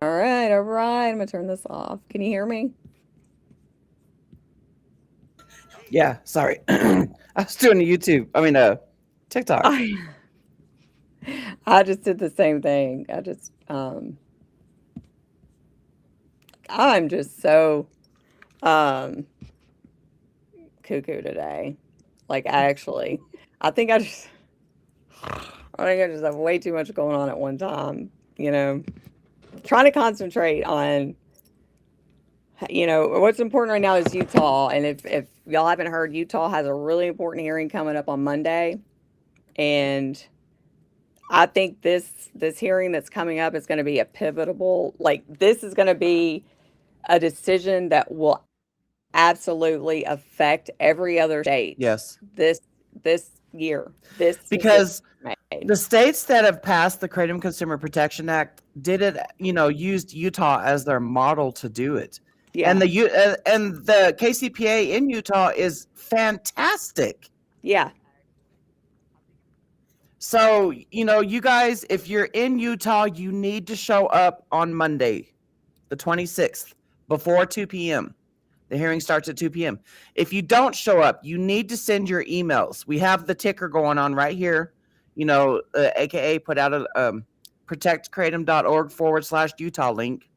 All right, all right. I'm gonna turn this off. Can you hear me? Yeah, sorry. I was doing a YouTube. I mean, TikTok. I I just did the same thing. I'm just so um cuckoo today. Like I think I think I just have way too much going on at one time. You know, trying to concentrate on what's important right now is Utah, and if y'all haven't heard, Utah has a really important hearing coming up on Monday, and I think this hearing that's coming up is going to be a pivotal. Like this is going to be a decision that will absolutely affect every other state Yes. this year. This decision Because made. the states that have passed the Kratom Consumer Protection Act did it, used Utah as their model to do it. And Yeah, the KCPA in Utah is fantastic. yeah. So, you guys, if you're in Utah, you need to show up on Monday, the 26th, before 2 p.m. The hearing starts at 2 p.m. If you don't show up, you need to send your emails. We have the ticker going on right here. AKA put out a protectkratom.org/Utah link.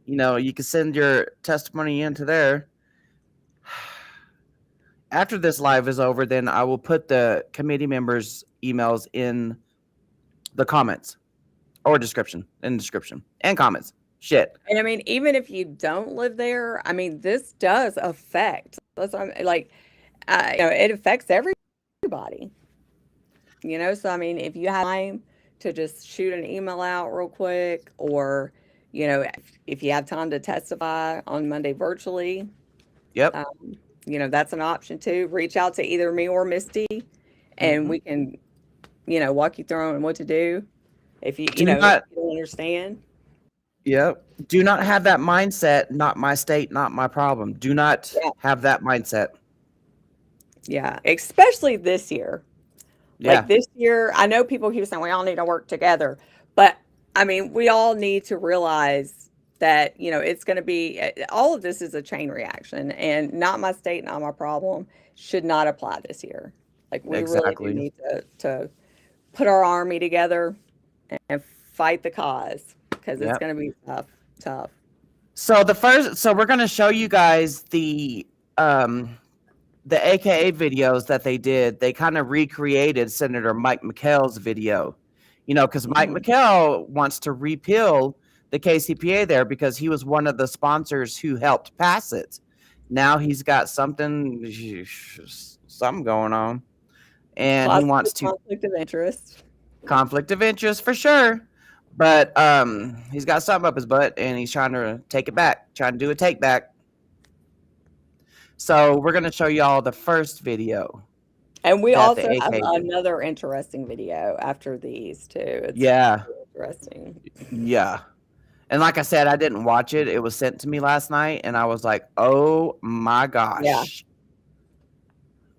You can send your testimony into there. After this live is over, then I will put the committee members' emails in the comments or description, and comments. Shit. And I mean, even if you don't live there, I mean, this does affect. That's what I'm like. It affects everybody. So I mean, if you have time to just shoot an email out real quick, or if you have time to testify on Monday virtually, Yep. um, that's an option too. Reach out to either me or Misty, and Mm-hmm. we can walk you through on what to do if Do if not. you don't understand. Yep. Do not have that mindset. Not my state, not my problem. Do not Yeah, have that mindset. yeah, especially this year. Like Yeah. this year, I know people keep saying we all need to work together, but I mean, we all need to realize that, it's going to be all of this is a chain reaction, and not my state, not my problem should not apply this year. Like we really do Exactly. need to put our army together and fight the cause because it's Yep. going to be tough, tough. So we're gonna show you guys the AKA videos that they did. They kind of recreated Senator Mike McHale's video. Because Mike Mhm. McHale wants to repeal the KCPA there because he was one of the sponsors who helped pass it. Now he's got something going on, and he Possible wants to conflict of interest. conflict of interest for sure. But he's got something up his butt, and he's trying to take it back, trying to do a take back. So we're gonna show y'all the first video And we that also the have AK did. another interesting video after these too. It's Yeah, interesting. yeah. And like I said, I didn't watch it. It was sent to me last night, and I was like, "Oh my Yeah. gosh,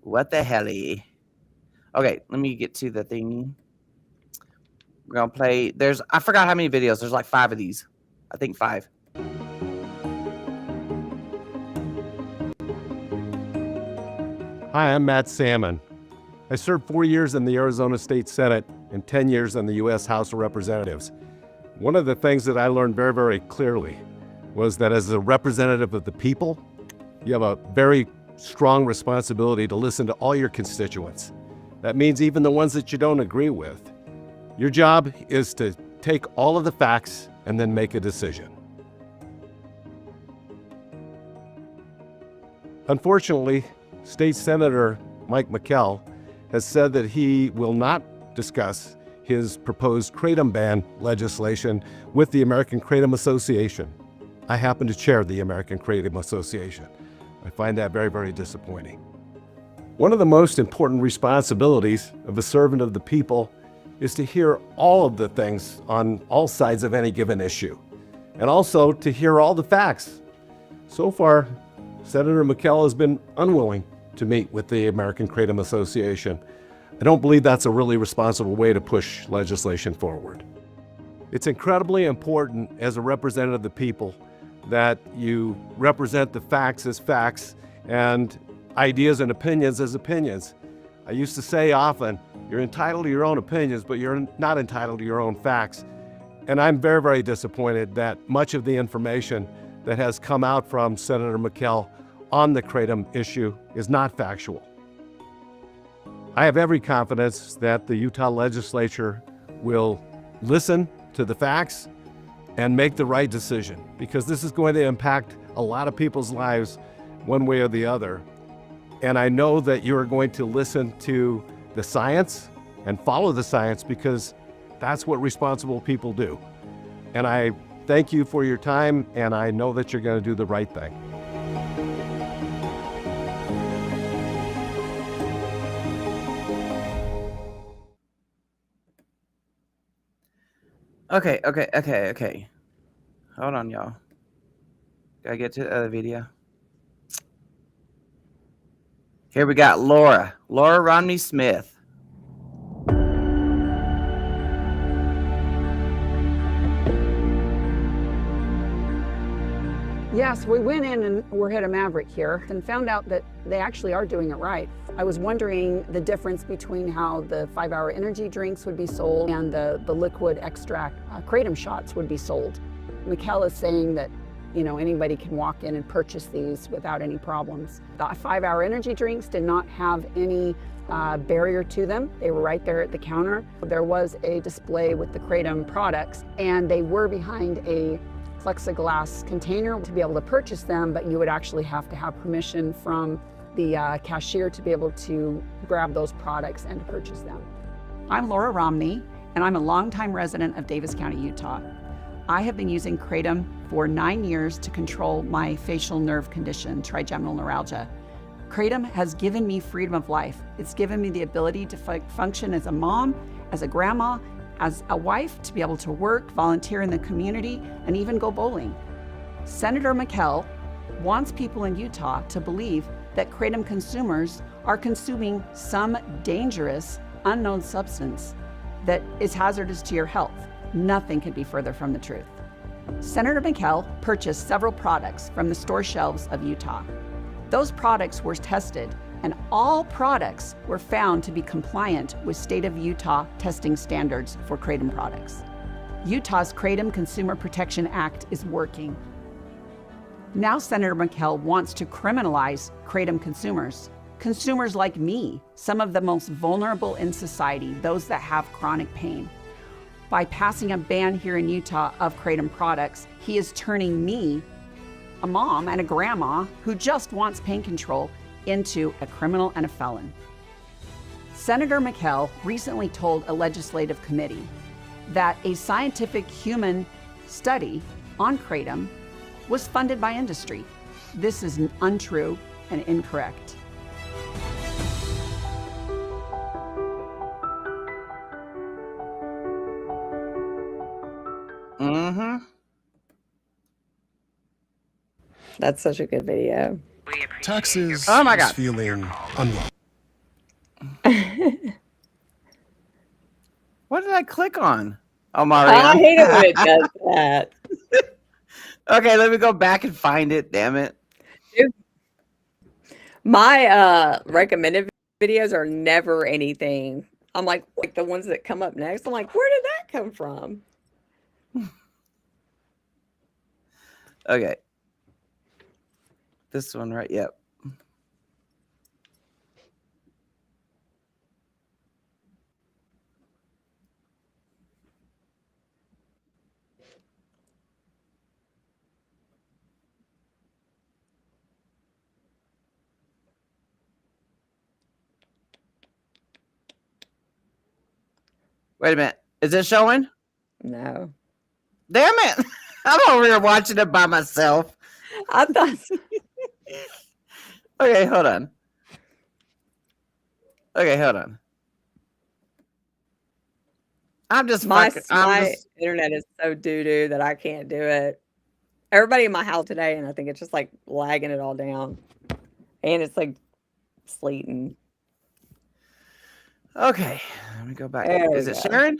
what the helly?" Okay, let me get to the thing. We're gonna play. I forgot how many videos. There's like 5 of these. I think 5. Hi, I'm Matt Salmon. I served 4 years in the Arizona State Senate and 10 years in the U.S. House of Representatives. One of the things that I learned very, very clearly was that as a representative of the people, you have a very strong responsibility to listen to all your constituents. That means even the ones that you don't agree with. Your job is to take all of the facts and then make a decision. Unfortunately, State Senator Mike McHale has said that he will not discuss his proposed kratom ban legislation with the American Kratom Association. I happen to chair the American Kratom Association. I find that very, very disappointing. One of the most important responsibilities of a servant of the people is to hear all of the things on all sides of any given issue, and also to hear all the facts. So far, Senator McHale has been unwilling to meet with the American Kratom Association. I don't believe that's a really responsible way to push legislation forward. It's incredibly important as a representative of the people that you represent the facts as facts and ideas and opinions as opinions. I used to say often, you're entitled to your own opinions, but you're not entitled to your own facts. And I'm very, very disappointed that much of the information that has come out from Senator McKell on the Kratom issue is not factual. I have every confidence that the Utah legislature will listen to the facts and make the right decision, because this is going to impact a lot of people's lives one way or the other. And I know that you're going to listen to the science and follow the science, because that's what responsible people do. And I thank you for your time, and I know that you're going to do the right thing. Okay. Hold on, y'all. Gotta get to the other video. Here we got Laura Romney Smith. Yes, we went in and we're at a Maverick here and found out that they actually are doing it right. I was wondering the difference between how the 5-hour energy drinks would be sold and the liquid extract kratom shots would be sold. Mikkel is saying that, you know, anybody can walk in and purchase these without any problems. The 5-hour energy drinks did not have any barrier to them. They were right there at the counter. There was a display with the kratom products, and they were behind a plexiglass container to be able to purchase them, but you would actually have to have permission from the cashier to be able to grab those products and to purchase them. I'm Laura Romney, and I'm a longtime resident of Davis County, Utah. I have been using kratom for 9 years to control my facial nerve condition, trigeminal neuralgia. Kratom has given me freedom of life. It's given me the ability to function as a mom, as a grandma, as a wife, to be able to work, volunteer in the community, and even go bowling. Senator McKell wants people in Utah to believe that kratom consumers are consuming some dangerous, unknown substance that is hazardous to your health. Nothing could be further from the truth. Senator McKell purchased several products from the store shelves of Utah. Those products were tested, and all products were found to be compliant with state of Utah testing standards for kratom products. Utah's Kratom Consumer Protection Act is working. Now Senator McKell wants to criminalize kratom consumers. Consumers like me, some of the most vulnerable in society, those that have chronic pain. By passing a ban here in Utah of kratom products, he is turning me, a mom and a grandma who just wants pain control, into a criminal and a felon. Senator McKell recently told a legislative committee that a scientific human study on kratom was funded by industry. This is untrue and incorrect. That's such a good video. Taxes Oh my God. is feeling unlocked. What did I click on? Oh, I Maria. hate it when it does that. Okay, let me go back and find it. Damn it. My recommended videos are never anything. I'm like the ones that come up next. I'm like, where did that come from? Okay. This one, right? Yep. Wait a minute. Is it showing? No. Damn it. I'm over here watching it by myself. I thought Okay, hold on. I'm just my fucking, internet is so doo-doo that I can't do it. Everybody in my house today, and I think it's just like lagging it all down. And it's like sleeting. Okay, let me go back. There Is we it go. sharing?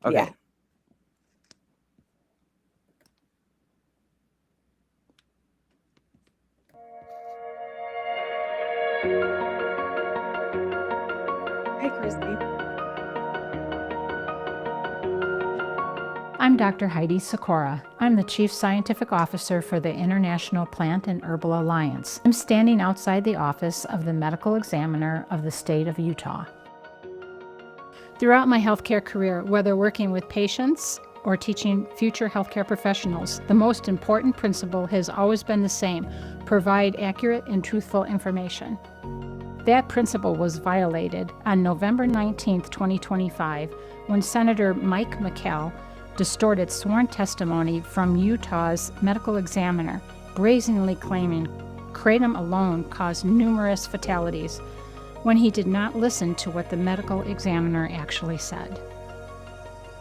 Okay. Yeah. Hey, Christy. I'm Dr. Heidi Sikora. I'm the Chief Scientific Officer for the International Plant and Herbal Alliance. I'm standing outside the office of the Medical Examiner of the state of Utah. Throughout my healthcare career, whether working with patients or teaching future healthcare professionals, the most important principle has always been the same: provide accurate and truthful information. That principle was violated on November 19, 2025, when Senator Mike McKell distorted sworn testimony from Utah's medical examiner, brazenly claiming kratom alone caused numerous fatalities, when he did not listen to what the medical examiner actually said.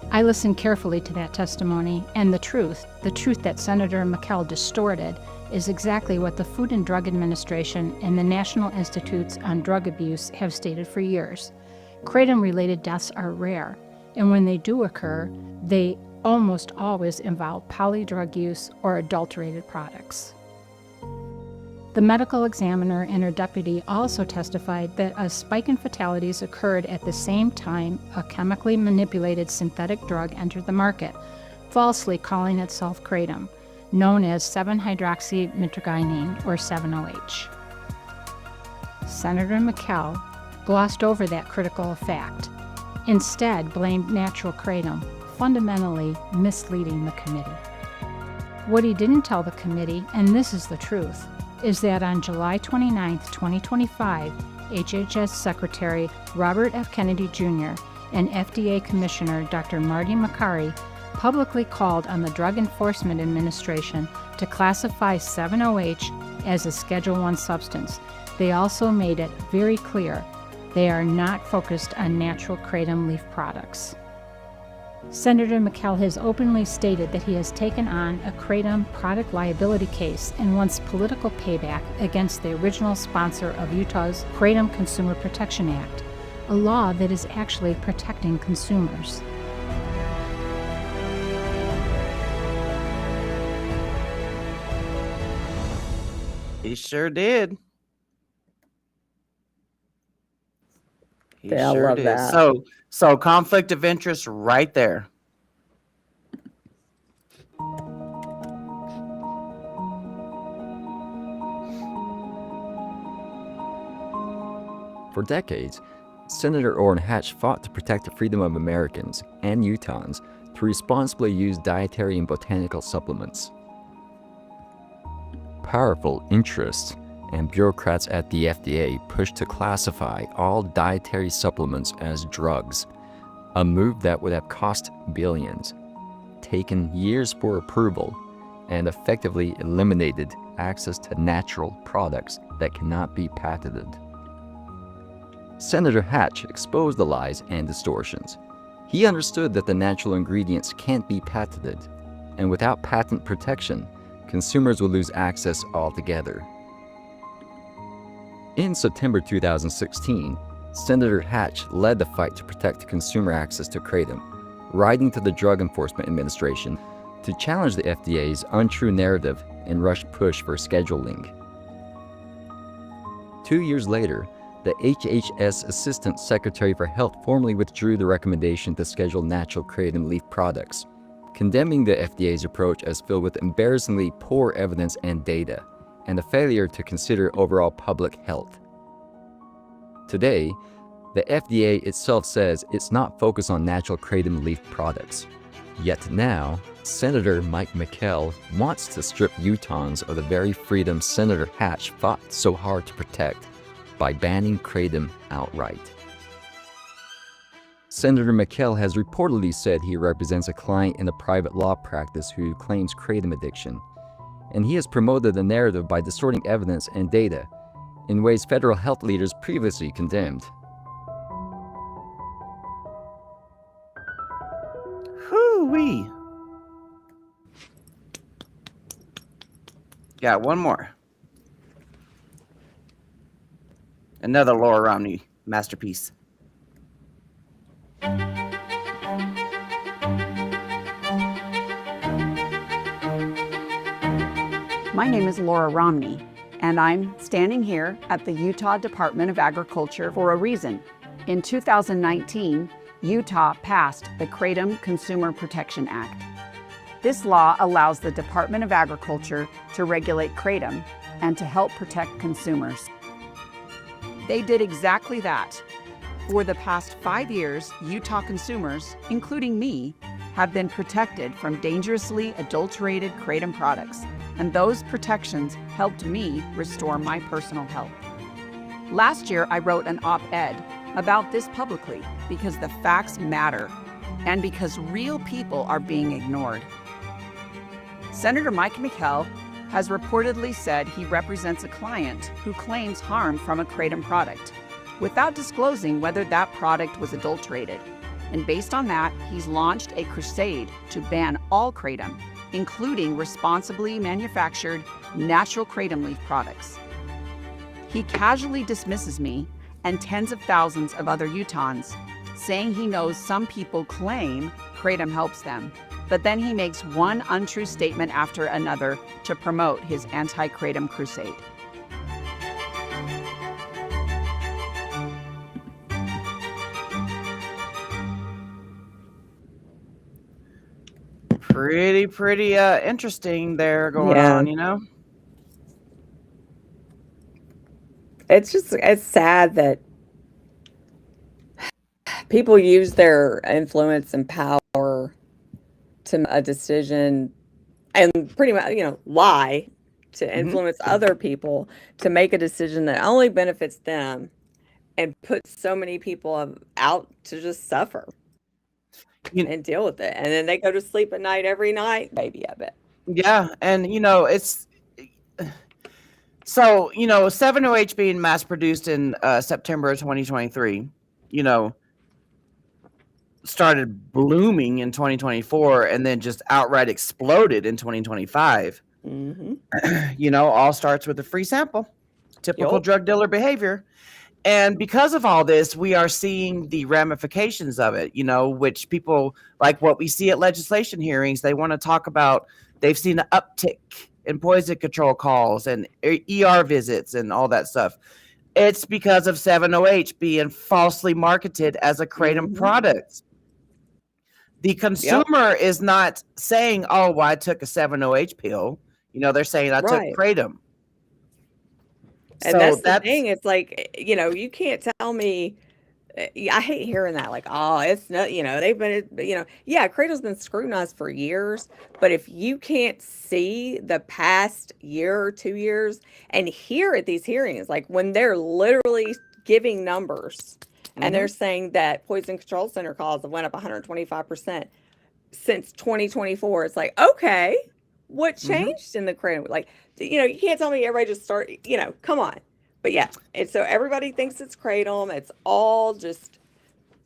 I listened carefully to that testimony, and the truth that Senator McKell distorted, is exactly what the Food and Drug Administration and the National Institutes on Drug Abuse have stated for years. Kratom-related deaths are rare, and when they do occur, they almost always involve polydrug use or adulterated products. The medical examiner and her deputy also testified that a spike in fatalities occurred at the same time a chemically manipulated synthetic drug entered the market, falsely calling itself kratom, known as 7-hydroxymitragynine, or 7-OH. Senator McKell glossed over that critical fact, instead blamed natural kratom, fundamentally misleading the committee. What he didn't tell the committee, and this is the truth, is that on July 29, 2025, HHS Secretary Robert F. Kennedy Jr. and FDA Commissioner Dr. Marty Makary publicly called on the Drug Enforcement Administration to classify 7-OH as a Schedule I substance. They also made it very clear they are not focused on natural kratom leaf products. Senator McKell has openly stated that he has taken on a kratom product liability case and wants political payback against the original sponsor of Utah's Kratom Consumer Protection Act, a law that is actually protecting consumers. He sure did. He Yeah, I sure love did. that. So conflict of interest right there. For decades, Senator Orrin Hatch fought to protect the freedom of Americans and Utahns to responsibly use dietary and botanical supplements. Powerful interests and bureaucrats at the FDA pushed to classify all dietary supplements as drugs, a move that would have cost billions, taken years for approval, and effectively eliminated access to natural products that cannot be patented. Senator Hatch exposed the lies and distortions. He understood that the natural ingredients can't be patented, and without patent protection, consumers will lose access altogether. In September 2016, Senator Hatch led the fight to protect consumer access to kratom, writing to the Drug Enforcement Administration to challenge the FDA's untrue narrative and rushed push for scheduling. 2 years later, the HHS Assistant Secretary for Health formally withdrew the recommendation to schedule natural kratom leaf products, condemning the FDA's approach as filled with embarrassingly poor evidence and data, and a failure to consider overall public health. Today, the FDA itself says it's not focused on natural kratom leaf products. Yet now, Senator Mike McKell wants to strip Utahns of the very freedom Senator Hatch fought so hard to protect by banning kratom outright. Senator McKell has reportedly said he represents a client in a private law practice who claims kratom addiction, and he has promoted the narrative by distorting evidence and data in ways federal health leaders previously condemned. Hoo-wee. Got one more. Another Laura Romney masterpiece. My name is Laura Romney. And I'm standing here at the Utah Department of Agriculture for a reason. In 2019, Utah passed the Kratom Consumer Protection Act. This law allows the Department of Agriculture to regulate kratom and to help protect consumers. They did exactly that. For the past 5 years, Utah consumers, including me, have been protected from dangerously adulterated kratom products, and those protections helped me restore my personal health. Last year, I wrote an op-ed about this publicly because the facts matter and because real people are being ignored. Senator Mike McKell has reportedly said he represents a client who claims harm from a kratom product without disclosing whether that product was adulterated. And based on that, he's launched a crusade to ban all kratom, including responsibly manufactured natural kratom leaf products. He casually dismisses me and tens of thousands of other Utahns, saying he knows some people claim kratom helps them, but then he makes one untrue statement after another to promote his anti-kratom crusade. Pretty interesting there going Yeah. on, you know? It's sad that people use their influence and power to make a decision and pretty much, lie to influence other people to make a decision that only benefits them and put so many people out to just suffer and deal with it. And then they go to sleep at night every night, baby, I bet. Yeah, and it's so 7-OH being mass produced in September of 2023, started blooming in 2024 and then just outright exploded in 2025. All starts with a free sample, typical Yup. drug dealer behavior. And because of all this, we are seeing the ramifications of it, which people, like what we see at legislation hearings, they want to talk about. They've seen an uptick in poison control calls and ER visits and all that stuff. It's because of 7-OH being falsely marketed as a kratom product. The consumer is not saying, oh, well, I took a 7-OH pill. They're saying I took kratom. And So that's the thing. It's like, you can't tell me. I hate hearing that. Like, oh, it's not, they've been, kratom's been scrutinized for years. But if you can't see the past year or 2 years and hear at these hearings, like when they're literally giving numbers and they're saying that Poison Control Center calls have went up 125% since 2024, it's like, okay, what changed in the kratom? Like, you can't tell me everybody just start, come on. But yeah, it's so everybody thinks it's kratom. It's all just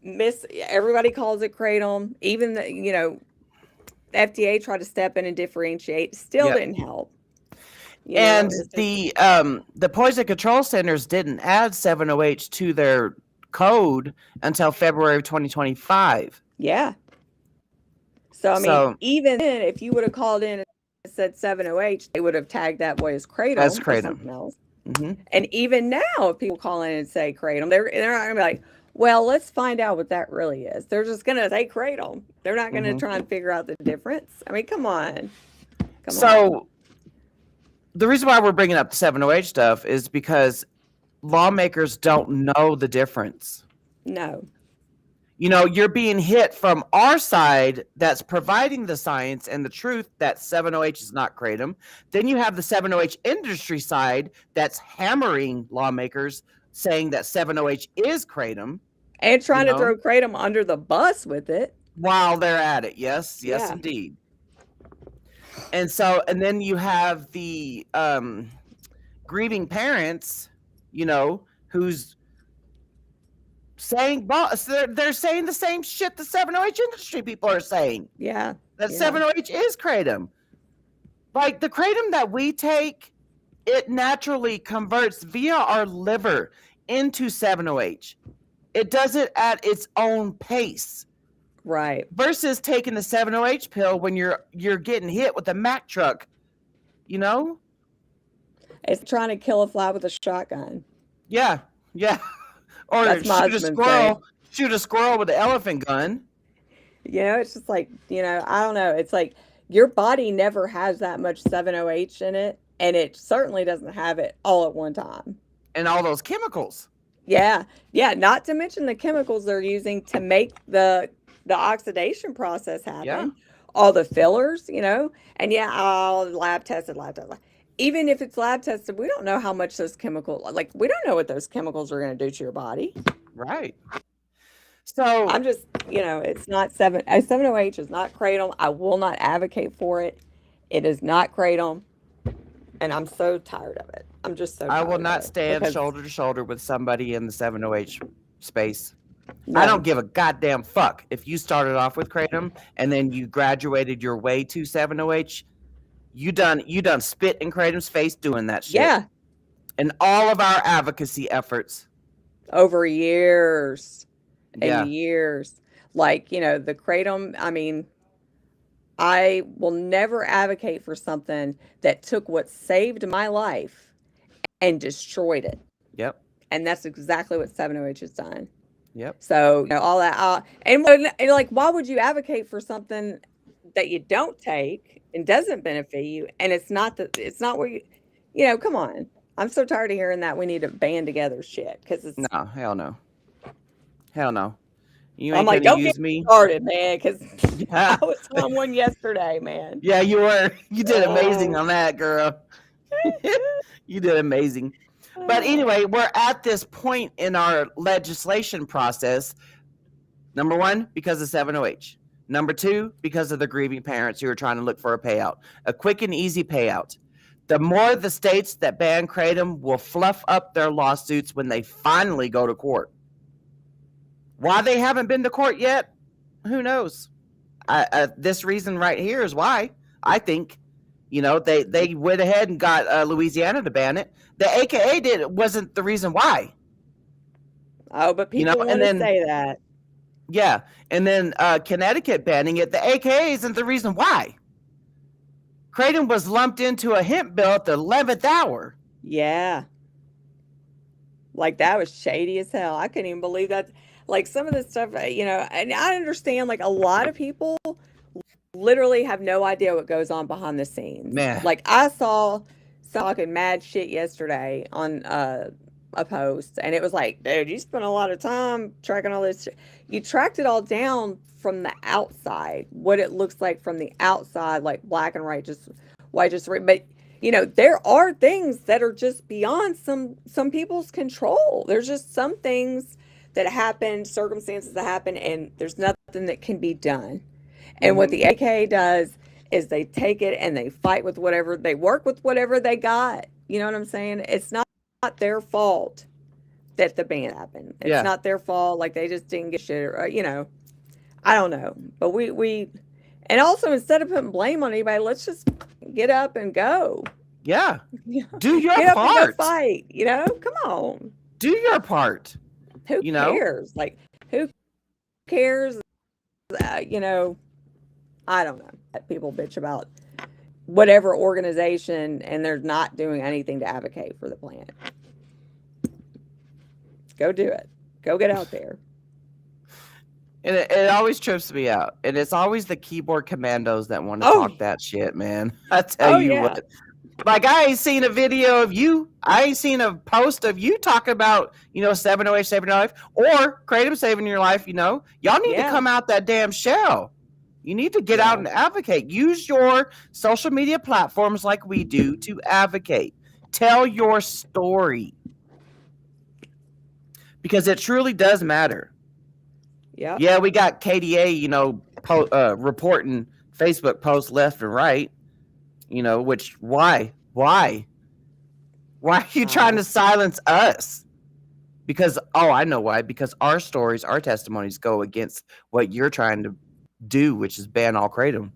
everybody calls it kratom. Even the, FDA tried to step in and differentiate, still didn't help. And the poison control centers didn't add 7-OH to their code until February of 2025. Yeah. So I mean, even then, if you would have called in and said 7-OH, they would have tagged that boy as kratom. That's or kratom. something else. And even now, if people call in and say kratom, they're not gonna be like, well, let's find out what that really is. They're just gonna say kratom. They're not gonna try and figure out the difference. I mean, come on. So the reason why we're bringing up the 7-OH stuff is because lawmakers don't know the difference. No. You're being hit from our side that's providing the science and the truth that 7-OH is not kratom. Then you have the 7-OH industry side that's hammering lawmakers saying that 7-OH is kratom. And trying to throw kratom under the bus with it. While they're at it. Yes, indeed. And then you have the grieving parents, who's saying, they're saying the same shit the 7-OH industry people are saying. Yeah. That 7-OH is kratom. Like the kratom that we take, it naturally converts via our liver into 7-OH. It does it at its own pace. Right. Versus taking the 7-OH pill when you're getting hit with a Mack truck, It's trying to kill a fly with a shotgun. Yeah, yeah. Or That's my husband saying. shoot a squirrel with an elephant gun. You know, it's just like, you know, I don't know. It's like your body never has that much 7-OH in it, and it certainly doesn't have it all at one time. And all those chemicals. Yeah. Yeah. Not to mention the chemicals they're using to make the oxidation process happen. Yeah. All the fillers, you know, and yeah, all lab tested. Even if it's lab tested, we don't know how much those chemicals, like, we don't know what those chemicals are going to do to your body. Right. So I'm just, you know, it's not 7-OH is not kratom. I will not advocate for it. It is not kratom. And I'm so tired of it. I'm just so tired I will of not it stand because- shoulder to shoulder with somebody in the 7-OH space. No. I don't give a goddamn fuck if you started off with kratom and then you graduated your way to 7-OH. You done spit in kratom's face doing that shit. Yeah. And all of our advocacy efforts. Over years and Yeah. years. Like, you know, the kratom, I mean, I will never advocate for something that took what saved my life and destroyed it. Yep. And that's exactly what 7-OH has done. Yep. So, you know, all that, and like, why would you advocate for something that you don't take and doesn't benefit you? And it's not where you know, come on. I'm so tired of hearing that we need to band together shit. Because it's, No, hell no. Hell no. You I'm ain't like, gonna don't use get me. started, man. Because Yeah. I was on one yesterday, man. Yeah, you were. You did amazing Oh. on that, girl. You did amazing. But anyway, we're at this point in our legislation process. Number one, because of 7-OH. Number two, because of the grieving parents who are trying to look for a payout. A quick and easy payout. The more the states that ban kratom will fluff up their lawsuits when they finally go to court. Why they haven't been to court yet, who knows? This reason right here is why. I think, you know, they went ahead and got Louisiana to ban it. The AKA wasn't the reason why. Oh, but people You know, want and to then- say that. Yeah, and then Connecticut banning it. The AKA isn't the reason why. Kratom was lumped into a hemp bill at the 11th hour. Yeah. Like, that was shady as hell. I couldn't even believe that. Like, some of this stuff, you know, and I understand, like, a lot of people literally have no idea what goes on behind the scenes. Man. Like, I saw talking mad shit yesterday on a post, and it was like, dude, you spent a lot of time tracking all this shit. You tracked it all down from the outside, what it looks like from the outside, like black and white, but you know, there are things that are just beyond some people's control. There's just some things that happen, circumstances that happen, and there's nothing that can be done. And what the AKA does is they take it and they fight with whatever, they work with whatever they got. You know what I'm saying? It's not their fault that the ban happened. It's not their fault. Like, they just didn't get shit, or, you know, I don't know. But we, and also, instead of putting blame on anybody, let's just get up and go. Yeah. Do your Get up and part. go fight. You know, come on. Do your part. Who You know? cares? Like, who cares? You know, I don't know. People bitch about whatever organization, and they're not doing anything to advocate for the planet. Go do it. Go get out there. And it always trips me out. And it's always the keyboard commandos that want to Oh. talk that shit, man. I tell Oh, you yeah. what. Like, I ain't seen a video of you. I ain't seen a post of you talking about, you know, 7-OH saving your life or kratom saving your life, you know. Y'all need to Yeah. come out that damn shell. You need to get out and advocate. Use your social media platforms like we do to advocate. Tell your story. Because it truly does matter. Yeah. Yeah, we got KDA, you know, reporting Facebook posts left and right, you know, which why are you trying to silence us? Because, I know why, because our stories, our testimonies go against what you're trying to do, which is ban all kratom.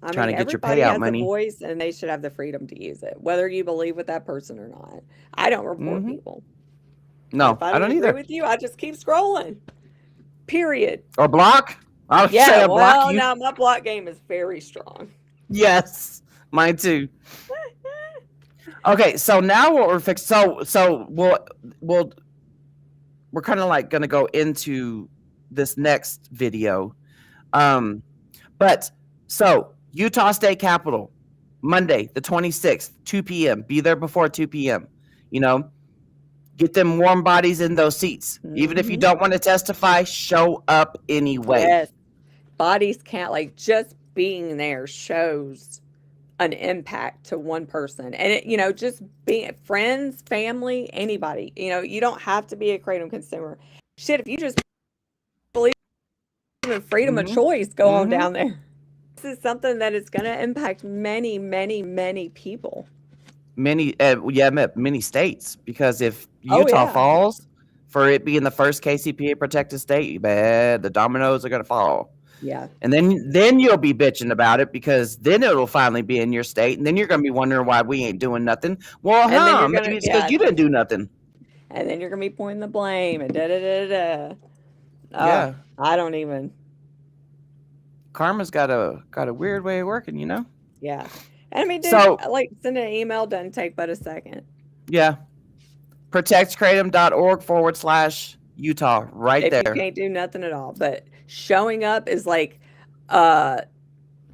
I Trying mean, to get your everybody payout has money. a voice, and they should have the freedom to use it, whether you believe with that person or not. I don't report Mhm. people. No, If I I don't agree either. with you, I just keep scrolling. Period. Or block. I'll say Yeah, I block well, you. now my block game is very strong. Yes, mine too. Okay, so now what we're fixed. So we're kind of like gonna go into this next video. But so Utah State Capitol, Monday the 26th, 2 p.m. Be there before 2 p.m. You know, get them warm bodies in those seats. Even if you don't want to testify, show up anyway. Yes. Bodies count. Like, just being there shows an impact to one person. And it, you know, just being friends, family, anybody, you know, you don't have to be a kratom consumer. Shit, if you just believe in freedom of choice, go on down there. This is something that is going to impact many, many, many people. Many states, because if Utah falls for it being the first KCPA protected state, man, the dominoes are going to fall. Yeah. And then you'll be bitching about it, because then it'll finally be in your state, and then you're going to be wondering why we ain't doing nothing. Well, maybe it's because you didn't do nothing. And then you're going to be pointing the blame and da-da-da-da. Yeah. I don't even. Karma's got a weird way of working, you know? Yeah. And I mean, dude, like, sending an email doesn't take but a second. Yeah. protectkratom.org/Utah right there. You can't do nothing at all. But showing up is like, what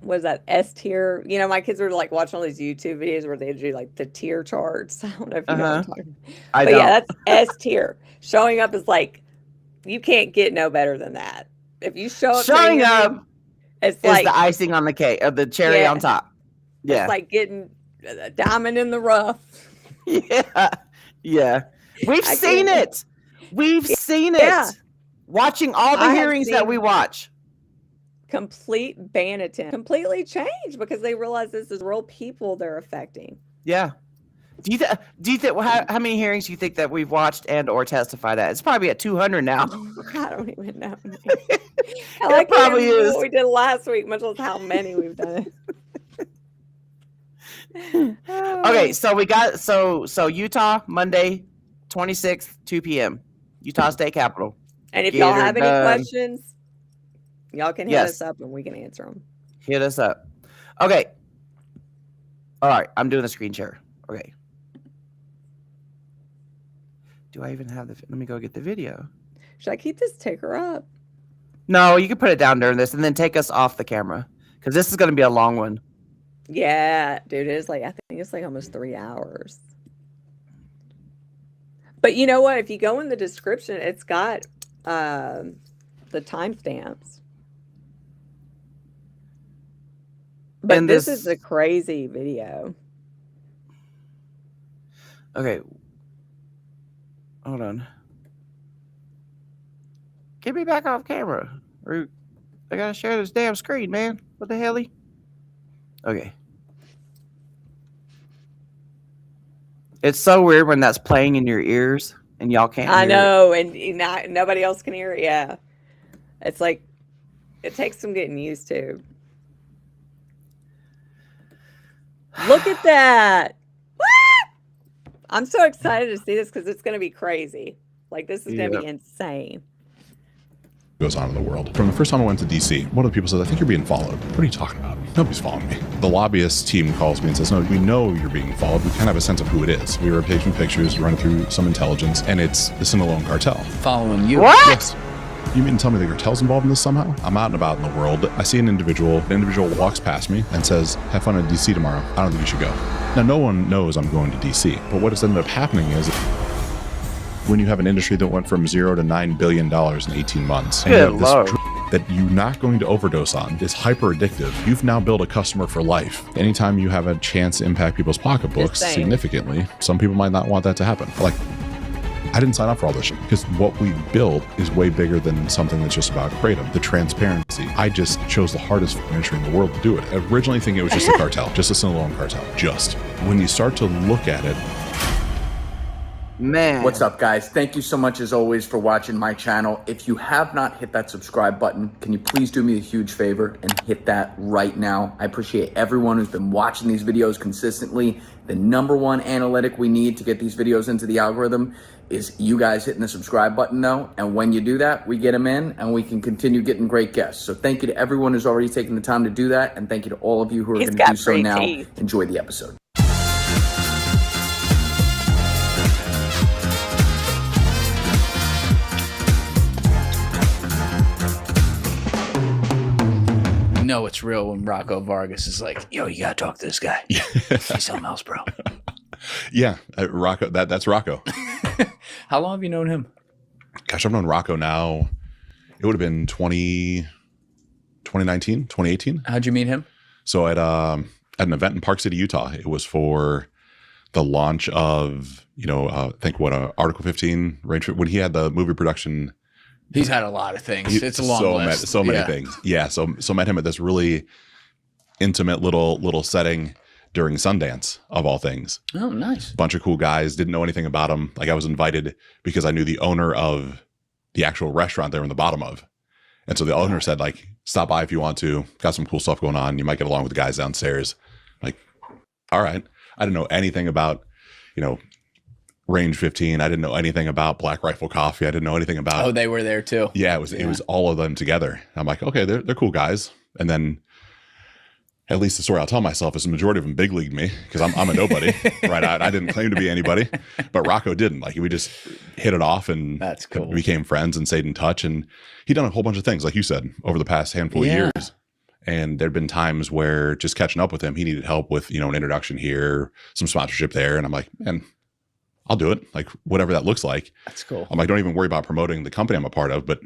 is that, S tier? You know, my kids were like watching all these YouTube videos where they do like the tier charts. I don't know if you know what I'm talking about. But yeah, that's S tier. Showing up is like, you can't get no better than that. If you show up, showing up it's like the icing on the cake, or the cherry on top. Yeah. It's like getting a diamond in the rough. Yeah. We've seen it. We've seen it. Watching all the hearings that we watch. Complete ban attempt. Completely changed because they realize this is real people they're affecting. Yeah. Do you think how many hearings do you think that we've watched and or testified at? It's probably at 200 now. I don't even know. It probably is. What we did last week, much less how many we've done. Okay, so we got so Utah Monday 26th 2 p.m. Utah State Capitol. And if y'all have any questions, y'all can hit us up and we can answer them. Hit us up. Okay. All right, I'm doing a screen share. Okay. Do I even have the? Let me go get the video. Should I keep this ticker up? No, you can put it down during this and then take us off the camera, because this is going to be a long one. Yeah, dude, it is like, I think it's like almost 3 hours. But you know what? If you go in the description, it's got the timestamps. But And this is a crazy video. Okay. Hold on. Get me back off camera. Or I gotta share this damn screen, man. What the hell? Okay. It's so weird when that's playing in your ears and y'all can't hear I know, and nobody else can hear it. Yeah. It's like, it takes some getting used to. Look at that. I'm so excited to see this because it's going to be crazy. Like, this is going to be insane. Goes on in the world. From the first time I went to DC, one of the people says, "I think you're being followed." What are you talking about? Nobody's following me. The lobbyist team calls me and says, "No, we know you're being followed. We kind of have a sense of who it is. We were taking pictures, running through some intelligence, and it's the Sinaloan cartel." Following you? What? Yes. You mean to tell me the cartel's involved in this somehow? I'm out and about in the world. I see an individual. The individual walks past me and says, "Have fun in DC tomorrow. I don't think you should go." Now, no one knows I'm going to DC, but what has ended up happening is, when you have an industry that went from $0 to $9 billion in 18 months, and you have this that you're not going to overdose on, is hyper addictive, you've now built a customer for life. Anytime you have a chance to impact people's pocketbooks significantly, some people might not want that to happen. Like, I didn't sign up for all this shit, because what we built is way bigger than something that's just about kratom. The transparency. I just chose the hardest industry in the world to do it. I originally thinking it was just a cartel, just a Sinaloan cartel. Just. When you start to look at it, man. What's up, guys? Thank you so much, as always, for watching my channel. If you have not hit that subscribe button, can you please do me a huge favor and hit that right now? I appreciate everyone who's been watching these videos consistently. The #1 analytic we need to get these videos into the algorithm is you guys hitting the subscribe button, though. And when you do that, we get them in and we can continue getting great guests. So thank you to everyone who's already taken the time to do that. And thank you to all of you who are going to do so now. Enjoy the episode. know it's real when Rocco Vargas is like, yo, you gotta talk to this guy. He's something else, bro. Yeah, Rocco. That's Rocco. How long have you known him? Gosh, I've known Rocco now. It would have been 2019, 2018. How'd you meet him? So at an event in Park City, Utah. It was for the launch of, I think Article 15 range, when he had the movie production. He's had a lot of things. It's a long list. So many things. Yeah. So met him at this really intimate little setting during Sundance, of all things. Oh, nice. Bunch of cool guys. Didn't know anything about him. Like, I was invited because I knew the owner of the actual restaurant they were in the bottom of. And so the owner said, like, stop by if you want to. Got some cool stuff going on. You might get along with the guys downstairs. Like, all right. I didn't know anything about, Range 15. I didn't know anything about Black Rifle Coffee. I didn't know anything about. Oh, they were there too. Yeah, it was all of them together. I'm like, okay, they're cool guys. And then, at least the story I'll tell myself is the majority of them big leagued me because I'm a nobody, right? I didn't claim to be anybody, but Rocco didn't. Like, we just hit it off, and that's cool. We became friends and stayed in touch. And he'd done a whole bunch of things, like you said, over the past handful of years. And there'd been times where just catching up with him, he needed help with, an introduction here, some sponsorship there. And I'm like, man, I'll do it. Like, whatever that looks like. That's cool. I'm like, don't even worry about promoting the company I'm a part of, but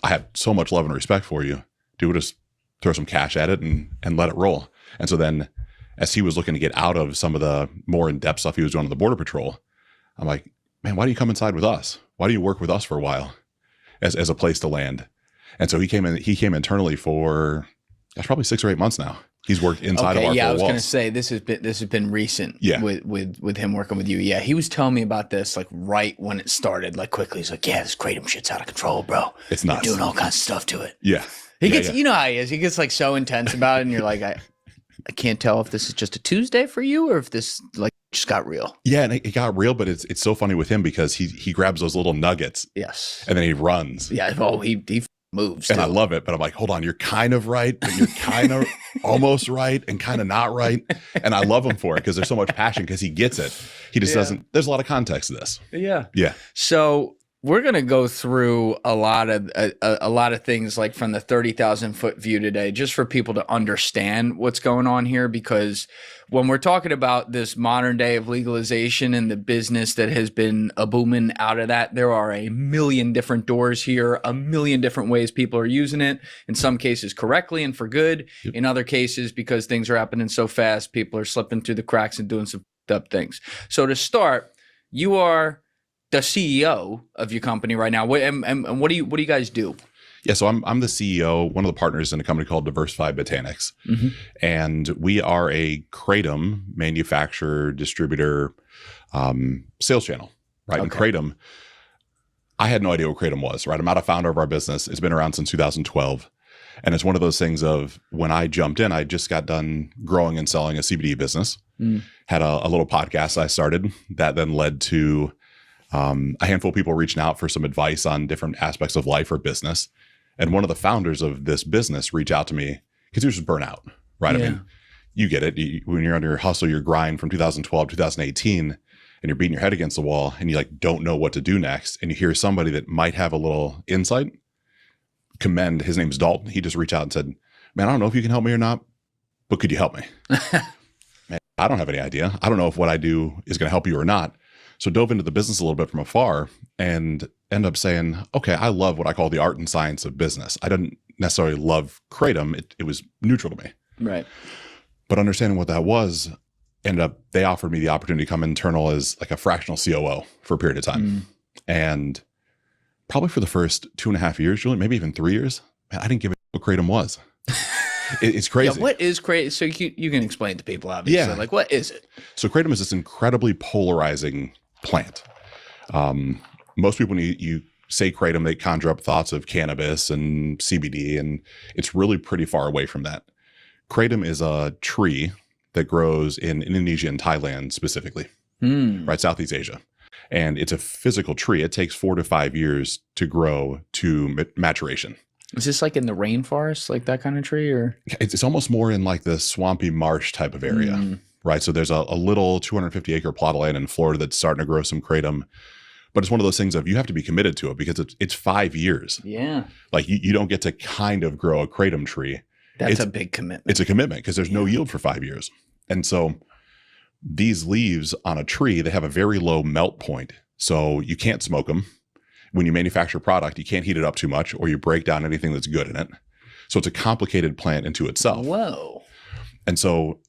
I have so much love and respect for you. Dude, just throw some cash at it and let it roll. And so then, as he was looking to get out of some of the more in-depth stuff he was doing on the Border Patrol, I'm like, man, why don't you come inside with us? Why do you work with us for a while as a place to land? And so he came internally for, that's probably 6 or 8 months now. He's worked inside of our I four was going to walls. say this has been recent. Yeah. With him working with you. Yeah, he was telling me about this like right when it started. Like, quickly, he's like, "Yeah, this kratom shit's out of control, bro. It's nuts. You're doing all kinds of stuff to it." Yeah, he gets. You know how he is. He gets like so intense about it, and you're like, I can't tell if this is just a Tuesday for you or if this like just got real. Yeah, and it got real, but it's so funny with him because he grabs those little nuggets. Yes. And then he runs. Yeah. Oh, he moves. And too. I love it, but I'm like, hold on, you're kind of right, but you're kind of almost right and kind of not right. And I love him for it because there's so much passion because he gets it. He just doesn't, there's a lot of context to this. Yeah. Yeah. So we're going to go through a lot of things like from the 30,000 foot view today, just for people to understand what's going on here. Because when we're talking about this modern day of legalization and the business that has been a booming out of that, there are a million different doors here, a million different ways people are using it. In some cases correctly and for good. Yep. In other cases, because things are happening so fast, people are slipping through the cracks and doing some up things. So to start, you are the CEO of your company right now. And what do you guys do? Yeah, so I'm the CEO, one of the partners in a company called Diversified Botanics. Mm-hmm. And we are a kratom manufacturer, distributor, sales channel, right? Okay. And kratom, I had no idea what kratom was, right? I'm not a founder of our business. It's been around since 2012. And it's one of those things of when I jumped in, I just got done growing and selling a CBD business, had a little podcast I started that then led to a handful of people reaching out for some advice on different aspects of life or business. And one of the founders of this business reached out to me because he was just burnt out, right? Yeah. I mean, you get it. When you're under your hustle, your grind from 2012, 2018, and you're beating your head against the wall and you like don't know what to do next. And you hear somebody that might have a little insight, commend, his name's Dalton. He just reached out and said, man, I don't know if you can help me or not, but could you help me? Man, I don't have any idea. I don't know if what I do is going to help you or not. So dove into the business a little bit from afar and end up saying, okay, I love what I call the art and science of business. I didn't necessarily love kratom. It was neutral to me. Right. But understanding what that was, they offered me the opportunity to come internal as like a fractional COO for a period of time. And probably for the first 2.5 years, Julian, maybe even 3 years, man, I didn't give a what kratom was. It's crazy. Yeah, what is kratom? So you can explain to people, obviously. Yeah. Like, what is it? So kratom is this incredibly polarizing plant. Most people, when you say kratom, they conjure up thoughts of cannabis and CBD, and it's really pretty far away from that. Kratom is a tree that grows in Indonesia and Thailand specifically, right? Southeast Asia. And it's a physical tree. It takes 4 to 5 years to grow to maturation. Is this like in the rainforest, like that kind of tree, or? It's almost more in like the swampy marsh type of area, right? So there's a little 250 acre plot of land in Florida that's starting to grow some kratom, but it's one of those things of you have to be committed to it because it's 5 years. Yeah. Like you don't get to kind of grow a kratom tree. That's a big commitment. It's a commitment because there's no yield for 5 years. And so these leaves on a tree, they have a very low melt point. So you can't smoke them. When you manufacture a product, you can't heat it up too much or you break down anything that's good in it. So it's a complicated plant into itself. Whoa. And so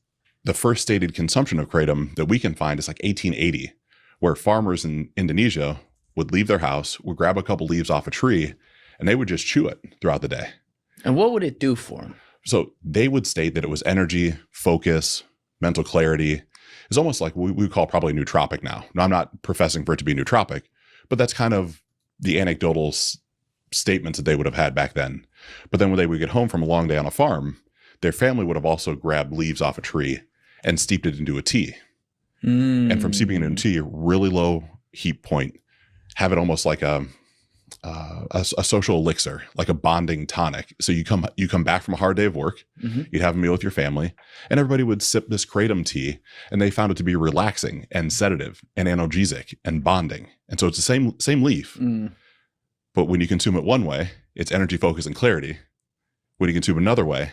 the first stated consumption of kratom that we can find is like 1880, where farmers in Indonesia would leave their house, would grab a couple leaves off a tree, and they would just chew it throughout the day. And what would it do for them? So they would state that it was energy, focus, mental clarity. It's almost like we would call probably nootropic now. Now, I'm not professing for it to be nootropic, but that's kind of the anecdotal statements that they would have had back then. But then when they would get home from a long day on a farm, their family would have also grabbed leaves off a tree and steeped it into a tea. And from steeping it into tea, really low heat point, have it almost like a social elixir, like a bonding tonic. So you come back from a hard day of work, you'd have a meal with your family, and everybody would sip this kratom tea, and they found it to be relaxing and sedative and analgesic and bonding. And so it's the same leaf, but when you consume it one way, it's energy, focus, and clarity. When you consume another way,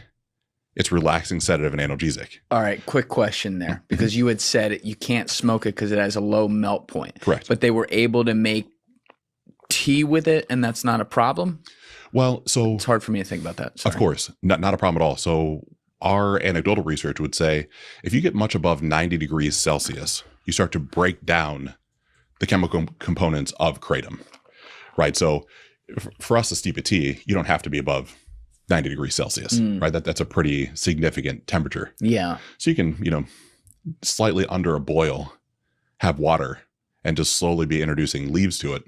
it's relaxing, sedative, and analgesic. All right, quick question there, because you had said you can't smoke it because it has a low melt point. Correct. But they were able to make tea with it, and that's not a problem? Well, so it's hard for me to think about that. Sorry. Of course, not a problem at all. So our anecdotal research would say if you get much above 90 degrees Celsius, you start to break down the chemical components of kratom, right? So for us to steep a tea, you don't have to be above 90 degrees Celsius, right? That's a pretty significant temperature. Yeah. So you can, slightly under a boil, have water and just slowly be introducing leaves to it.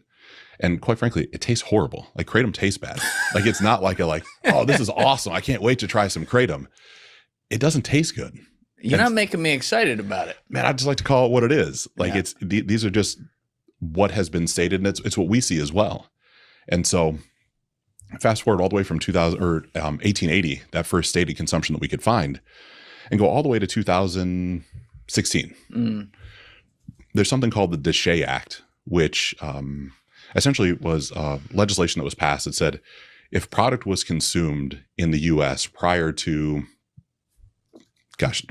And quite frankly, it tastes horrible. Like kratom tastes bad. Like it's not like oh, this is awesome. I can't wait to try some kratom. It doesn't taste good. You're not making me excited about it. Man, I just like to call it what it is. Like these are just what has been stated, and it's what we see as well. And so fast forward all the way from 1880, that first stated consumption that we could find, and go all the way to 2016. There's something called the Deshay Act, which essentially was legislation that was passed that said if product was consumed in the U.S. prior to,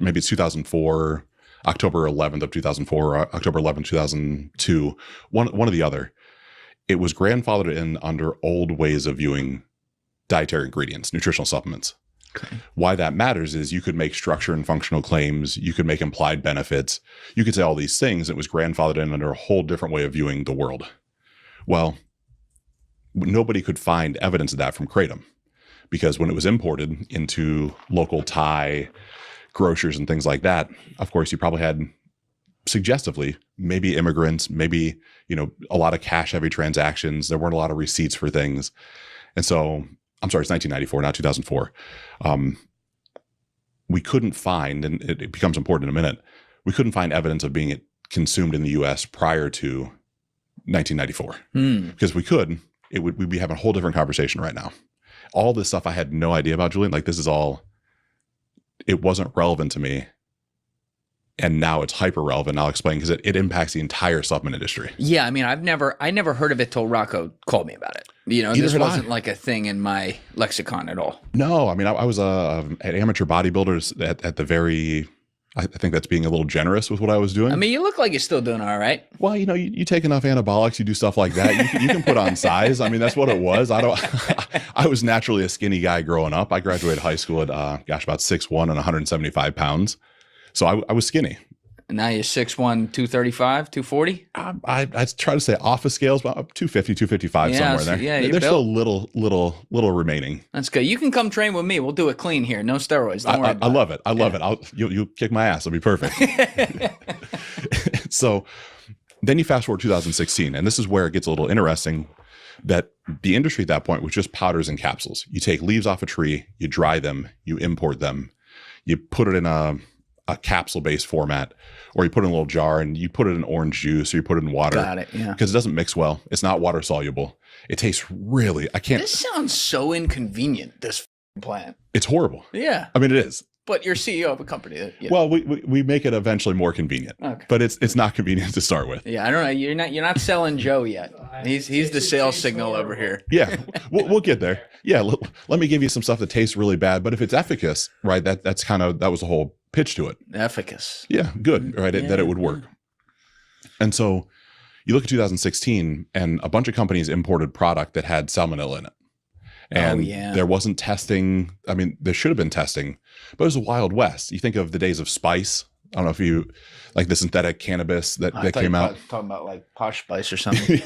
maybe it's 2004, October 11th of 2004, October 11th, 2002, one or the other, it was grandfathered in under old ways of viewing dietary ingredients, nutritional supplements. Okay. Why that matters is you could make structure and functional claims, you could make implied benefits, you could say all these things. It was grandfathered in under a whole different way of viewing the world. Well, nobody could find evidence of that from kratom because when it was imported into local Thai grocers and things like that, of course, you probably had suggestively maybe immigrants, maybe, a lot of cash heavy transactions. There weren't a lot of receipts for things. And so, I'm sorry, it's 1994, not 2004. We couldn't find, and it becomes important in a minute, we couldn't find evidence of being consumed in the US prior to 1994. Because we could, we'd be having a whole different conversation right now. All this stuff I had no idea about, Julian. Like this is all, it wasn't relevant to me. And now it's hyper relevant. I'll explain because it impacts the entire supplement industry. Yeah, I mean, I never heard of it till Rocco called me about it. This wasn't like a thing in my lexicon at all. No, I mean, I was an amateur bodybuilder at the very. I think that's being a little generous with what I was doing. I mean, you look like you're still doing all right. Well, you take enough anabolics, you do stuff like that, you can put on size. I mean, that's what it was. I was naturally a skinny guy growing up. I graduated high school at about 6'1" and 175 pounds. So I was skinny. And now you're 6'1", 235, 240? I try to say off of scales, about 250, 255, somewhere in there. Yeah, there's still little remaining. That's good. You can come train with me. We'll do it clean here. No steroids. Don't worry about I love it. I love it. You'll kick my ass. It'll be perfect. So then you fast forward 2016, and this is where it gets a little interesting that the industry at that point was just powders and capsules. You take leaves off a tree, you dry them, you import them, you put it in a capsule-based format, or you put it in a little jar and you put it in orange juice or you put it in water. Got it, yeah. Because it doesn't mix well. It's not water soluble. It tastes really, This sounds so inconvenient, this plant. It's horrible. Yeah. I mean, it is. But you're CEO of a company that, Well, we make it eventually more convenient, Okay. but it's not convenient to start with. Yeah, I don't know. You're not selling Joe yet. He's the sales signal over here. Yeah, we'll get there. Yeah, let me give you some stuff that tastes really bad, but if it's efficacious, right? That was the whole pitch to it. Efficacious. Yeah, good, right? That it would work. And so you look at 2016, and a bunch of companies imported product that had salmonella in it. And there wasn't testing. I mean, there should have been testing, but it was a Wild West. You think of the days of spice. I don't know if you like the synthetic cannabis that came out. Talking about like Posh Spice or something.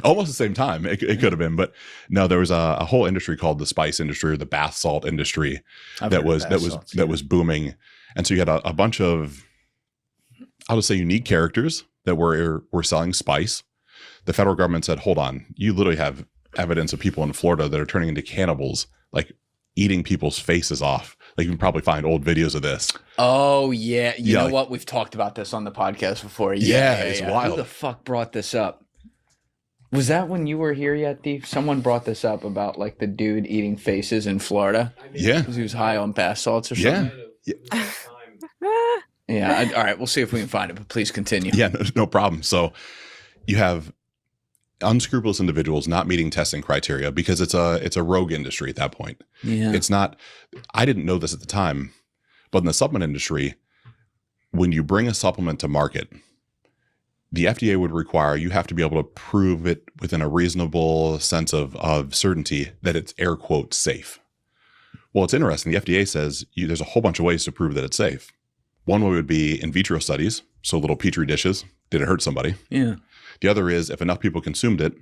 Almost the same time. It could have been, but no, there was a whole industry called the spice industry or the bath salt industry that was booming. And so you had a bunch of, I'll just say, unique characters that were selling spice. The federal government said, hold on, you literally have evidence of people in Florida that are turning into cannibals, like eating people's faces off. Like you can probably find old videos of this. Oh yeah. You know what? We've talked about this on the podcast before. It's wild. Who the fuck brought this up? Was that when you were here yet, Steve? Someone brought this up about like the dude eating faces in Florida. Yeah. Because he was high on bath salts or something. Yeah. All right. We'll see if we can find it, but please continue. Yeah, no problem. So you have unscrupulous individuals not meeting testing criteria because it's a rogue industry at that point. Yeah. It's not, I didn't know this at the time, but in the supplement industry, when you bring a supplement to market, the FDA would require you have to be able to prove it within a reasonable sense of certainty that it's air quote safe. Well, it's interesting. The FDA says there's a whole bunch of ways to prove that it's safe. One way would be in vitro studies. So little petri dishes. Did it hurt somebody? Yeah. The other is if enough people consumed it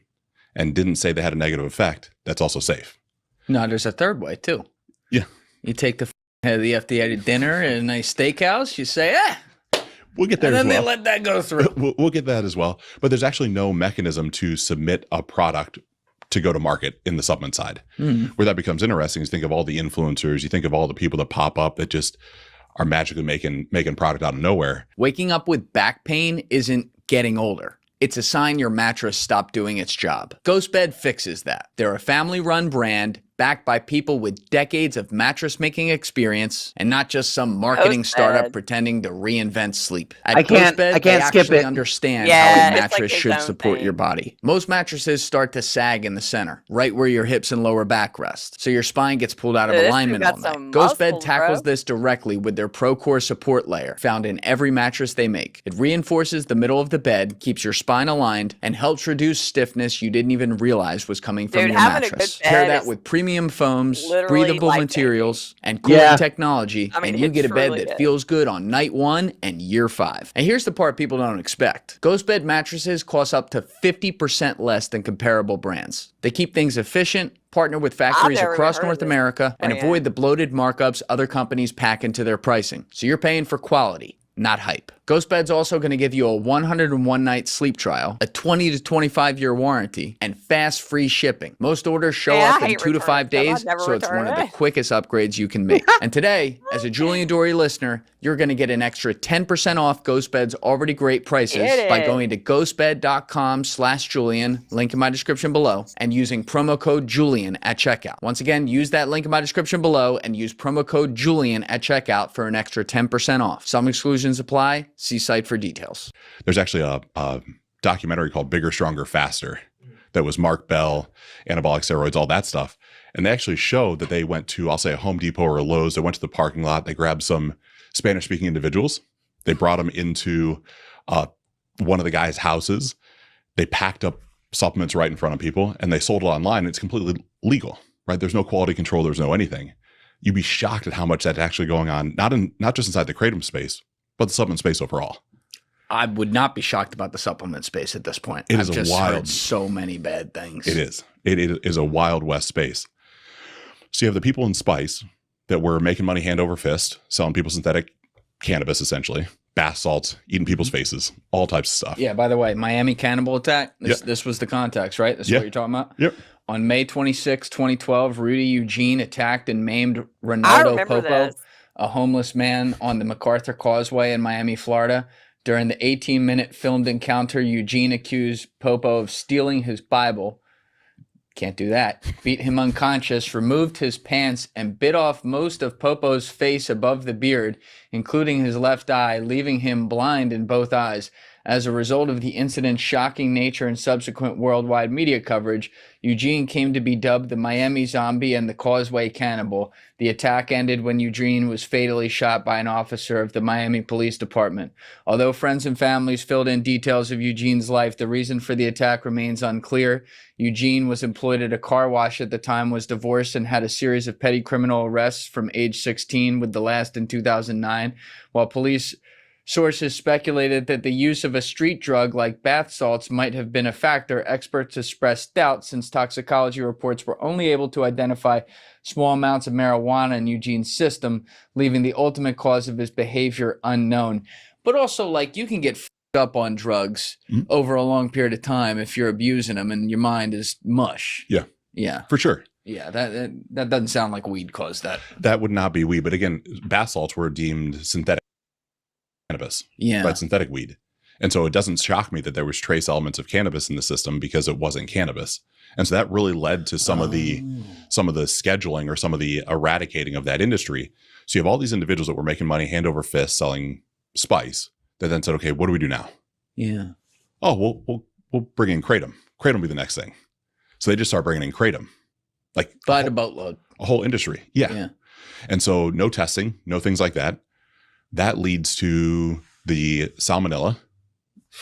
and didn't say they had a negative effect, that's also safe. No, there's a third way too. Yeah. You take the head of the FDA to dinner at a nice steakhouse. You say, we'll get there as well. And then they let that go through. We'll get that as well. But there's actually no mechanism to submit a product to go to market in the supplement side. Where that becomes interesting is think of all the influencers. You think of all the people that pop up that just are magically making product out of nowhere. Waking up with back pain isn't getting older. It's a sign your mattress stopped doing its job. GhostBed fixes that. They're a family-run brand backed by people with decades of mattress making experience and not just some marketing startup pretending to reinvent sleep. At GhostBed, they actually understand how a mattress should support your body. Most mattresses start to sag in the center, right where your hips and lower back rest, so your spine gets pulled out of alignment all night. GhostBed tackles this directly with their ProCore support layer, found in every mattress they make. It reinforces the middle of the bed, keeps your spine aligned, and helps reduce stiffness you didn't even realize was coming from your mattress. Pair that with premium foams, breathable materials, and cooling technology, and you get a bed that feels good on night 1 and year 5. And here's the part people don't expect. GhostBed mattresses cost up to 50% less than comparable brands. They keep things efficient, partner with factories across North America, and avoid the bloated markups other companies pack into their pricing. So you're paying for quality, not hype. GhostBed's also going to give you a 101 night sleep trial, a 20 to 25 year warranty, and fast free shipping. Most orders show up in 2 to 5 days, so it's one of the quickest upgrades you can make. And today, as a Julian Dory listener, you're going to get an extra 10% off GhostBed's already great prices by going to ghostbed.com/Julian, link in my description below, and using promo code Julian at checkout. Once again, use that link in my description below and use promo code Julian at checkout for an extra 10% off. Some exclusions apply. See site for details. There's actually a documentary called Bigger, Stronger, Faster that was Mark Bell, anabolic steroids, all that stuff. And they actually showed that they went to, I'll say, a Home Depot or a Lowe's. They went to the parking lot. They grabbed some Spanish-speaking individuals. They brought them into one of the guys' houses. They packed up supplements right in front of people, and they sold it online. And it's completely legal, right? There's no quality control. There's no anything. You'd be shocked at how much that's actually going on, not just inside the kratom space, but the supplement space overall. I would not be shocked about the supplement space at this point. I've just heard so many bad things. It is. It is a Wild West space. So you have the people in spice that were making money hand over fist, selling people synthetic cannabis, essentially, bath salts, eating people's faces, all types of stuff. Yeah, by the way, Miami cannibal attack, this was the context, right? This is what you're talking about? Yep. On May 26, 2012, Rudy Eugene attacked and maimed Ronaldo Popo, a homeless man on the MacArthur Causeway in Miami, Florida. During the 18-minute filmed encounter, Eugene accused Popo of stealing his Bible, Can't do that. Beat him unconscious, removed his pants, and bit off most of Popo's face above the beard, including his left eye, leaving him blind in both eyes. As a result of the incident's shocking nature and subsequent worldwide media coverage, Eugene came to be dubbed the Miami Zombie and the Causeway Cannibal. The attack ended when Eugene was fatally shot by an officer of the Miami Police Department. Although friends and families filled in details of Eugene's life, the reason for the attack remains unclear. Eugene was employed at a car wash at the time, was divorced, and had a series of petty criminal arrests from age 16, with the last in 2009. While police sources speculated that the use of a street drug like bath salts might have been a factor, experts expressed doubt since toxicology reports were only able to identify small amounts of marijuana in Eugene's system, leaving the ultimate cause of his behavior unknown. But also, like, you can get f***ed up on drugs over a long period of time if you're abusing them and your mind is mush. Yeah. Yeah. For sure. Yeah, that doesn't sound like weed caused that. That would not be weed. But again, bath salts were deemed synthetic cannabis, right? Synthetic weed. And so it doesn't shock me that there was trace elements of cannabis in the system because it wasn't cannabis. And so that really led to some of the scheduling or some of the eradicating of that industry. So you have all these individuals that were making money hand over fist selling spice that then said, okay, what do we do now? Yeah. Oh, we'll bring in kratom. Kratom will be the next thing. So they just start bringing in kratom, like by the boatload, a whole industry. Yeah. And so no testing, no things like that. That leads to the salmonella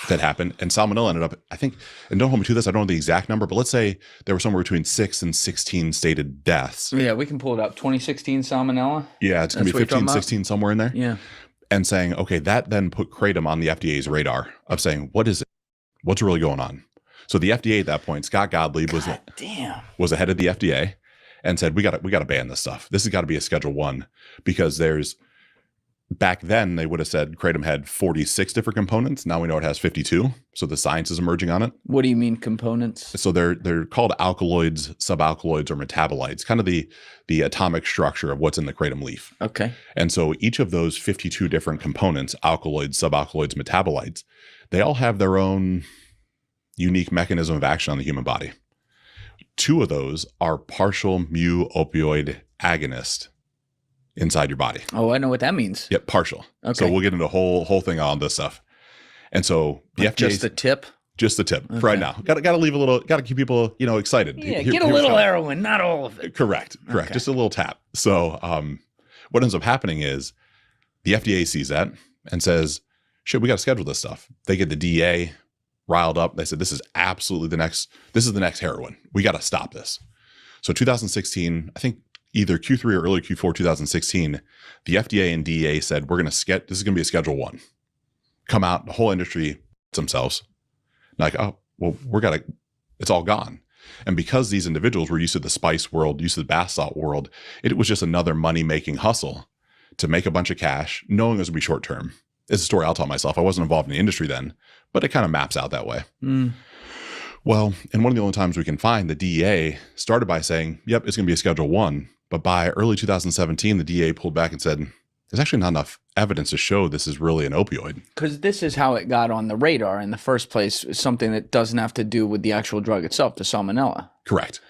that happened. And salmonella ended up, I think, and don't hold me to this, I don't know the exact number, but let's say there were somewhere between 6 and 16 stated deaths. Yeah, we can pull it up. 2016 salmonella. Yeah, it's going to be 15, 16, somewhere in there. Yeah. And saying, okay, that then put kratom on the FDA's radar of saying, what is it? What's really going on? So the FDA at that point, Scott Gottlieb was ahead of the FDA and said, we got to ban this stuff. This has got to be a Schedule 1 because back then they would have said kratom had 46 different components. Now we know it has 52. So the science is emerging on it. What do you mean components? So they're called alkaloids, subalkaloids, or metabolites, kind of the atomic structure of what's in the kratom leaf. Okay. And so each of those 52 different components, alkaloids, subalkaloids, metabolites, they all have their own unique mechanism of action on the human body. 2 of those are partial mu opioid agonist inside your body. Oh, I know what that means. Yep, partial. Okay. So we'll get into a whole thing on this stuff. And so the FDA, just the tip. Just the tip for right now. Got to leave a little. Got to keep people, excited. Yeah, get a little heroin, not all of it. Correct. Okay. Just a little tap. So what ends up happening is the FDA sees that and says, "Shit, we got to schedule this stuff." They get the DEA riled up. They said, "This is absolutely the next heroin. We got to stop this." So 2016, I think either Q3 or early Q4 2016, the FDA and DEA said, "We're going to this is going to be a Schedule 1. Come out, the whole industry themselves." Like, oh, well, it's all gone. And because these individuals were used to the spice world, used to the bath salt world, it was just another money-making hustle to make a bunch of cash, knowing it was going to be short-term. It's a story I'll tell myself. I wasn't involved in the industry then, but it kind of maps out that way. Well, and one of the only times we can find the DEA started by saying, yep, it's going to be a Schedule 1. But by early 2017, the DEA pulled back and said, there's actually not enough evidence to show this is really an opioid. Because this is how it got on the radar in the first place, something that doesn't have to do with the actual drug itself, the salmonella. Correct.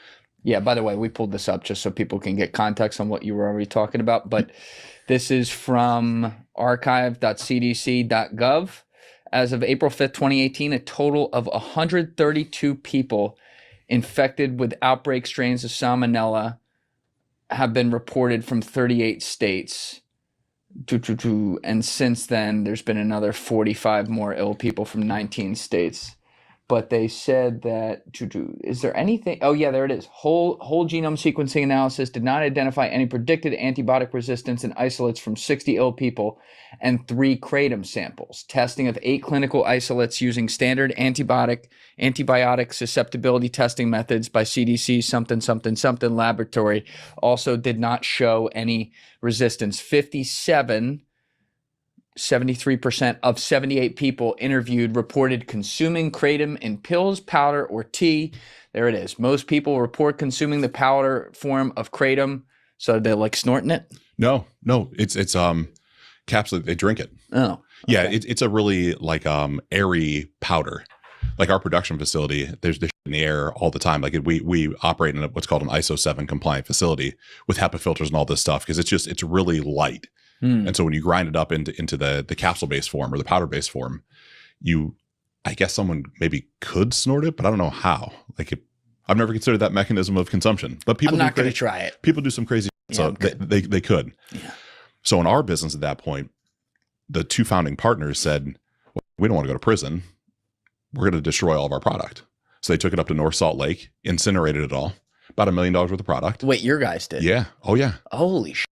Yeah, by the way, we pulled this up just so people can get context on what you were already talking about. But this is from archive.cdc.gov. As of April 5th, 2018, a total of 132 people infected with outbreak strains of salmonella have been reported from 38 states. And since then, there's been another 45 more ill people from 19 states. But they said that, is there anything? Oh, yeah, there it is. Whole genome sequencing analysis did not identify any predicted antibiotic resistance in isolates from 60 ill people and 3 kratom samples. Testing of 8 clinical isolates using standard antibiotic susceptibility testing methods by CDC something laboratory also did not show any resistance. 73% of 78 people interviewed reported consuming kratom in pills, powder, or tea. There it is. Most people report consuming the powder form of kratom. So they're like snorting it? No, it's capsule. They drink it. Oh, okay. Yeah. It's a really like airy powder. like our production facility, there's shit in the air all the time. Like we operate in what's called an ISO 7 compliant facility with HEPA filters and all this stuff because it's really light. And so when you grind it up into the capsule based form or the powder based form, I guess someone maybe could snort it, but I don't know how. Like I've never considered that mechanism of consumption, but people I'm not going to try it. People do some crazy, so they could. Yeah. So in our business at that point, the two founding partners said, well, we don't want to go to prison. We're going to destroy all of our product. So they took it up to North Salt Lake, incinerated it all, about $1 million worth of product. Wait, your guys did? Yeah. Oh yeah. Holy shit.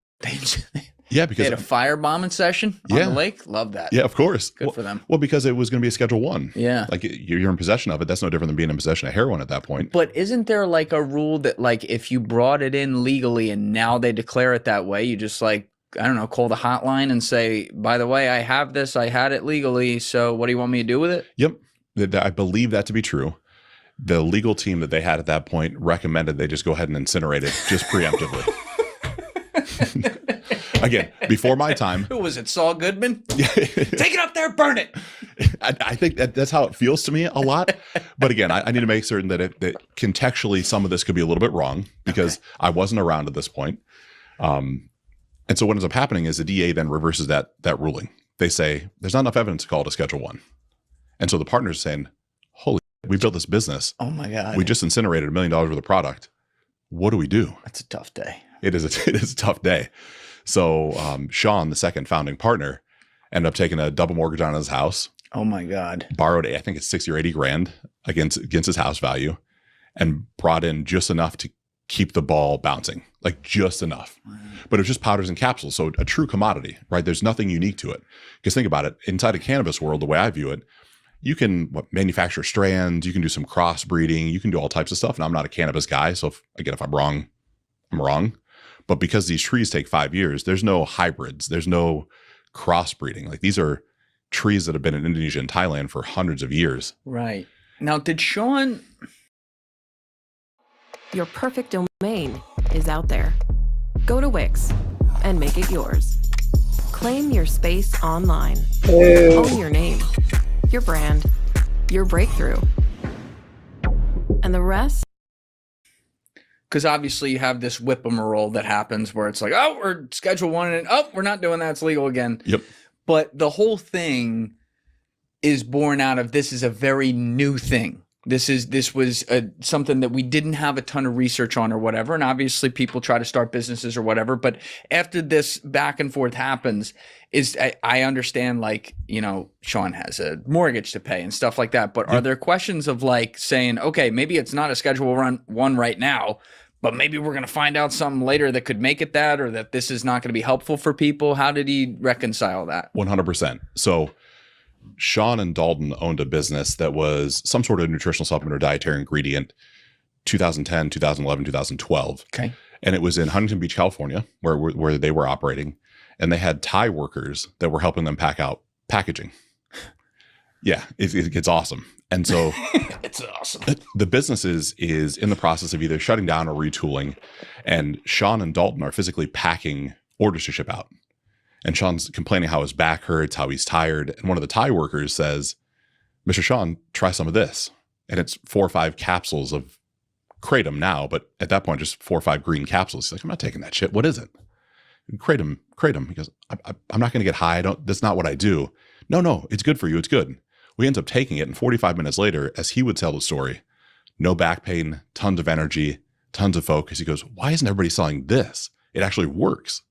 Yeah, They because had a firebombing session on the lake. Love that. yeah, of course. Good for them. Well, because it was going to be a Schedule 1. Yeah. Like you're in possession of it. That's no different than being in possession of heroin at that point. But isn't there like a rule that like if you brought it in legally and now they declare it that way, you just like, I don't know, call the hotline and say, by the way, I have this, I had it legally. So what do you want me to do with it? Yep. I believe that to be true. The legal team that they had at that point recommended they just go ahead and incinerate it just preemptively. Again, before my time. Who was it? Saul Goodman? Take it up there, burn it. I think that's how it feels to me a lot. But again, I need to make certain that that contextually some of this could be a little bit wrong because I wasn't around at this point. And so what ends up happening is the DA then reverses that ruling. They say there's not enough evidence to call it a Schedule 1. And so the partner's saying, holy shit, we built this business. Oh my God. We just incinerated $1 million worth of product. What do we do? That's a tough day. It is a tough day. So Sean, the second founding partner, ended up taking a double mortgage on his house. Oh my God. Borrowed, I think it's 60 or 80 grand against his house value and brought in just enough to keep the ball bouncing, like just enough. But it was just powders and capsules. So a true commodity, right? There's nothing unique to it. Because think about it, inside a cannabis world, the way I view it, you can manufacture strands, you can do some crossbreeding, you can do all types of stuff. And I'm not a cannabis guy. So if I'm wrong, I'm wrong. But because these trees take 5 years, there's no hybrids, there's no crossbreeding. Like these are trees that have been in Indonesia and Thailand for hundreds of years. Right. Now, did Sean... Your perfect domain is out there. Go to Wix and make it yours. Claim your space online. Own your name, your brand, your breakthrough. And the rest? Because obviously you have this whip-a-roll that happens where it's like, oh, we're Schedule 1 and oh, we're not doing that. It's legal again. Yep. But the whole thing is born out of this is a very new thing. This was something that we didn't have a ton of research on or whatever. And obviously people try to start businesses or whatever. But after this back and forth happens, I understand, like, you know, Sean has a mortgage to pay and stuff like that. But are there questions of like saying, okay, maybe it's not a Schedule 1 right now, but maybe we're going to find out something later that could make it that, or that this is not going to be helpful for people? How did he reconcile that? 100%. So Sean and Dalton owned a business that was some sort of nutritional supplement or dietary ingredient, 2010, 2011, 2012. Okay. And it was in Huntington Beach, California, where they were operating. And they had Thai workers that were helping them pack out packaging. Yeah, it's awesome. And so it's awesome. The business is in the process of either shutting down or retooling. And Sean and Dalton are physically packing orders to ship out. And Sean's complaining how his back hurts, how he's tired. And one of the Thai workers says, Mr. Sean, try some of this. And it's 4 or 5 capsules of Kratom now, but at that point, just 4 or 5 green capsules. He's like, I'm not taking that shit. What is it? Kratom. He goes, I'm not going to get high. That's not what I do. No, it's good for you. It's good. We ends up taking it. And 45 minutes later, as he would tell the story, no back pain, tons of energy, tons of focus. He goes, why isn't everybody selling this? It actually works.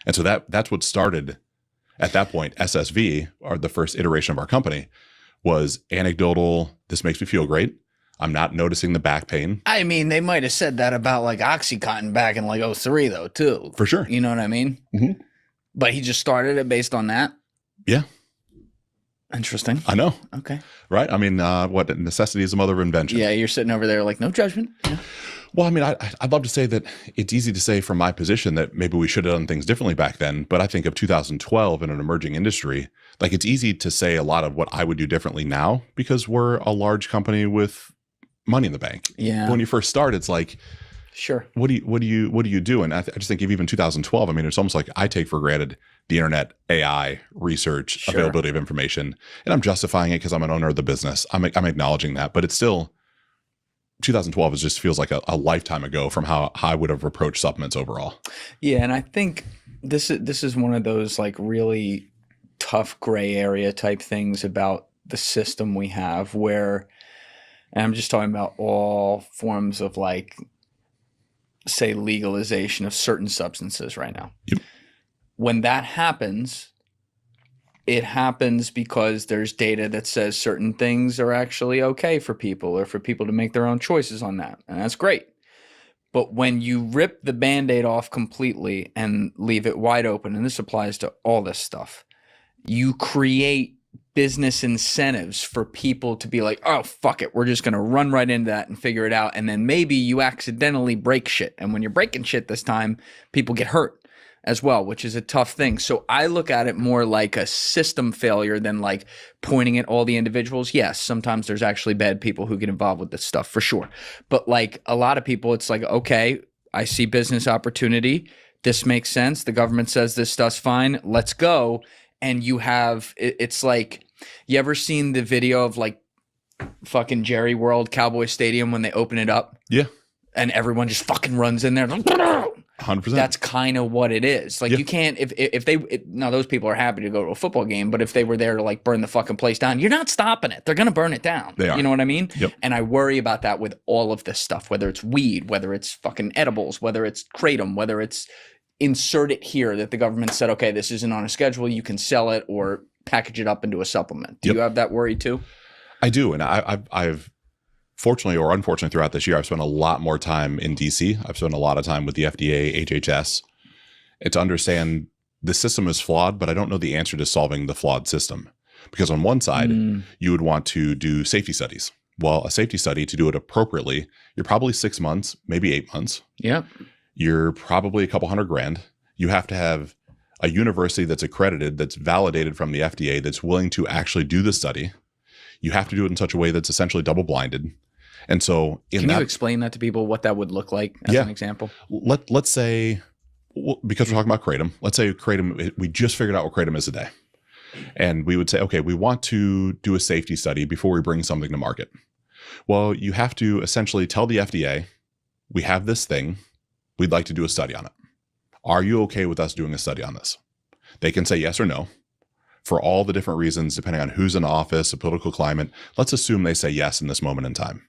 And so that's what started at that point. SSV, or the first iteration of our company, was anecdotal. This makes me feel great. I'm not noticing the back pain. I mean, they might have said that about like OxyContin back in like 2003 though, too. For sure. You know what I mean? Mm-hmm. But he just started it based on that? Yeah. Interesting. I know. Okay. Right? I mean, what necessity is the mother of invention. Yeah, you're sitting over there like, no judgment. Yeah. Well, I mean, I'd love to say that it's easy to say from my position that maybe we should have done things differently back then. But I think of 2012 in an emerging industry, like it's easy to say a lot of what I would do differently now because we're a large company with money in the bank. Yeah. But when you first start, it's like, Sure. What do you do? And I just think of even 2012, I mean, it's almost like I take for granted the internet, AI, research, Sure. availability of information, and I'm justifying it because I'm an owner of the business. I'm acknowledging that, but it's still 2012. It just feels like a lifetime ago from how I would have approached supplements overall. Yeah, and I think this is one of those like really tough gray area type things about the system we have where, and I'm just talking about all forms of like, say, legalization of certain substances right now. Yep. When that happens, it happens because there's data that says certain things are actually okay for people or for people to make their own choices on that. And that's great. But when you rip the Band-Aid off completely and leave it wide open, and this applies to all this stuff, you create business incentives for people to be like, oh, fuck it. We're just going to run right into that and figure it out. And then maybe you accidentally break shit. And when you're breaking shit this time, people get hurt as well, which is a tough thing. So I look at it more like a system failure than like pointing at all the individuals. Yes, sometimes there's actually bad people who get involved with this stuff for sure. But like a lot of people, it's like, okay, I see business opportunity. This makes sense. The government says this stuff's fine. Let's go. And you have, it's like, you ever seen the video of like fucking Jerry World Cowboy Stadium when they open it up? Yeah. And everyone just fucking runs in there. 100%. That's kind of what it is. Like, you can't, now those people are happy to go to a football game, but if they were there to like burn the fucking place down, you're not stopping it. They're going to burn it down. They are. You know what I mean? Yep. And I worry about that with all of this stuff, whether it's weed, whether it's fucking edibles, whether it's kratom, whether it's insert it here that the government said, okay, this isn't on a schedule. You can sell it or package it up into a supplement. Do you have that worry too? I do. And I've fortunately or unfortunately throughout this year, I've spent a lot more time in DC. I've spent a lot of time with the FDA, HHS, and to understand the system is flawed, but I don't know the answer to solving the flawed system. Because on one side, you would want to do safety studies. Well, a safety study, to do it appropriately, you're probably 6 months, maybe 8 months. Yeah. You're probably a couple $100,000. You have to have a university that's accredited, that's validated from the FDA, that's willing to actually do the study. You have to do it in such a way that's essentially double-blinded. And so Can you explain that to people, what that would look like as an example? Let's say, because we're talking about kratom, let's say kratom, we just figured out what kratom is today. And we would say, okay, we want to do a safety study before we bring something to market. Well, you have to essentially tell the FDA, we have this thing, we'd like to do a study on it. Are you okay with us doing a study on this? They can say yes or no for all the different reasons, depending on who's in office, the political climate. Let's assume they say yes in this moment in time.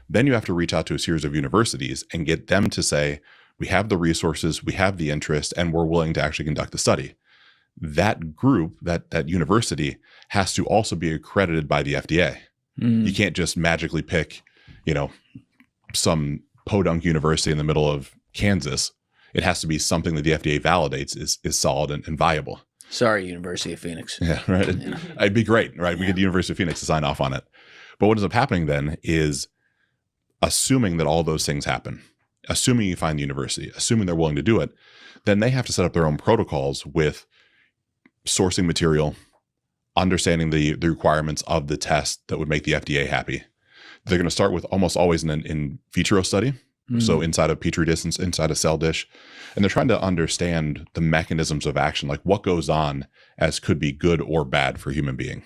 Then you have to reach out to a series of universities and get them to say, we have the resources, we have the interest, and we're willing to actually conduct the study. That group, that university, has to also be accredited by the FDA. You can't just magically pick, some podunk university in the middle of Kansas. It has to be something that the FDA validates is solid and viable. Sorry, University of Phoenix. Yeah, right. It'd be great, right? We get the University of Phoenix to sign off on it. But what ends up happening then is, assuming that all those things happen, assuming you find the university, assuming they're willing to do it, then they have to set up their own protocols with sourcing material, understanding the requirements of the test that would make the FDA happy. They're going to start with almost always an in vitro study. So inside a petri dish, inside a cell dish, and they're trying to understand the mechanisms of action, like what goes on as could be good or bad for a human being.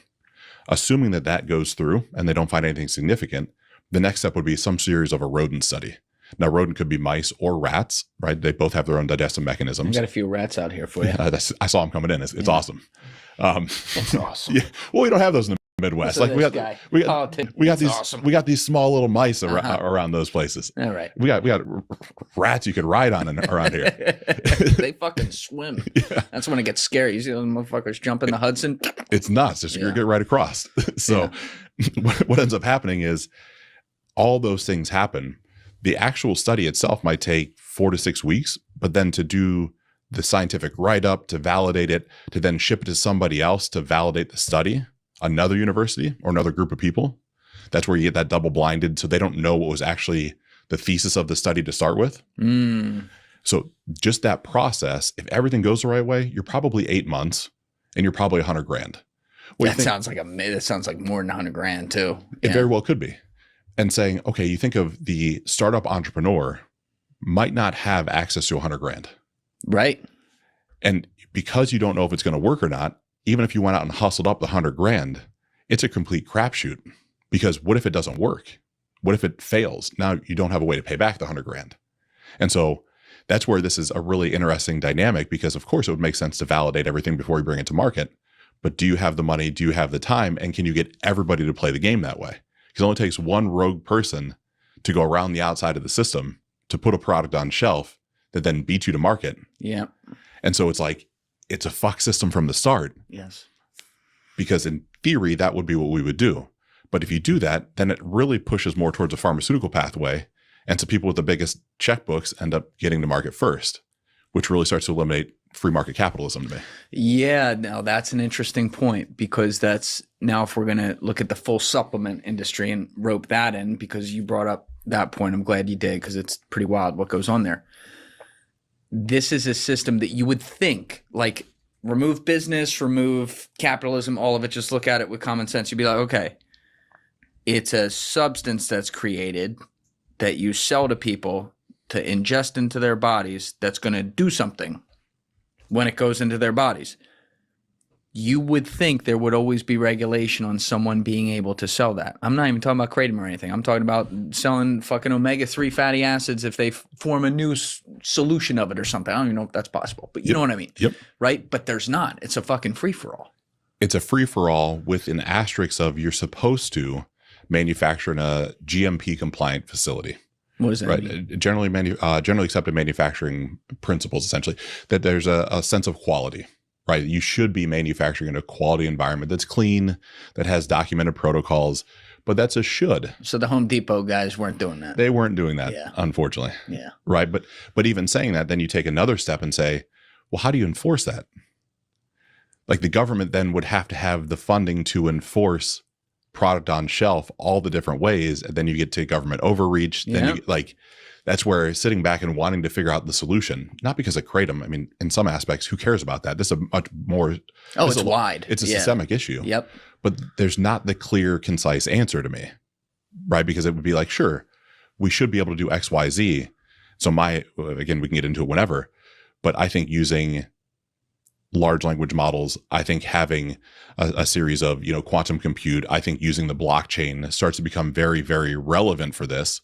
Assuming that goes through and they don't find anything significant, the next step would be some series of a rodent study. Now, rodent could be mice or rats, right? They both have their own digestive mechanisms. I got a few rats out here for you. I saw them coming in. It's awesome. That's awesome. Yeah. Well, we don't have those in the Midwest. So like we got these small little mice around those places. All right. We got rats you could ride on around here. They fucking swim. Yeah. That's when it gets scary. You see those motherfuckers jump in the Hudson. It's nuts. Just get right across. So what ends up happening is all those things happen. The actual study itself might take 4 to 6 weeks, but then to do the scientific write-up, to validate it, to then ship it to somebody else to validate the study, another university or another group of people, that's where you get that double-blinded, so they don't know what was actually the thesis of the study to start with. So just that process, if everything goes the right way, you're probably 8 months and you're probably $100,000. That sounds like more than $100,000 too. It very well could be. And saying, okay, you think of the startup entrepreneur might not have access to 100 grand. Right. And because you don't know if it's going to work or not, even if you went out and hustled up the 100 grand, it's a complete crapshoot. Because what if it doesn't work? What if it fails? Now you don't have a way to pay back the 100 grand. And so that's where this is a really interesting dynamic, because of course it would make sense to validate everything before you bring it to market. But do you have the money? Do you have the time? And can you get everybody to play the game that way? Because it only takes one rogue person to go around the outside of the system to put a product on shelf that then beats you to market. Yeah. And so it's like, it's a fuck system from the start. Yes. Because in theory, that would be what we would do. But if you do that, then it really pushes more towards a pharmaceutical pathway. And so people with the biggest checkbooks end up getting to market first, which really starts to eliminate free market capitalism to me. Yeah, now that's an interesting point, because that's now if we're going to look at the full supplement industry and rope that in, because you brought up that point. I'm glad you did, because it's pretty wild what goes on there. This is a system that you would think, like, remove business, remove capitalism, all of it, just look at it with common sense. You'd be like, okay, it's a substance that's created that you sell to people to ingest into their bodies that's going to do something when it goes into their bodies. You would think there would always be regulation on someone being able to sell that. I'm not even talking about kratom or anything. I'm talking about selling fucking omega-3 fatty acids if they form a new solution of it or something. I don't even know if that's possible, but you know what I mean? Yep. Right? But there's not. It's a fucking free-for-all. It's a free-for-all with an asterisk of you're supposed to manufacture in a GMP compliant facility. What does that mean? Generally accepted manufacturing principles, essentially, that there's a sense of quality, right? You should be manufacturing in a quality environment that's clean, that has documented protocols, but that's a should. So the Home Depot guys weren't doing that. They weren't doing that, Yeah. unfortunately. Yeah. Right. But even saying that, then you take another step and say, well, how do you enforce that? Like the government then would have to have the funding to enforce product on shelf all the different ways, and then you get to government overreach. Then you get, like, that's where sitting back and wanting to figure out the solution, not because of kratom. I mean, in some aspects, who cares about that? This is a much more It's wide. It's a systemic issue. Yep. But there's not the clear, concise answer to me, right? Because it would be like, sure, we should be able to do X, Y, Z. So again, we can get into it whenever, but I think using large language models, I think having a series of, quantum compute, I think using the blockchain starts to become very, very relevant for this.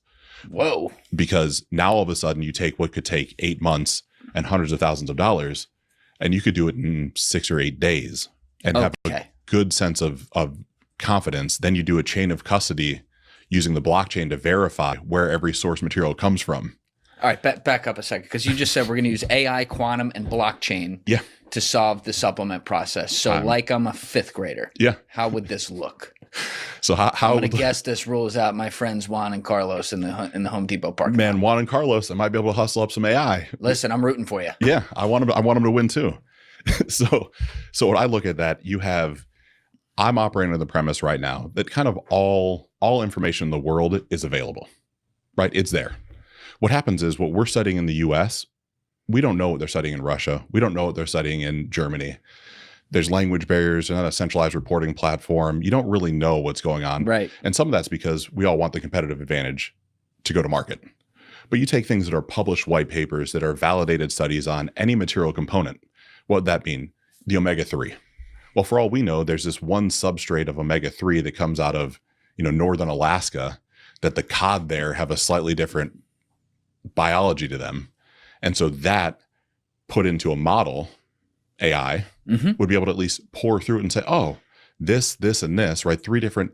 Whoa. Because now all of a sudden you take what could take 8 months and hundreds of thousands of dollars, and you could do it in 6 or 8 days and have a good sense of confidence. Then you do a chain of custody using the blockchain to verify where every source material comes from. All right, back up a second, because you just said we're going to use AI, quantum, and blockchain to solve the supplement process. So like I'm a 5th grader. Yeah. How would this look? So how I'm going to guess this rules out my friends Juan and Carlos in the Home Depot parking lot. Juan and Carlos, I might be able to hustle up some AI. Listen, I'm rooting for you. Yeah, I want them to win too. So when I look at that, I'm operating on the premise right now that kind of all information in the world is available, right? It's there. What happens is what we're studying in the US, we don't know what they're studying in Russia. We don't know what they're studying in Germany. There's language barriers. They're not a centralized reporting platform. You don't really know what's going on. Right. And some of that's because we all want the competitive advantage to go to market. But you take things that are published white papers that are validated studies on any material component. What would that mean? The omega-3. Well, for all we know, there's this one substrate of omega-3 that comes out of, northern Alaska, that the cod there have a slightly different biology to them. And so that put into a model, AI, would be able to at least pour through it and say, oh, this, and this, right? 3 different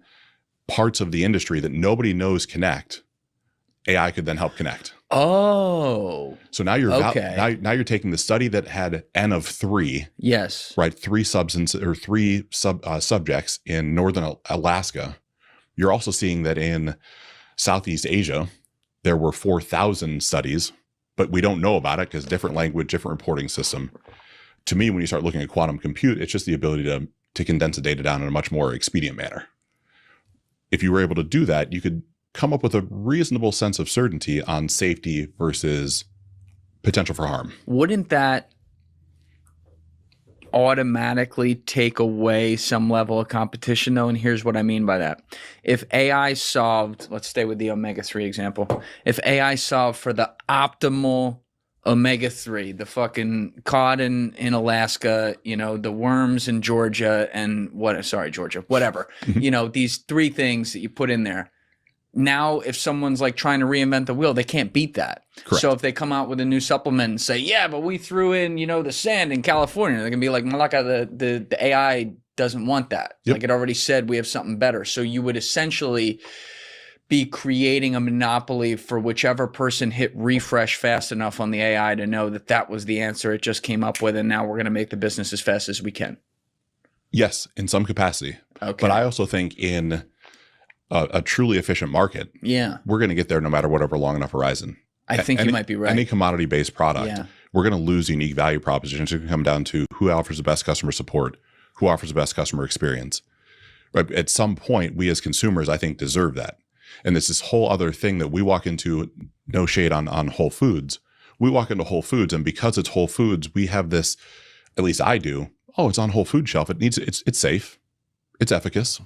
parts of the industry that nobody knows connect. AI could then help connect. Oh. So now you're now you're taking the study that had N of 3. Yes. Right. 3 subjects in northern Alaska. You're also seeing that in Southeast Asia, there were 4,000 studies, but we don't know about it because different language, different reporting system. To me, when you start looking at quantum compute, it's just the ability to condense the data down in a much more expedient manner. If you were able to do that, you could come up with a reasonable sense of certainty on safety versus potential for harm. Wouldn't that automatically take away some level of competition, though, and here's what I mean by that. If AI solved, let's stay with the omega-3 example. If AI solved for the optimal omega-3, the fucking cod in Alaska, you know, the worms in Georgia, and Georgia, whatever, you know, these 3 things that you put in there. Now, if someone's like trying to reinvent the wheel, they can't beat that. Correct. So if they come out with a new supplement and say, yeah, but we threw in, you know, the sand in California, they're going to be like, Malaka, the AI doesn't want that. Yep. Like it already said, we have something better. So you would essentially be creating a monopoly for whichever person hit refresh fast enough on the AI to know that that was the answer it just came up with. And now we're going to make the business as fast as we can. Yes, in some capacity. Okay. But I also think in a truly efficient market, Yeah. we're going to get there no matter what over long enough horizon. I think you might be right. Any commodity-based product, Yeah. we're going to lose unique value propositions. It's going to come down to who offers the best customer support, who offers the best customer experience. Right? At some point, we as consumers, I think, deserve that. And there's this whole other thing that we walk into, no shade on Whole Foods. We walk into Whole Foods, and because it's Whole Foods, we have this, at least I do, oh, it's on Whole Food shelf. It's safe. It's efficacious.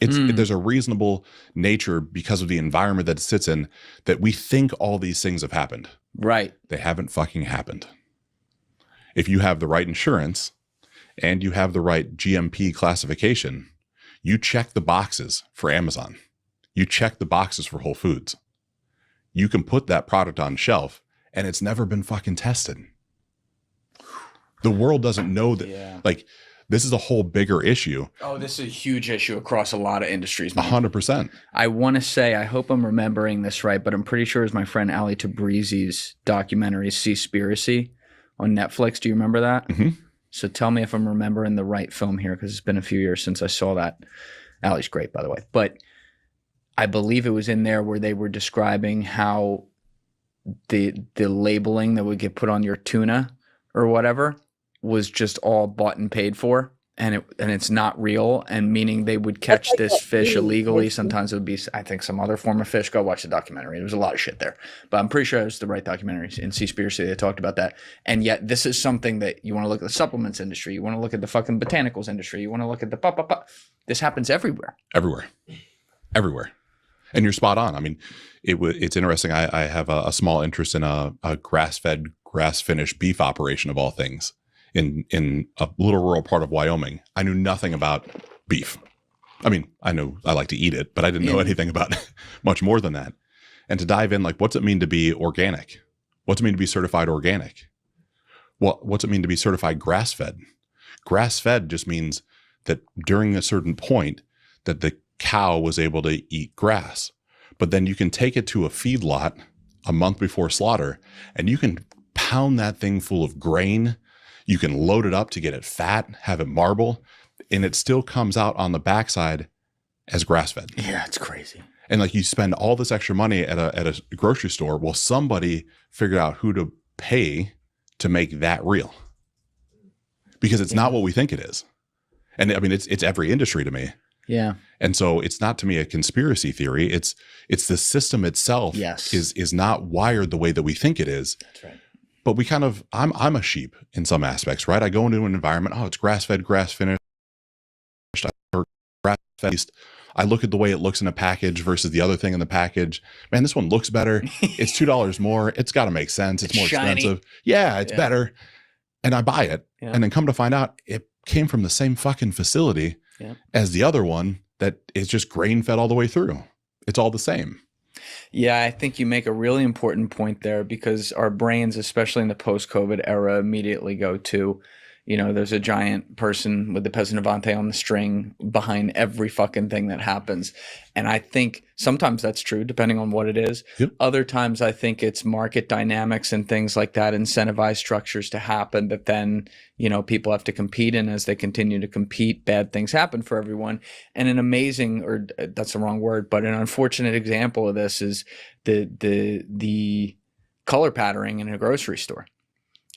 There's a reasonable nature because of the environment that it sits in that we think all these things have happened. Right. They haven't fucking happened. If you have the right insurance and you have the right GMP classification, you check the boxes for Amazon. You check the boxes for Whole Foods. You can put that product on shelf and it's never been fucking tested. The world doesn't know that. Yeah. Like, this is a whole bigger issue. Oh, this is a huge issue across a lot of industries, man. 100%. I want to say, I hope I'm remembering this right, but I'm pretty sure it's my friend Ali Tabrizi's documentary, Seaspiracy, on Netflix. Do you remember that? Mhm. So tell me if I'm remembering the right film here, because it's been a few years since I saw that. Ali's great, by the way. But I believe it was in there where they were describing how the labeling that would get put on your tuna or whatever was just all bought and paid for, and it's not real, and meaning they would catch this fish illegally. Sometimes it would be, I think, some other form of fish. Go watch the documentary. There was a lot of shit there, but I'm pretty sure it was the right documentary. In Seaspiracy, they talked about that. And yet this is something that you want to look at the supplements industry. You want to look at the fucking botanicals industry. You want to look at the This happens everywhere. Everywhere. And you're spot on. I mean, it's interesting. I have a small interest in a grass-fed, grass-finished beef operation of all things in a little rural part of Wyoming. I knew nothing about beef. I mean, I know I like to eat it, but I didn't know anything about much more than that. And to dive in, like, what's it mean to be organic? What's it mean to be certified organic? What's it mean to be certified grass-fed? Grass-fed just means that during a certain point that the cow was able to eat grass. But then you can take it to a feedlot a month before slaughter, and you can pound that thing full of grain. You can load it up to get it fat, have it marble, and it still comes out on the backside as grass-fed. Yeah, it's crazy. And like, you spend all this extra money at a grocery store. Well, somebody figured out who to pay to make that real, because it's not what we think it is. And I mean, it's every industry to me. Yeah. And so it's not, to me, a conspiracy theory. It's the system itself is not wired the way that we think it is. That's right. But we kind of, I'm a sheep in some aspects, right? I go into an environment, oh, it's grass-fed, grass-finished, or grass-fed. I look at the way it looks in a package versus the other thing in the package. Man, this one looks better. It's $2 more. It's got to make sense. It's more shiny. expensive. Yeah, it's better. And I buy it. Yeah. And then come to find out it came from the same fucking facility as the other one that is just grain-fed all the way through. It's all the same. Yeah, I think you make a really important point there, because our brains, especially in the post-COVID era, immediately go to, you know, there's a giant person with the President Avante on the string behind every fucking thing that happens. And I think sometimes that's true, depending on what it is. Yep. Other times I think it's market dynamics and things like that, incentivize structures to happen that then, you know, people have to compete in. As they continue to compete, bad things happen for everyone. And an amazing, or that's the wrong word, but an unfortunate example of this is the color patterning in a grocery store.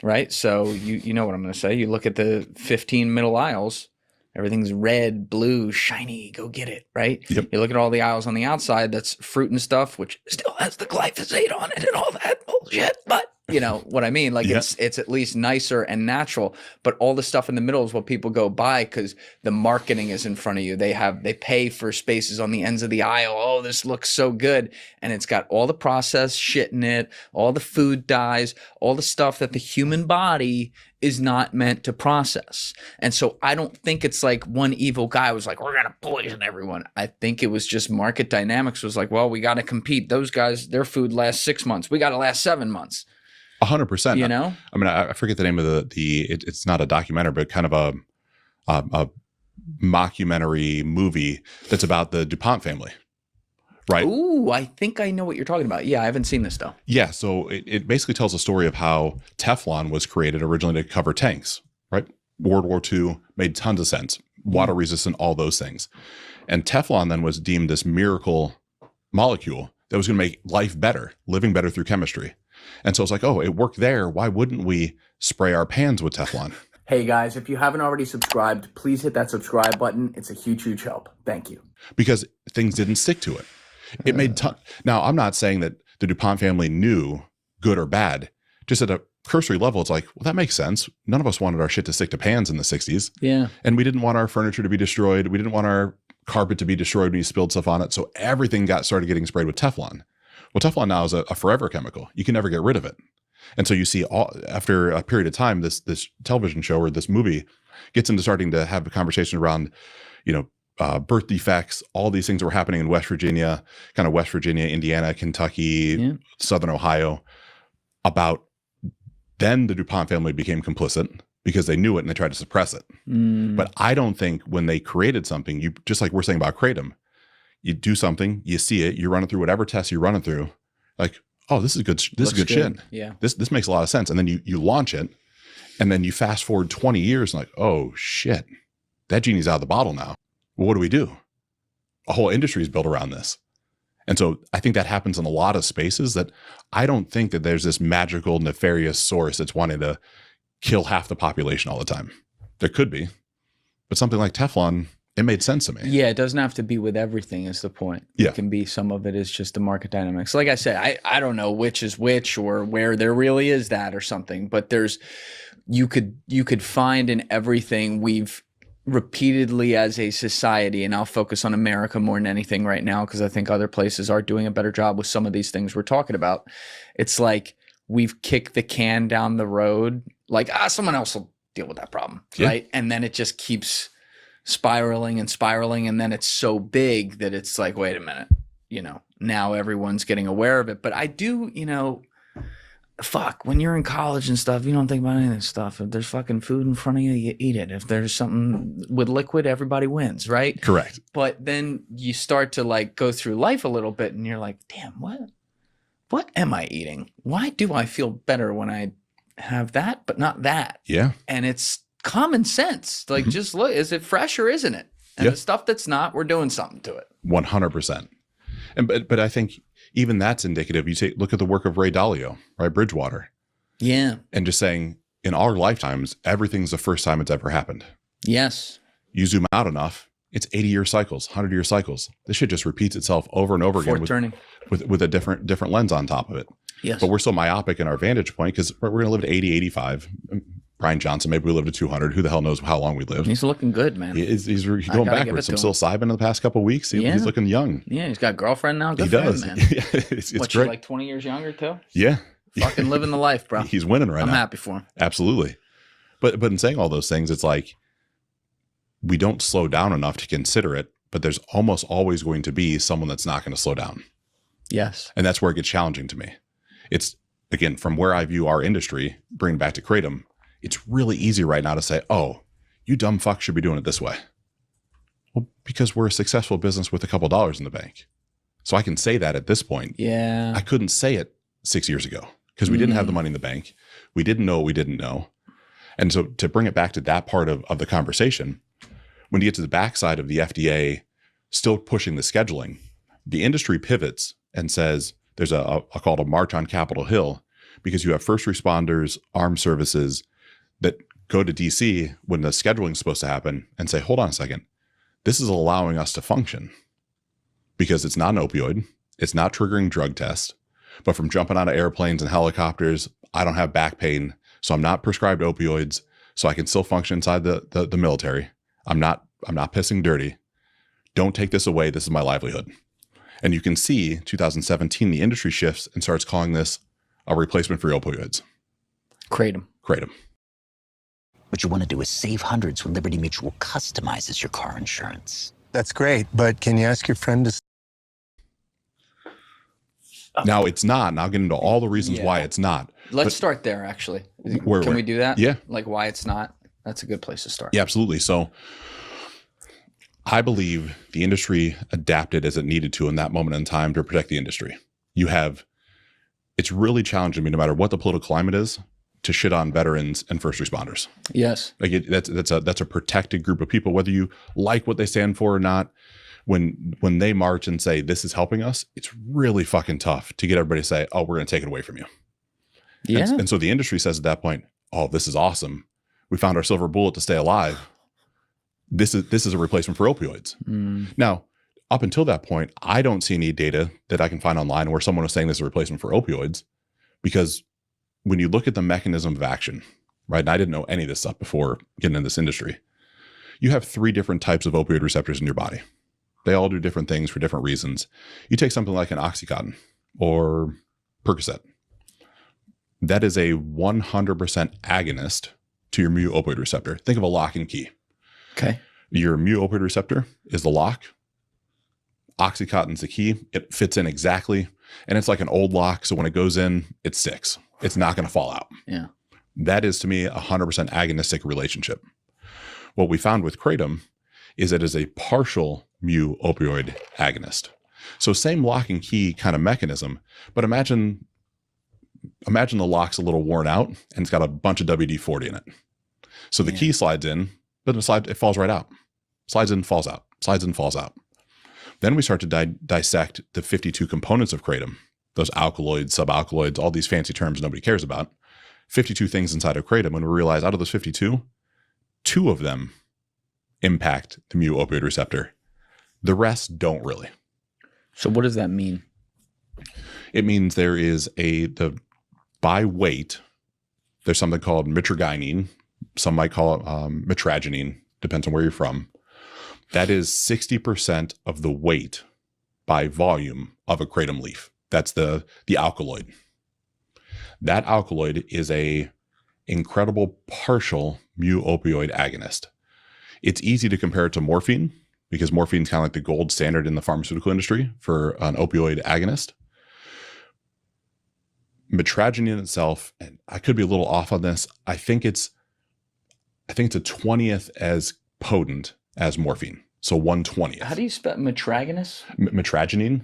Right. So you know what I'm going to say. You look at the 15 middle aisles, everything's red, blue, shiny, go get it. Right. Yep. You look at all the aisles on the outside, that's fruit and stuff, which still has the glyphosate on it and all that bullshit. But You know what I mean? Like Yeah. it's at least nicer and natural, but all the stuff in the middle is what people go buy because the marketing is in front of you. They pay for spaces on the ends of the aisle. Oh, this looks so good. And it's got all the processed shit in it, all the food dyes, all the stuff that the human body is not meant to process. And so I don't think it's like one evil guy was like, we're going to poison everyone. I think it was just market dynamics was like, well, we got to compete. Those guys, their food lasts 6 months. We got to last 7 months. 100%. You know? I mean, I forget the name of it's not a documentary, but kind of a mockumentary movie that's about the DuPont family. Right. Ooh, I think I know what you're talking about. Yeah, I haven't seen this though. Yeah. So it basically tells a story of how Teflon was created originally to cover tanks, right? World War II made tons of sense. Water resistant, all those things. And Teflon then was deemed this miracle molecule that was going to make life better, living better through chemistry. And so it's like, oh, it worked there. Why wouldn't we spray our pans with Teflon? Hey guys, if you haven't already subscribed, please hit that subscribe button. It's a huge, huge help. Thank you. Because things didn't stick to it. It made now, I'm not saying that the DuPont family knew good or bad. Just at a cursory level, it's like, well, that makes sense. None of us wanted our shit to stick to pans in the 60s. Yeah. And we didn't want our furniture to be destroyed. We didn't want our carpet to be destroyed when you spilled stuff on it. So everything started getting sprayed with Teflon. Well, Teflon now is a forever chemical. You can never get rid of it. And so you see after a period of time, this television show or this movie gets into starting to have a conversation around, birth defects, all these things that were happening in West Virginia, Indiana, Kentucky, Southern Ohio, about then the DuPont family became complicit because they knew it and they tried to suppress it. But I don't think when they created something, you just like we're saying about Kratom, you do something, you see it, you run it through whatever test you're running through, like, oh, this is good. This is good shit. Yeah. This makes a lot of sense. And then you launch it and then you fast forward 20 years and like, oh shit, that genie's out of the bottle now. Well, what do we do? A whole industry is built around this. And so I think that happens in a lot of spaces that I don't think that there's this magical, nefarious source that's wanting to kill half the population all the time. There could be, but something like Teflon, it made sense to me. Yeah, it doesn't have to be with everything is the point. Yeah. It can be some of it is just the market dynamics. Like I said, I don't know which is which or where there really is that or something, but you could find in everything we've repeatedly as a society, and I'll focus on America more than anything right now because I think other places are doing a better job with some of these things we're talking about. It's like we've kicked the can down the road, like, someone else will deal with that problem, right? And then it just keeps spiraling and spiraling, and then it's so big that it's like, wait a minute, now everyone's getting aware of it. But I do, when you're in college and stuff, you don't think about any of this stuff. If there's fucking food in front of you, you eat it. If there's something with liquid, everybody wins, right? Correct. But then you start to like go through life a little bit and you're like, damn, what am I eating? Why do I feel better when I have that, but not that? Yeah. And it's common sense. Like, just look, is it fresh or isn't it? And the stuff that's not, we're doing something to it. 100%. And but I think even that's indicative. You look at the work of Ray Dalio, right? Bridgewater. Yeah. And just saying in our lifetimes, everything's the first time it's ever happened. Yes. You zoom out enough, it's 80-year cycles, 100-year cycles. This shit just repeats itself over and over again with a different lens on top of it. Yes. But we're so myopic in our vantage point because we're going to live to 80, 85. Brian Johnson, maybe we live to 200. Who the hell knows how long we live? He's looking good, man. He's going backwards. Some psilocybin in the past couple of weeks. He's looking young. Yeah, he's got a girlfriend now. Good he for does. him, man. It's What's great. She like 20 years younger too? Yeah. Fucking living the life, bro. He's winning right now. I'm happy for him. Absolutely. But in saying all those things, it's like we don't slow down enough to consider it, but there's almost always going to be someone that's not going to slow down. Yes. And that's where it gets challenging to me. It's, again, from where I view our industry, bringing back to Kratom, it's really easy right now to say, oh, you dumb fuck should be doing it this way. Well, because we're a successful business with a couple dollars in the bank. So I can say that at this point. Yeah. I couldn't say it 6 years ago because we didn't have the money in the bank. We didn't know what we didn't know. And so to bring it back to that part of the conversation, when you get to the backside of the FDA still pushing the scheduling, the industry pivots and says there's I'll call it a march on Capitol Hill because you have first responders, armed services that go to DC when the scheduling is supposed to happen and say, hold on a second, this is allowing us to function because it's not an opioid. It's not triggering drug tests. But from jumping out of airplanes and helicopters, I don't have back pain. So I'm not prescribed opioids. So I can still function inside the military. I'm not pissing dirty. Don't take this away. This is my livelihood. And you can see 2017, the industry shifts and starts calling this a replacement for opioids. Kratom. What you want to do is save hundreds when Liberty Mutual customizes your car insurance. That's great, but can you ask your friend to... Now it's not, and I'll get into all the reasons why it's not. Let's start there, actually. Can we do that? Yeah. Like why it's not? That's a good place to start. Yeah, absolutely. So I believe the industry adapted as it needed to in that moment in time to protect the industry. It's really challenging me, no matter what the political climate is, to shit on veterans and first responders. Yes. Like that's a protected group of people, whether you like what they stand for or not. When they march and say, this is helping us, it's really fucking tough to get everybody to say, oh, we're going to take it away from you. Yeah. And so the industry says at that point, oh, this is awesome. We found our silver bullet to stay alive. This is a replacement for opioids. Now, up until that point, I don't see any data that I can find online where someone was saying this is a replacement for opioids, because when you look at the mechanism of action, right? And I didn't know any of this stuff before getting in this industry. You have 3 different types of opioid receptors in your body. They all do different things for different reasons. You take something like an Oxycontin or Percocet. That is a 100% agonist to your mu opioid receptor. Think of a lock and key. Okay. Your mu opioid receptor is the lock. Oxycontin's the key. It fits in exactly. And it's like an old lock. So when it goes in, it sticks. It's not going to fall out. Yeah. That is, to me, a 100% agonistic relationship. What we found with Kratom is it is a partial mu opioid agonist. So same lock and key kind of mechanism, but imagine the lock's a little worn out and it's got a bunch of WD-40 in it. So the key slides in, but it falls right out. Slides in, falls out. Slides in, falls out. Then we start to dissect the 52 components of Kratom, those alkaloids, subalkaloids, all these fancy terms nobody cares about. 52 things inside of Kratom, and we realize out of those 52, 2 of them impact the mu opioid receptor. The rest don't really. So what does that mean? It means there is by weight, there's something called mitragynine. Some might call it mitragynine, depends on where you're from. That is 60% of the weight by volume of a kratom leaf. That's the alkaloid. That alkaloid is a incredible partial mu opioid agonist. It's easy to compare it to morphine, because morphine is kind of like the gold standard in the pharmaceutical industry for an opioid agonist. Mitragynine itself, and I could be a little off on this, I think it's a 20th as potent as morphine. So 1/20th. How do you spell mitragonous? Mitragynine.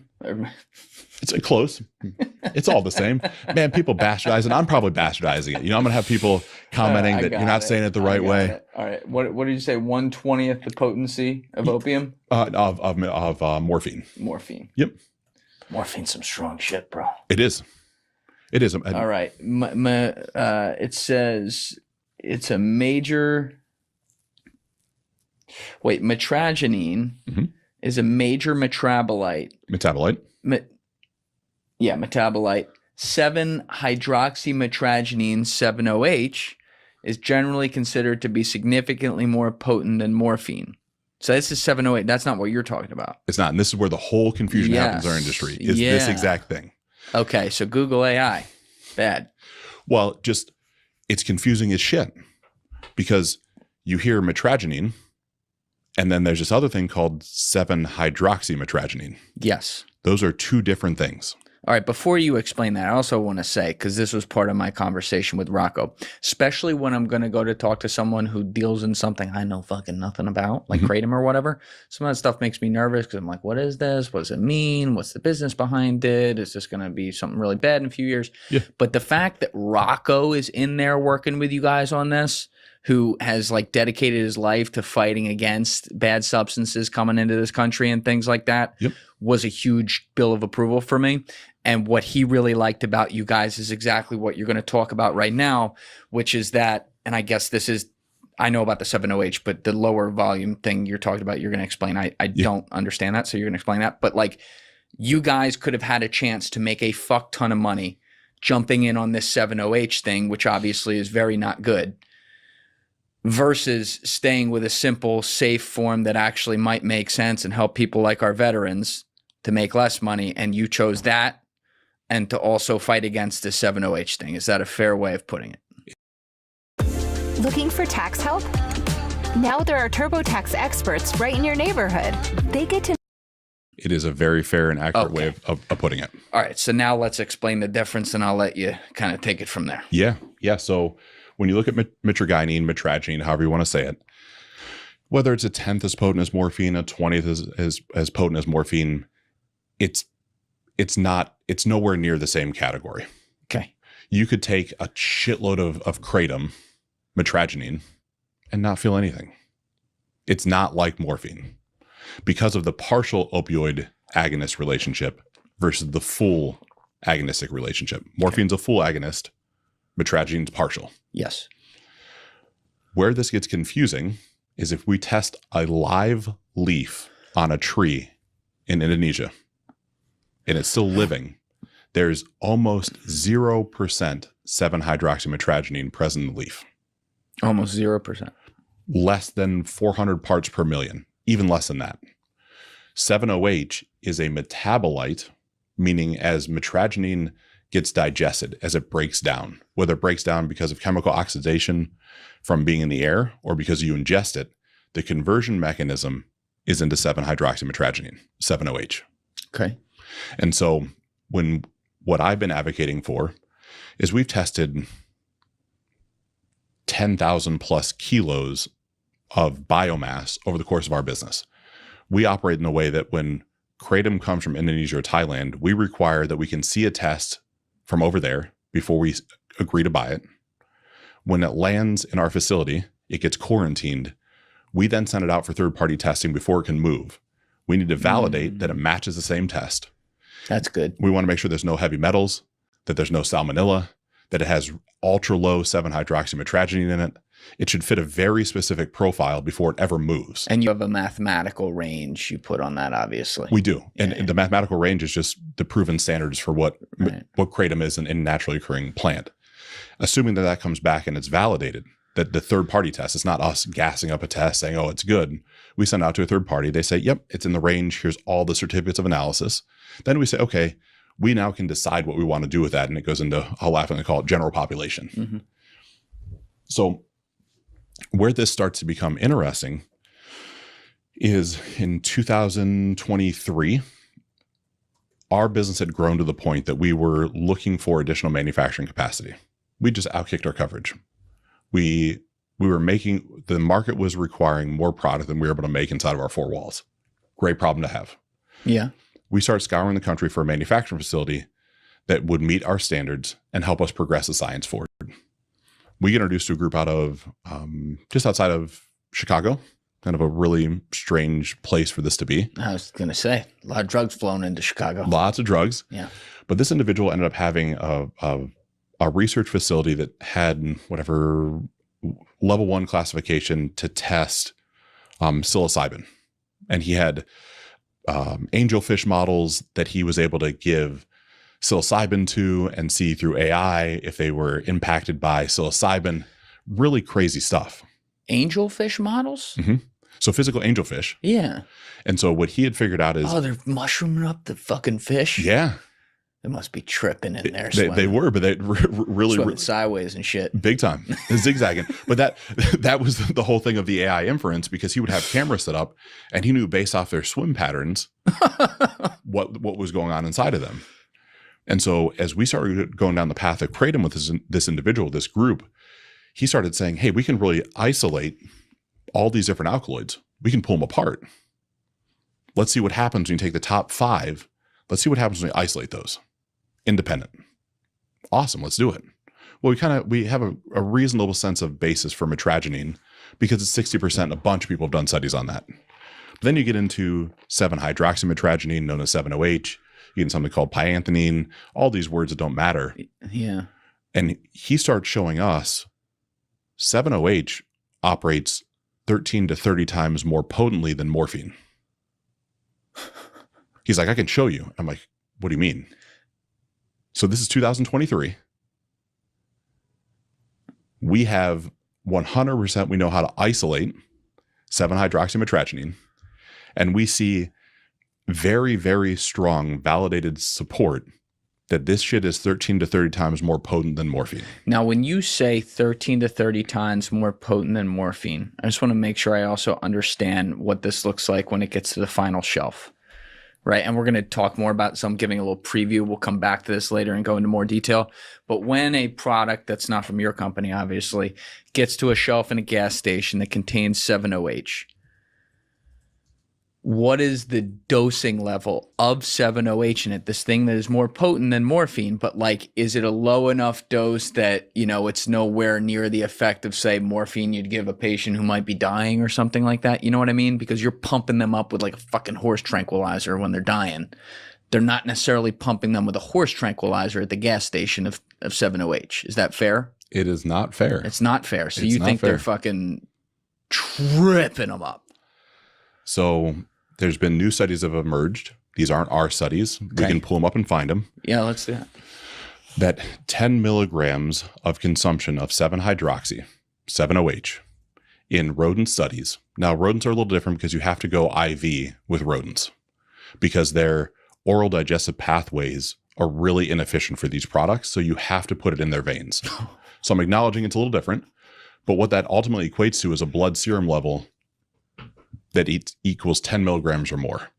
It's close. It's all the same. Man, people bastardize it. I'm probably bastardizing it. I'm going to have people commenting that you're not saying it the right way. All right. What did you say? 1/20th the potency of opium? Of morphine. Morphine. Yep. Morphine's some strong shit, bro. It is. It is. All right. It says it's a major... Wait, mitragynine is a major metabolite. Metabolite? Metabolite. 7-hydroxymitragynine 7-OH is generally considered to be significantly more potent than morphine. So this is 7-OH. That's not what you're talking about. It's not. And this is where the whole confusion happens in our industry, is this exact thing. Okay, so Google AI. Bad. Well, it's confusing as shit, because you hear mitragynine, and then there's this other thing called 7-hydroxymitragynine. Yes. Those are 2 different things. All right, before you explain that, I also want to say, because this was part of my conversation with Rocco, especially when I'm going to go to talk to someone who deals in something I know fucking nothing about, like Kratom or whatever. Some of that stuff makes me nervous because I'm like, what is this? What does it mean? What's the business behind it? Is this going to be something really bad in a few years? Yeah. But the fact that Rocco is in there working with you guys on this, who has like dedicated his life to fighting against bad substances coming into this country and things like that, was a huge bill of approval for me. And what he really liked about you guys is exactly what you're going to talk about right now, which is that, and I guess this is, I know about the 7-OH, but the lower volume thing you're talking about, you're going to explain. I don't understand that, so you're going to explain that. But like, You guys could have had a chance to make a fuck ton of money jumping in on this 7-OH thing, which obviously is very not good, versus staying with a simple, safe form that actually might make sense and help people like our veterans to make less money. And you chose that and to also fight against the 7-OH thing. Is that a fair way of putting it? Looking for tax help? Now there are TurboTax experts right in your neighborhood. They get to. It is a very fair and accurate way of putting it. All right. So now let's explain the difference and I'll let you kind of take it from there. Yeah. Yeah. So when you look at mitragynine, mitragynine, however you want to say it, whether it's a 10th as potent as morphine, a 20th as potent as morphine, it's nowhere near the same category. Okay. You could take a shitload of kratom, mitragynine, and not feel anything. It's not like morphine because of the partial opioid agonist relationship versus the full agonistic relationship. Morphine's a full agonist, mitragynine's partial. Yes. Where this gets confusing is if we test a live leaf on a tree in Indonesia and it's still living, there's almost 0% 7-hydroxymitragynine present in the leaf. Almost 0%. Less than 400 parts per million, even less than that. 7-OH is a metabolite, meaning as mitragynine gets digested, as it breaks down, whether it breaks down because of chemical oxidation from being in the air or because you ingest it, the conversion mechanism is into 7-hydroxymitragynine, 7-OH. Okay. And so what I've been advocating for is we've tested 10,000 plus kilos of biomass over the course of our business. We operate in a way that when kratom comes from Indonesia or Thailand, we require that we can see a test from over there before we agree to buy it. When it lands in our facility, it gets quarantined. We then send it out for third-party testing before it can move. We need to validate that it matches the same test. That's good. We want to make sure there's no heavy metals, that there's no salmonella, that it has ultra low 7-hydroxymitragynine in it. It should fit a very specific profile before it ever moves. And you have a mathematical range you put on that, obviously. We do. And the mathematical range is just the proven standards for what kratom is in a naturally occurring plant. Assuming that that comes back and it's validated, that the third party test, it's not us gassing up a test saying, oh, it's good. We send it out to a third party. They say, yep, it's in the range. Here's all the certificates of analysis. Then we say, okay, we now can decide what we want to do with that. And it goes into, I'll laughingly call it general population. Mm-hmm. So where this starts to become interesting is in 2023, our business had grown to the point that we were looking for additional manufacturing capacity. We just outkicked our coverage. We were making, the market was requiring more product than we were able to make inside of our four walls. Great problem to have. Yeah. We started scouring the country for a manufacturing facility that would meet our standards and help us progress the science forward. We get introduced to a group out of just outside of Chicago, kind of a really strange place for this to be. I was going to say, a lot of drugs flowing into Chicago. Lots of drugs. Yeah. But this individual ended up having a research facility that had whatever level 1 classification to test psilocybin. And he had angelfish models that he was able to give psilocybin to and see through AI if they were impacted by psilocybin. Really crazy stuff. Angelfish models? Mm-hmm. So physical angelfish. Yeah. And so what he had figured out is... Oh, they're mushrooming up the fucking fish? Yeah. They must be tripping in there. They were, but they really sideways and shit. Big time. Zigzagging. But that was the whole thing of the AI inference, because he would have cameras set up and he knew based off their swim patterns what was going on inside of them. And so as we started going down the path of kratom with this individual, this group, he started saying, hey, we can really isolate all these different alkaloids. We can pull them apart. Let's see what happens when you take the top 5. Let's see what happens when we isolate those. Independent. Awesome. Let's do it. Well, we have a reasonable sense of basis for mitragynine because it's 60%. A bunch of people have done studies on that. But then you get into 7-hydroxymitragynine, known as 7-OH. You get something called pyanthenine, all these words that don't matter. Yeah. And he starts showing us 7-OH operates 13 to 30 times more potently than morphine. He's like, I can show you. I'm like, what do you mean? So this is 2023. We have 100%, we know how to isolate 7-hydroxymetrachenine, and we see very, very strong validated support that this shit is 13 to 30 times more potent than morphine. Now, when you say 13 to 30 times more potent than morphine, I just want to make sure I also understand what this looks like when it gets to the final shelf, right? And we're going to talk more about, so I'm giving a little preview. We'll come back to this later and go into more detail. But when a product that's not from your company, obviously, gets to a shelf in a gas station that contains 7-OH, what is the dosing level of 7-OH in it? This thing that is more potent than morphine, but like, is it a low enough dose that, you know, it's nowhere near the effect of, say, morphine you'd give a patient who might be dying or something like that? You know what I mean? Because you're pumping them up with like a fucking horse tranquilizer when they're dying. They're not necessarily pumping them with a horse tranquilizer at the gas station of 7-OH. Is that fair? It is not fair. It's not fair. So It's you not think fair. they're fucking tripping them up? So there's been new studies that have emerged. These aren't our studies. We can pull them up and find them. Yeah, let's do that. That 10 milligrams of consumption of 7-hydroxy, 7-OH, in rodent studies. Now, rodents are a little different because you have to go IV with rodents because their oral digestive pathways are really inefficient for these products. So you have to put it in their veins. So I'm acknowledging it's a little different. But what that ultimately equates to is a blood serum level that equals 10 milligrams or more.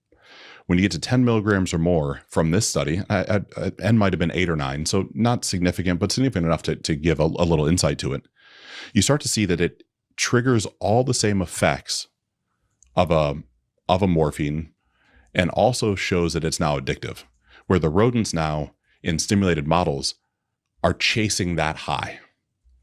When you get to 10 milligrams or more from this study, N might have been 8 or 9, so not significant, but significant enough to give a little insight to it. You start to see that it triggers all the same effects of a morphine, and also shows that it's now addictive, where the rodents now in stimulated models are chasing that high.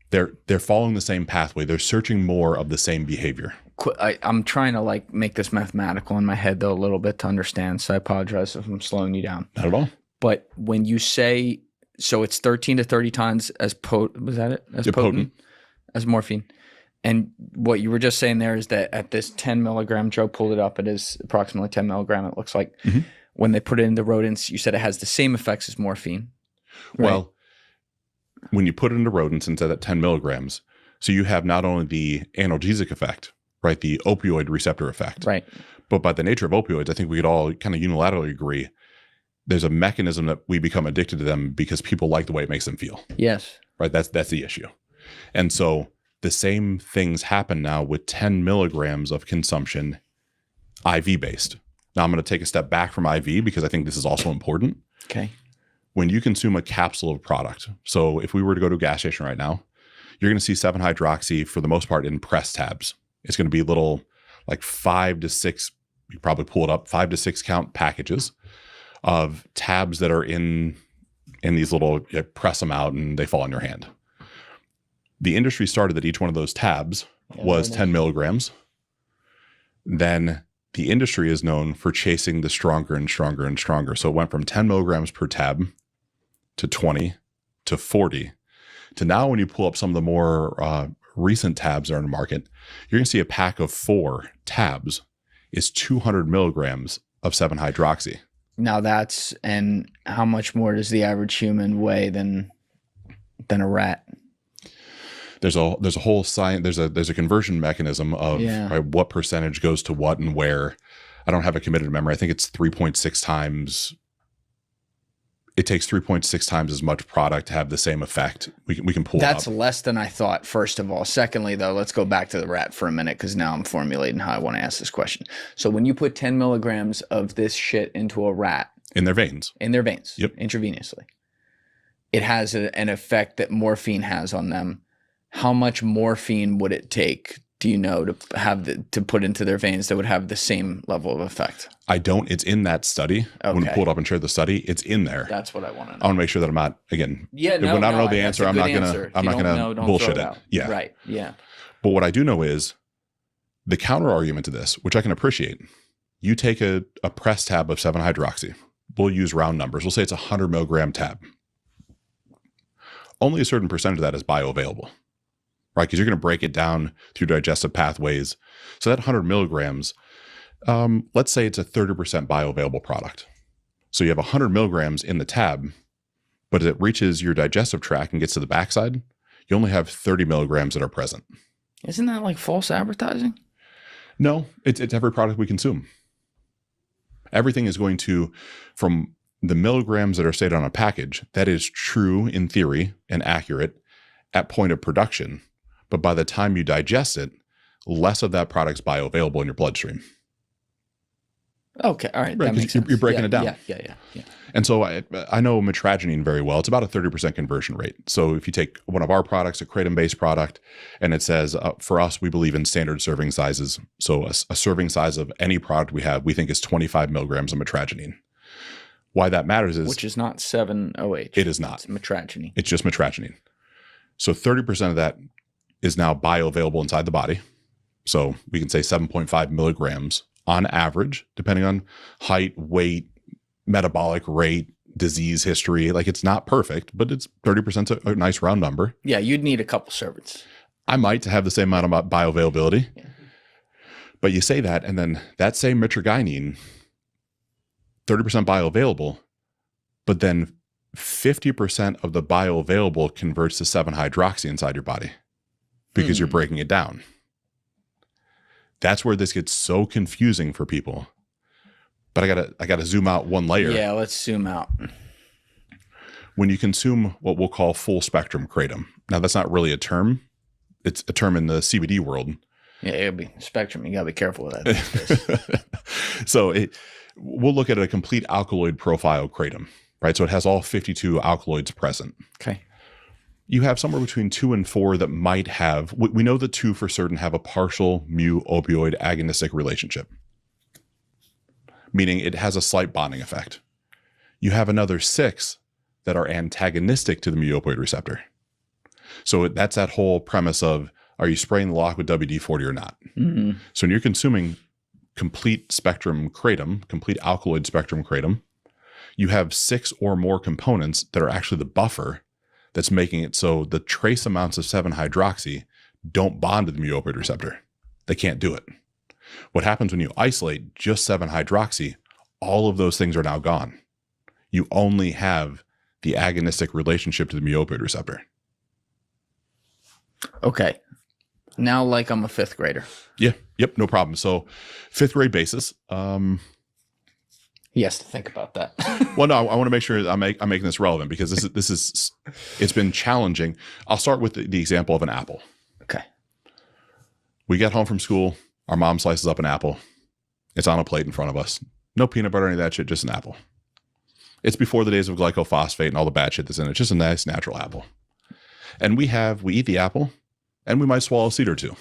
They're following the same pathway. They're searching more of the same behavior. I'm trying to like make this mathematical in my head though a little bit to understand. So I apologize if I'm slowing you down. Not at all. But when you say, so it's 13 to 30 times as potent, was that it? As potent as morphine. And what you were just saying there is that at this 10 milligram, Joe pulled it up, it is approximately 10 milligram, it looks like. Mm-hmm. When they put it in the rodents, you said it has the same effects as morphine. Right? Well, when you put it into rodents instead of 10 milligrams, so you have not only the analgesic effect, right, the opioid receptor effect, right, but by the nature of opioids, I think we could all kind of unilaterally agree there's a mechanism that we become addicted to them because people like the way it makes them feel. Yes. Right. That's the issue. And so the same things happen now with 10 milligrams of consumption IV based. Now I'm going to take a step back from IV because I think this is also important. Okay. When you consume a capsule of product, so if we were to go to a gas station right now, you're going to see 7-hydroxy for the most part in press tabs. It's going to be little like 5 to 6, you probably pull it up, 5 to 6 count packages of tabs that are in these little, you press them out and they fall in your hand. The industry started that each one of those tabs was 10 milligrams. Then the industry is known for chasing the stronger and stronger and stronger. So it went from 10 milligrams per tab to 20 to 40 to now when you pull up some of the more recent tabs that are in the market, you're going to see a pack of 4 tabs is 200 milligrams of 7-hydroxy. Now that's, and how much more does the average human weigh than a rat? There's a whole science. There's a conversion mechanism of right, what percentage goes to what and where. I don't have a committed memory. I think it's 3.6 times. It takes 3.6 times as much product to have the same effect. We can pull. That's it up. less than I thought. First of all. Secondly, though, let's go back to the rat for a minute because now I'm formulating how I want to ask this question. So when you put 10 milligrams of this shit into a rat in their veins, yep, intravenously, it has an effect that morphine has on them. How much morphine would it take, do you know, to have to put into their veins that would have the same level of effect? I don't. It's in that study. Okay. When we pull it up and share the study, it's in there. That's what I want to know. I want to make sure that I'm not, again, when I don't know the answer, I'm not gonna bullshit it. Yeah. Right. Yeah. But what I do know is the counter argument to this, which I can appreciate. You take a press tab of 7-hydroxy. We'll use round numbers. We'll say it's a 100 milligram tab. Only a certain percentage of that is bioavailable. Right, because you're going to break it down through digestive pathways. So that 100 milligrams, let's say it's a 30% bioavailable product. So you have 100 milligrams in the tab, but as it reaches your digestive tract and gets to the backside, you only have 30 milligrams that are present. Isn't that like false advertising? No, it's every product we consume. Everything is going to, from the milligrams that are stated on a package, that is true in theory and accurate at point of production. But by the time you digest it, less of that product's bioavailable in your bloodstream. Okay, all right. Right, That makes sense. you're breaking it down. Yeah. And so I know metragenine very well. It's about a 30% conversion rate. So if you take one of our products, a kratom-based product, and it says, for us, we believe in standard serving sizes. So a serving size of any product we have, we think is 25 milligrams of metragenine. Why that matters is... Which is not 7-OH. It is not. It's metragenine. It's just metragenine. So 30% of that is now bioavailable inside the body. So we can say 7.5 milligrams on average, depending on height, weight, metabolic rate, disease history. Like, it's not perfect, but it's 30% a nice round number. Yeah, you'd need a couple servings. I might have the same amount of bioavailability. Yeah. But you say that, and then that same metragenine, 30% bioavailable, but then 50% of the bioavailable converts to 7-hydroxy inside your body because you're breaking it down. That's where this gets so confusing for people. But I gotta zoom out one layer. Yeah, let's zoom out. When you consume what we'll call full spectrum kratom, now that's not really a term. It's a term in the CBD world. Yeah, it'll be spectrum. You gotta be careful with that. So we'll look at a complete alkaloid profile kratom, right? So it has all 52 alkaloids present. Okay. You have somewhere between 2 and 4 that might have, we know the 2 for certain have a partial mu-opioid agonistic relationship, meaning it has a slight bonding effect. You have another 6 that are antagonistic to the mu-opioid receptor. So that's that whole premise of, are you spraying the lock with WD-40 or not? Mm-hmm. So when you're consuming complete spectrum kratom, complete alkaloid spectrum kratom, you have 6 or more components that are actually the buffer that's making it so the trace amounts of 7-hydroxy don't bond to the mu-opioid receptor. They can't do it. What happens when you isolate just 7-hydroxy, all of those things are now gone. You only have the agonistic relationship to the mu-opioid receptor. Okay. Now, like, I'm a 5th grader. Yeah. Yep. No problem. So 5th grade basis. He has to think about that. Well, no, I want to make sure I'm making this relevant because it's been challenging. I'll start with the example of an apple. Okay. We get home from school. Our mom slices up an apple. It's on a plate in front of us. No peanut butter, any of that shit, just an apple. It's before the days of glycophosphate and all the bad shit that's in it. It's just a nice natural apple. And we eat the apple and we might swallow a seed or 2.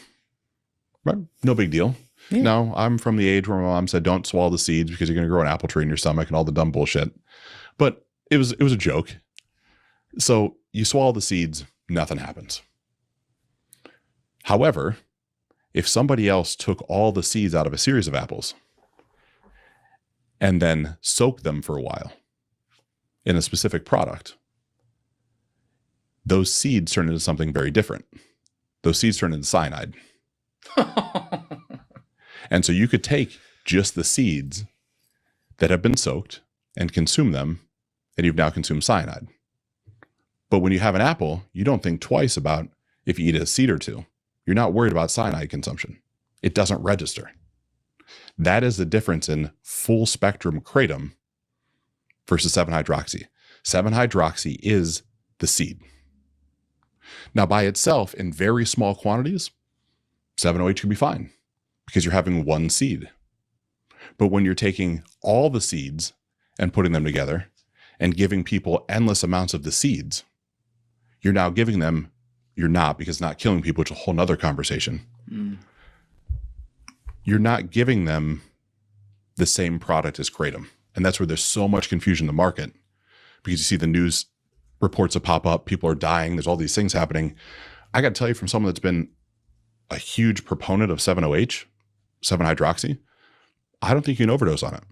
Right? No big deal. Yeah. No, I'm from the age where my mom said, don't swallow the seeds because you're going to grow an apple tree in your stomach and all the dumb bullshit. But it was a joke. So you swallow the seeds, nothing happens. However, if somebody else took all the seeds out of a series of apples and then soaked them for a while in a specific product, those seeds turn into something very different. Those seeds turn into cyanide. And so you could take just the seeds that have been soaked and consume them, and you've now consumed cyanide. But when you have an apple, you don't think twice about if you eat a seed or 2. You're not worried about cyanide consumption. It doesn't register. That is the difference in full spectrum kratom versus 7-hydroxy. 7-hydroxy is the seed. Now, by itself, in very small quantities, 7-OH can be fine because you're having one seed. But when you're taking all the seeds and putting them together and giving people endless amounts of the seeds, you're now giving them, you're not, because it's not killing people, which is a whole nother conversation. You're not giving them the same product as kratom. And that's where there's so much confusion in the market, because you see the news reports that pop up, people are dying, there's all these things happening. I got to tell you, from someone that's been a huge proponent of 7-OH, 7-hydroxy, I don't think you can overdose on it.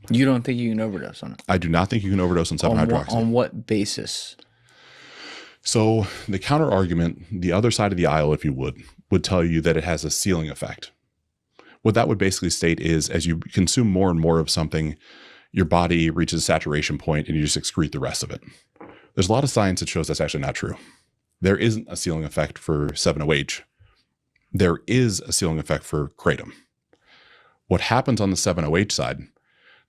You don't think you can overdose on it? I do not think you can overdose on 7-hydroxy. On what basis? So the counter argument, the other side of the aisle, if you would tell you that it has a ceiling effect. What that would basically state is as you consume more and more of something, your body reaches a saturation point and you just excrete the rest of it. There's a lot of science that shows that's actually not true. There isn't a ceiling effect for 7-OH. There is a ceiling effect for kratom. What happens on the 7-OH side,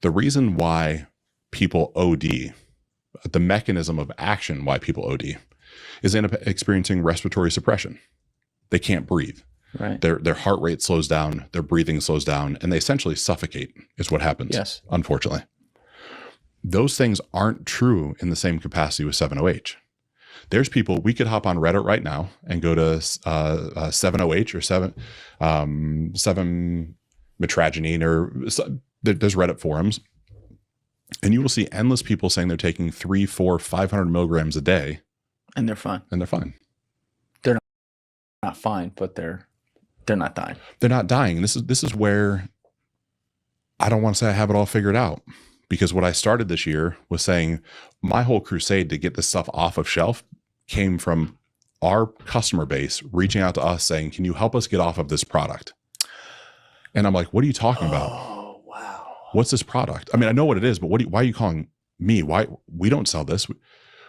the reason why people OD, the mechanism of action why people OD, is they end up experiencing respiratory suppression. They can't breathe. Right. Their heart rate slows down, their breathing slows down, and they essentially suffocate is what happens, Yes. unfortunately. Those things aren't true in the same capacity with 7-OH. There's people, we could hop on Reddit right now and go to 7-OH or 7-metragenine or there's Reddit forums, and you will see endless people saying they're taking 300, 400, 500 milligrams a day. And they're fine. And they're fine. They're not fine, but they're not dying. They're not dying. This is where I don't want to say I have it all figured out, because what I started this year was saying my whole crusade to get this stuff off of shelf came from our customer base reaching out to us saying, can you help us get off of this product? And I'm like, what are you talking about? Oh, wow. What's this product? I mean, I know what it is, but why are you calling me? Why? We don't sell this.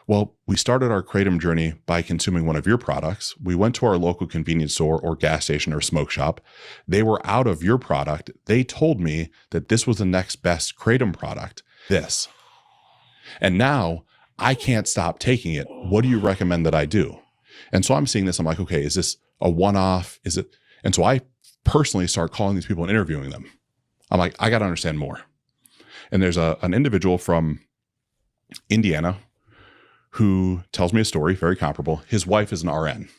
Well, we started our kratom journey by consuming one of your products. We went to our local convenience store or gas station or smoke shop. They were out of your product. They told me that this was the next best kratom product, this. And now I can't stop taking it. What do you recommend that I do? And so I'm seeing this. I'm like, okay, is this a one-off? Is it? And so I personally start calling these people and interviewing them. I'm like, I got to understand more. And there's an individual from Indiana who tells me a story very comparable. His wife is an RN.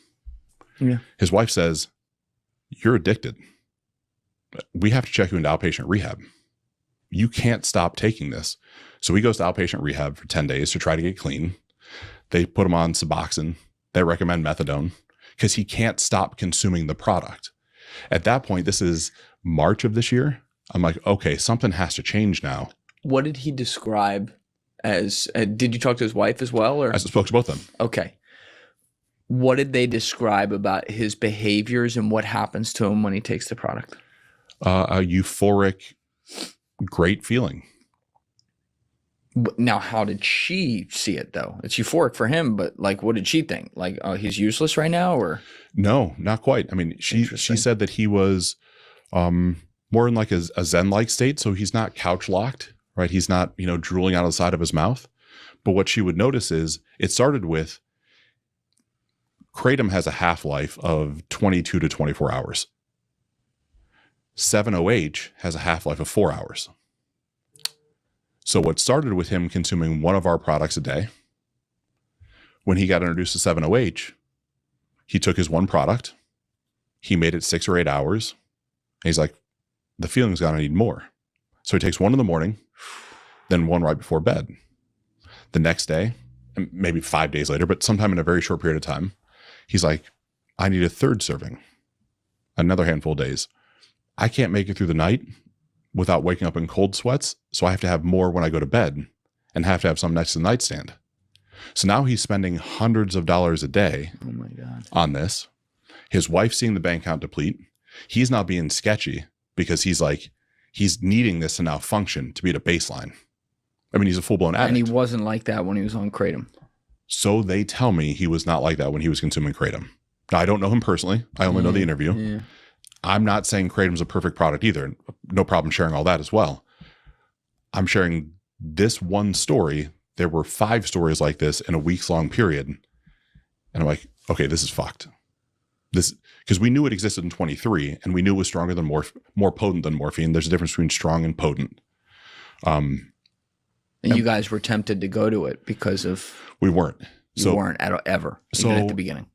Yeah. His wife says, you're addicted. We have to check you into outpatient rehab. You can't stop taking this. So he goes to outpatient rehab for 10 days to try to get clean. They put him on Suboxone. They recommend methadone because he can't stop consuming the product. At that point, this is March of this year. I'm like, okay, something has to change now. What did he describe as, did you talk to his wife as well? Or? I spoke to both of them. Okay. What did they describe about his behaviors and what happens to him when he takes the product? A euphoric, great feeling. Now, how did she see it though? It's euphoric for him, but like, what did she think? Like, oh, he's useless right now, or? No, not quite. I mean, she said that he was more in like a Zen-like state. So he's not couch locked, right? He's not, drooling out of the side of his mouth. But what she would notice is it started with kratom has a half-life of 22 to 24 hours. 7-OH has a half-life of 4 hours. So what started with him consuming one of our products a day, when he got introduced to 7-OH, he took his one product, he made it 6 or 8 hours, and he's like, the feeling's gonna need more. So he takes one in the morning, then one right before bed. The next day, and maybe 5 days later, but sometime in a very short period of time, he's like, I need a third serving, another handful of days. I can't make it through the night without waking up in cold sweats, so I have to have more when I go to bed and have to have some next to the nightstand. So now he's spending hundreds of dollars a day on this. His wife's seeing the bank account deplete. He's now being sketchy because he's needing this to now function to be at a baseline. I mean, he's a full-blown addict. And he wasn't like that when he was on kratom. So they tell me he was not like that when he was consuming kratom. Now, I don't know him personally. I only know the interview. Yeah. I'm not saying kratom's a perfect product either. No problem sharing all that as well. I'm sharing this one story. There were 5 stories like this in a weeks-long period. And I'm like, okay, this is fucked. This, because we knew it existed in 23 and we knew it was stronger than more potent than morphine. There's a difference between strong and potent. And you guys were tempted to go to it because of... We weren't. You weren't ever, even at the beginning.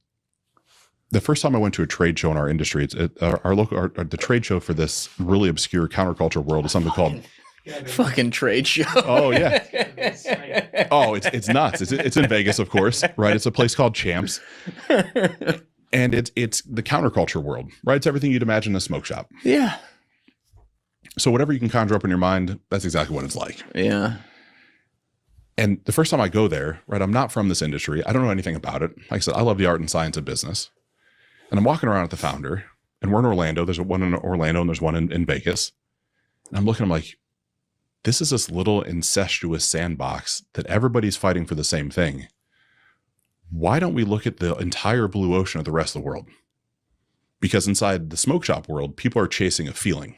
The first time I went to a trade show in our industry, the trade show for this really obscure counterculture world is something called fucking trade show. Oh yeah. Oh, it's nuts. It's in Vegas, of course, right? It's a place called Champs, and it's the counterculture world, right? It's everything you'd imagine in a smoke shop. Yeah. So whatever you can conjure up in your mind, that's exactly what it's like. Yeah. And the first time I go there, right, I'm not from this industry. I don't know anything about it. Like I said, I love the art and science of business. And I'm walking around with the founder, And we're in Orlando. There's one in Orlando and there's one in Vegas. And I'm looking, I'm like, this is this little incestuous sandbox that everybody's fighting for the same thing. Why don't we look at the entire blue ocean of the rest of the world? Because inside the smoke shop world, people are chasing a feeling.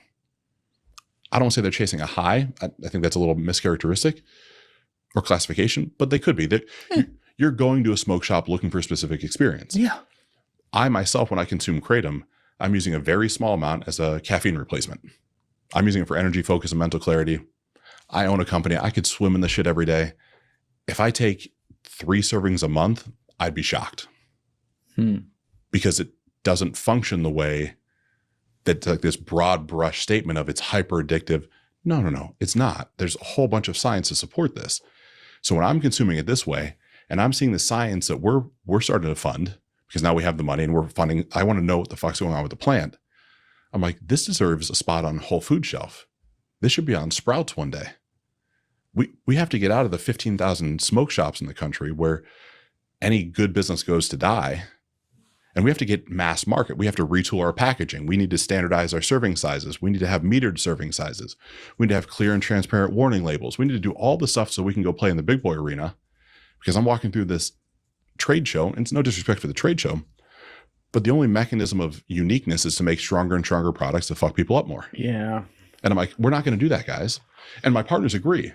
I don't say they're chasing a high. I think that's a little mischaracteristic or classification, but they could be. You're going to a smoke shop looking for a specific experience. Yeah. I myself, when I consume Kratom, I'm using a very small amount as a caffeine replacement. I'm using it for energy, focus, and mental clarity. I own a company. I could swim in the shit every day. If I take 3 servings a month, I'd be shocked. Because it doesn't function the way that like this broad brush statement of it's hyper addictive. No, it's not. There's a whole bunch of science to support this. So when I'm consuming it this way, and I'm seeing the science that we're starting to fund, because now we have the money and we're funding, I want to know what the fuck's going on with the plant. I'm like, this deserves a spot on Whole Food shelf. This should be on Sprouts one day. We have to get out of the 15,000 smoke shops in the country where any good business goes to die. And we have to get mass market. We have to retool our packaging. We need to standardize our serving sizes. We need to have metered serving sizes. We need to have clear and transparent warning labels. We need to do all the stuff so we can go play in the big boy arena. Because I'm walking through this trade show, and it's no disrespect for the trade show, but the only mechanism of uniqueness is to make stronger and stronger products to fuck people up more. Yeah. And I'm like, we're not going to do that, guys. And my partners agree.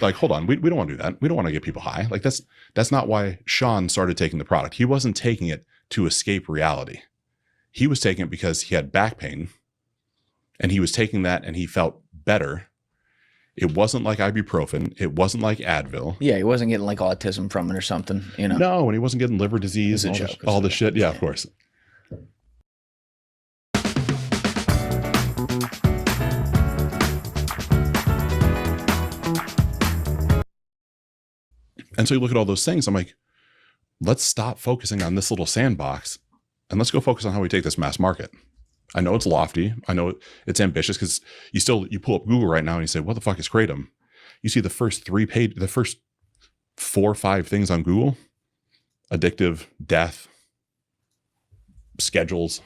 Like, hold on, we don't want to do that. We don't want to get people high. Like that's not why Sean started taking the product. He wasn't taking it to escape reality. He was taking it because he had back pain, and he was taking that and he felt better. It wasn't like ibuprofen. It wasn't like Advil. Yeah, he wasn't getting like autism from it or something, you know. No, and he wasn't getting liver disease and all the shit. Yeah, of course. And so you look at all those things, I'm like, let's stop focusing on this little sandbox and let's go focus on how we take this mass market. I know it's lofty. I know it's ambitious because you pull up Google right now and you say, what the fuck is Kratom? You see the first 4 or 5 things on Google: addictive, death, schedules.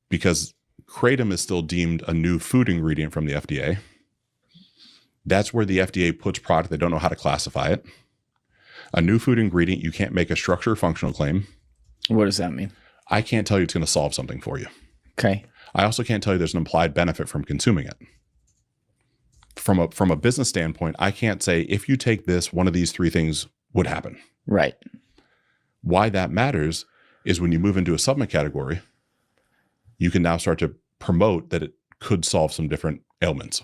Because Kratom is still deemed a new food ingredient from the FDA. That's where the FDA puts product. They don't know how to classify it. A new food ingredient, you can't make a structure or functional claim. What does that mean? I can't tell you it's going to solve something for you. Okay. I also can't tell you there's an implied benefit from consuming it. From a business standpoint, I can't say if you take this, one of these 3 things would happen. Right. Why that matters is when you move into a supplement category, you can now start to promote that it could solve some different ailments.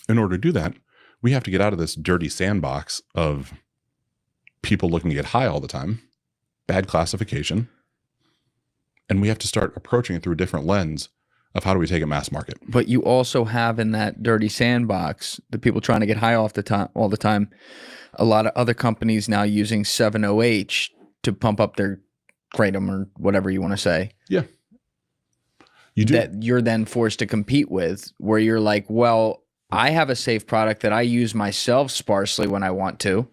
In order to do that, we have to get out of this dirty sandbox of people looking to get high all the time, bad classification, and we have to start approaching it through a different lens of how do we take it mass market. But you also have in that dirty sandbox the people trying to get high all the time, a lot of other companies now using 7-OH to pump up their Kratom or whatever you want to say. Yeah. You do. That you're then forced to compete with, where you're like, well, I have a safe product that I use myself sparsely when I want to.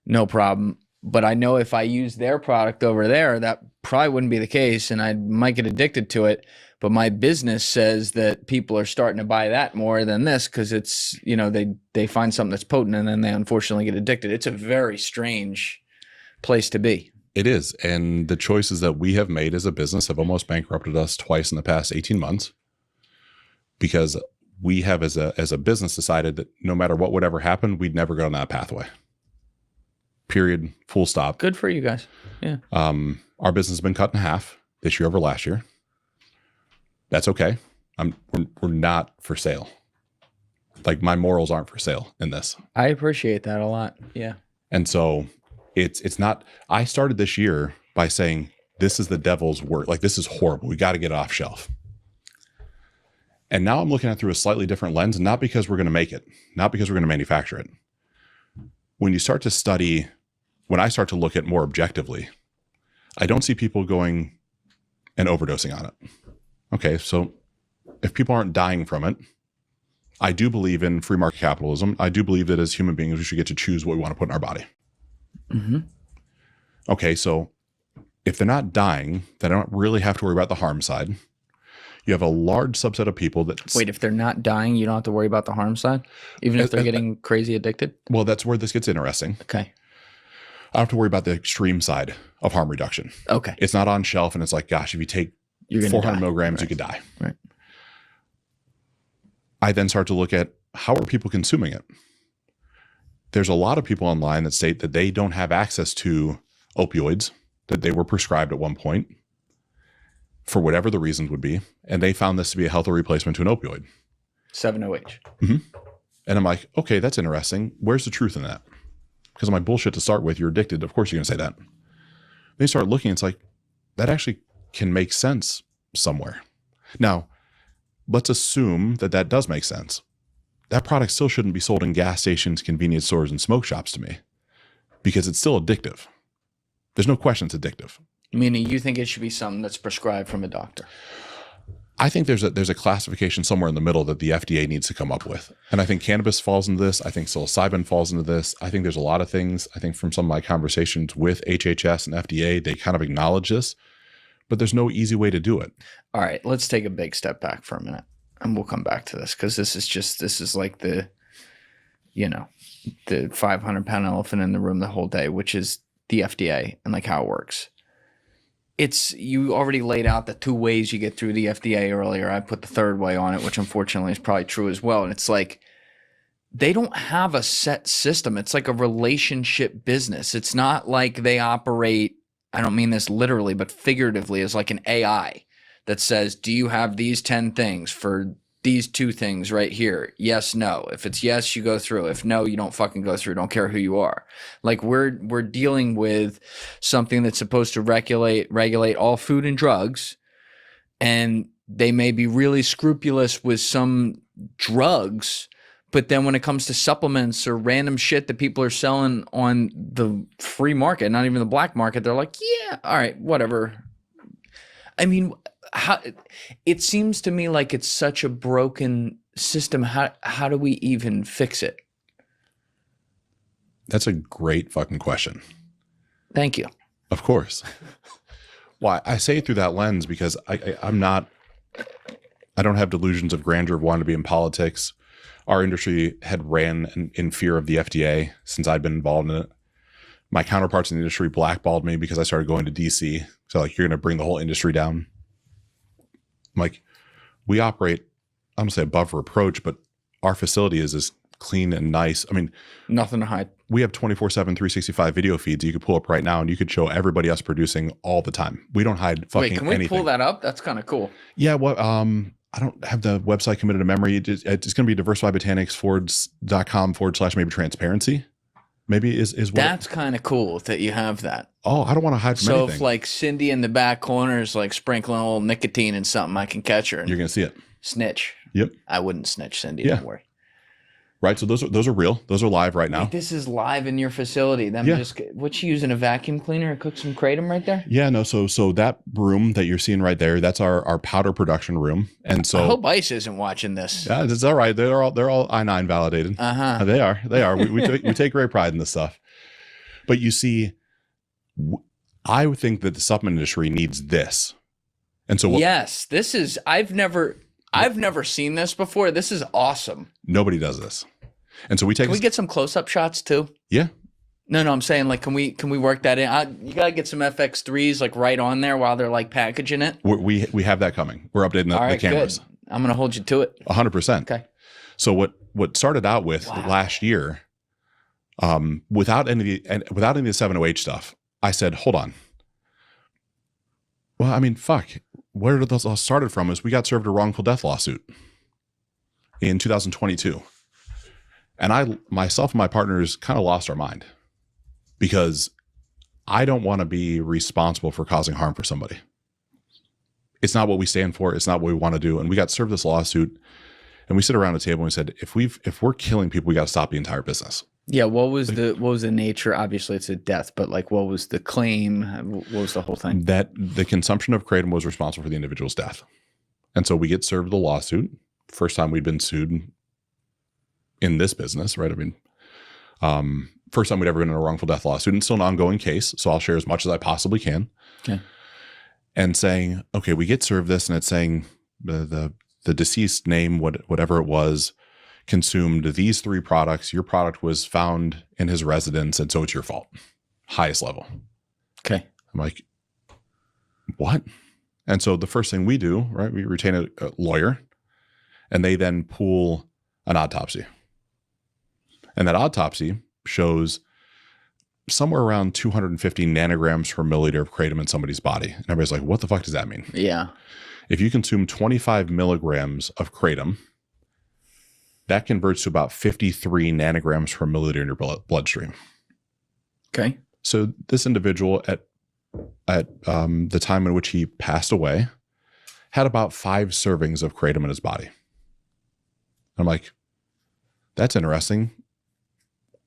No problem. But I know if I use their product over there, that probably wouldn't be the case, and I might get addicted to it. But my business says that people are starting to buy that more than this because it's, you know, they find something that's potent and then they unfortunately get addicted. It's a very strange place to be. It is. And the choices that we have made as a business have almost bankrupted us twice in the past 18 months because we have as a business decided that no matter what would ever happen, we'd never go on that pathway. Period. Full stop. Good for you guys. Yeah. Our business has been cut in half this year over last year. That's okay. We're not for sale. Like my morals aren't for sale in this. I appreciate that a lot. Yeah. And so it's not, I started this year by saying, this is the devil's work. Like, this is horrible. We got to get it off shelf. And now I'm looking at it through a slightly different lens, not because we're going to make it, not because we're going to manufacture it. When you start to study, when I start to look at more objectively, I don't see people going and overdosing on it. Okay, so if people aren't dying from it, I do believe in free market capitalism. I do believe that as human beings, we should get to choose what we want to put in our body. Okay, so If they're not dying, then I don't really have to worry about the harm side. You have a large subset of people that... Wait, if they're not dying, you don't have to worry about the harm side? Even if they're getting crazy addicted? Well, that's where this gets interesting. Okay. I don't have to worry about the extreme side of harm reduction. Okay. It's not on shelf and it's like, gosh, if you take 400 milligrams, you could die. Right. I then start to look at how are people consuming it? There's a lot of people online that state that they don't have access to opioids, that they were prescribed at one point for whatever the reasons would be. And they found this to be a healthy replacement to an opioid. 7-OH. Mm-hmm. And I'm like, okay, that's interesting. Where's the truth in that? Because of my bullshit to start with, you're addicted. Of course you're going to say that. They start looking, it's like, that actually can make sense somewhere. Now, let's assume that that does make sense. That product still shouldn't be sold in gas stations, convenience stores, and smoke shops to me because it's still addictive. There's no question it's addictive. Meaning you think it should be something that's prescribed from a doctor? I think there's a classification somewhere in the middle that the FDA needs to come up with. And I think cannabis falls into this. I think psilocybin falls into this. I think there's a lot of things. I think from some of my conversations with HHS and FDA, they kind of acknowledge this, but there's no easy way to do it. All right, let's take a big step back for a minute and we'll come back to this because this is like the 500-pound elephant in the room the whole day, which is the FDA and like how it works. You already laid out the 2 ways you get through the FDA earlier. I put the 3rd way on it, which unfortunately is probably true as well. And it's like, they don't have a set system. It's like a relationship business. It's not like they operate, I don't mean this literally, but figuratively, as like an AI that says, do you have these 10 things for these 2 things right here? Yes, no. If it's yes, you go through. If no, you don't fucking go through. Don't care who you are. Like we're dealing with something that's supposed to regulate all food and drugs. And they may be really scrupulous with some drugs, but then when it comes to supplements or random shit that people are selling on the free market, not even the black market, they're like, yeah, all right, whatever. I mean, it seems to me like it's such a broken system. How do we even fix it? That's a great fucking question. Thank you. Of course. Why I say it through that lens because I don't have delusions of grandeur of wanting to be in politics. Our industry had ran in fear of the FDA since I'd been involved in it. My counterparts in the industry blackballed me because I started going to DC. So like, you're going to bring the whole industry down. Like, we operate, I don't say above reproach, but our facility is as clean and nice. I mean, nothing to hide. We have 24/7, 365 video feeds you could pull up right now and you could show everybody else producing all the time. We don't hide fucking anything. Wait, can we pull that up? That's kind of cool. Yeah. Well, I don't have the website committed to memory. It's going to be diversifybotanics.com/maybe transparency. Maybe is what. That's kind of cool that you have that. Oh, I don't want to hide from anything. So if like Cindy in the back corner is like sprinkling a little nicotine in something, I can catch her. And you're going to see it. Snitch. Yep. I wouldn't snitch, Cindy. Yeah. Don't worry. Right. So those are real. Those are live right now. Wait, this is live in your facility. What you using, a vacuum cleaner to cook some kratom right there? Yeah, no. So that room that you're seeing right there, that's our powder production room. And so I hope ICE isn't watching this. Yeah, it's all right. They're all I-9 validated. Uh-huh. They are. We take great pride in this stuff. But you see, I would think that the supplement industry needs this. And so yes, this is, I've never seen this before. This is awesome. Nobody does this. And so can we get some close-up shots too? Yeah. No, I'm saying like, can we work that in? You gotta get some FX3s like right on there while they're like packaging it. We have that coming. We're updating the cameras. Good. I'm gonna hold you to it. 100%. Okay. So what started out with last year, without any of the 7-OH stuff, I said, hold on. Well, I mean, fuck. Where did those all started from is we got served a wrongful death lawsuit in 2022. And myself and my partners kind of lost our mind because I don't want to be responsible for causing harm for somebody. It's not what we stand for. It's not what we want to do. And we got served this lawsuit and we sit around the table and we said, if we're killing people, we got to stop the entire business. Yeah. What was the nature? Obviously it's a death, but like, what was the claim? What was the whole thing? That the consumption of kratom was responsible for the individual's death. And so we get served the lawsuit. First time we'd been sued in this business, right? I mean, first time we'd ever been in a wrongful death lawsuit. It's still an ongoing case, so I'll share as much as I possibly can. Okay. And saying, okay, we get served this, and it's saying the deceased name, whatever it was, consumed these 3 products. Your product was found in his residence, and so it's your fault. Highest level. Okay. I'm like, what? And so the first thing we do, right, we retain a lawyer, and they then pull an autopsy. And that autopsy shows somewhere around 250 nanograms per milliliter of kratom in somebody's body. And everybody's like, what the fuck does that mean? Yeah. If you consume 25 milligrams of kratom, that converts to about 53 nanograms per milliliter in your bloodstream. Okay. So this individual at the time in which he passed away had about 5 servings of kratom in his body. I'm like, that's interesting.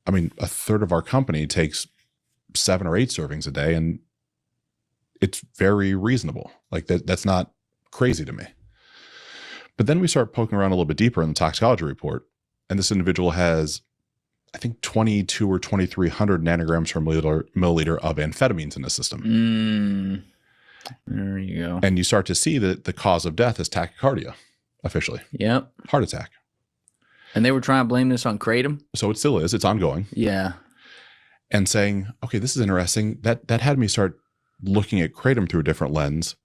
I mean, a third of our company takes 7 or 8 servings a day, and it's very reasonable. Like that's not crazy to me. But then we start poking around a little bit deeper in the toxicology report, and this individual has, I think, 22 or 2,300 nanograms per milliliter of amphetamines in the system. There you go. And you start to see that the cause of death is tachycardia, officially. Yep. Heart attack. And they were trying to blame this on kratom? So it still is. It's ongoing. Yeah. And saying, okay, this is interesting. That had me start looking at kratom through a different lens.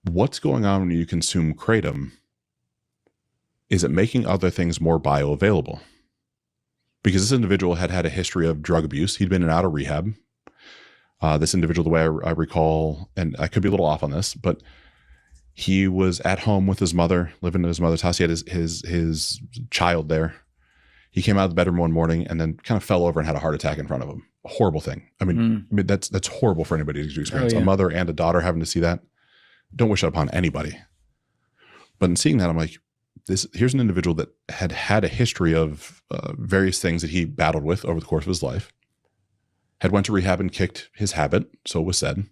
What's going on when you consume kratom? Is it making other things more bioavailable? Because this individual had a history of drug abuse. He'd been in and out of rehab. This individual, the way I recall, and I could be a little off on this, but he was at home with his mother, living in his mother's house. He had his child there. He came out of the bedroom one morning and then kind of fell over and had a heart attack in front of him. A horrible thing. I mean, that's horrible for anybody to experience. A mother and a daughter having to see that. Don't wish that upon anybody. But in seeing that, I'm like, here's an individual that had a history of various things that he battled with over the course of his life. Had went to rehab and kicked his habit, so it was said.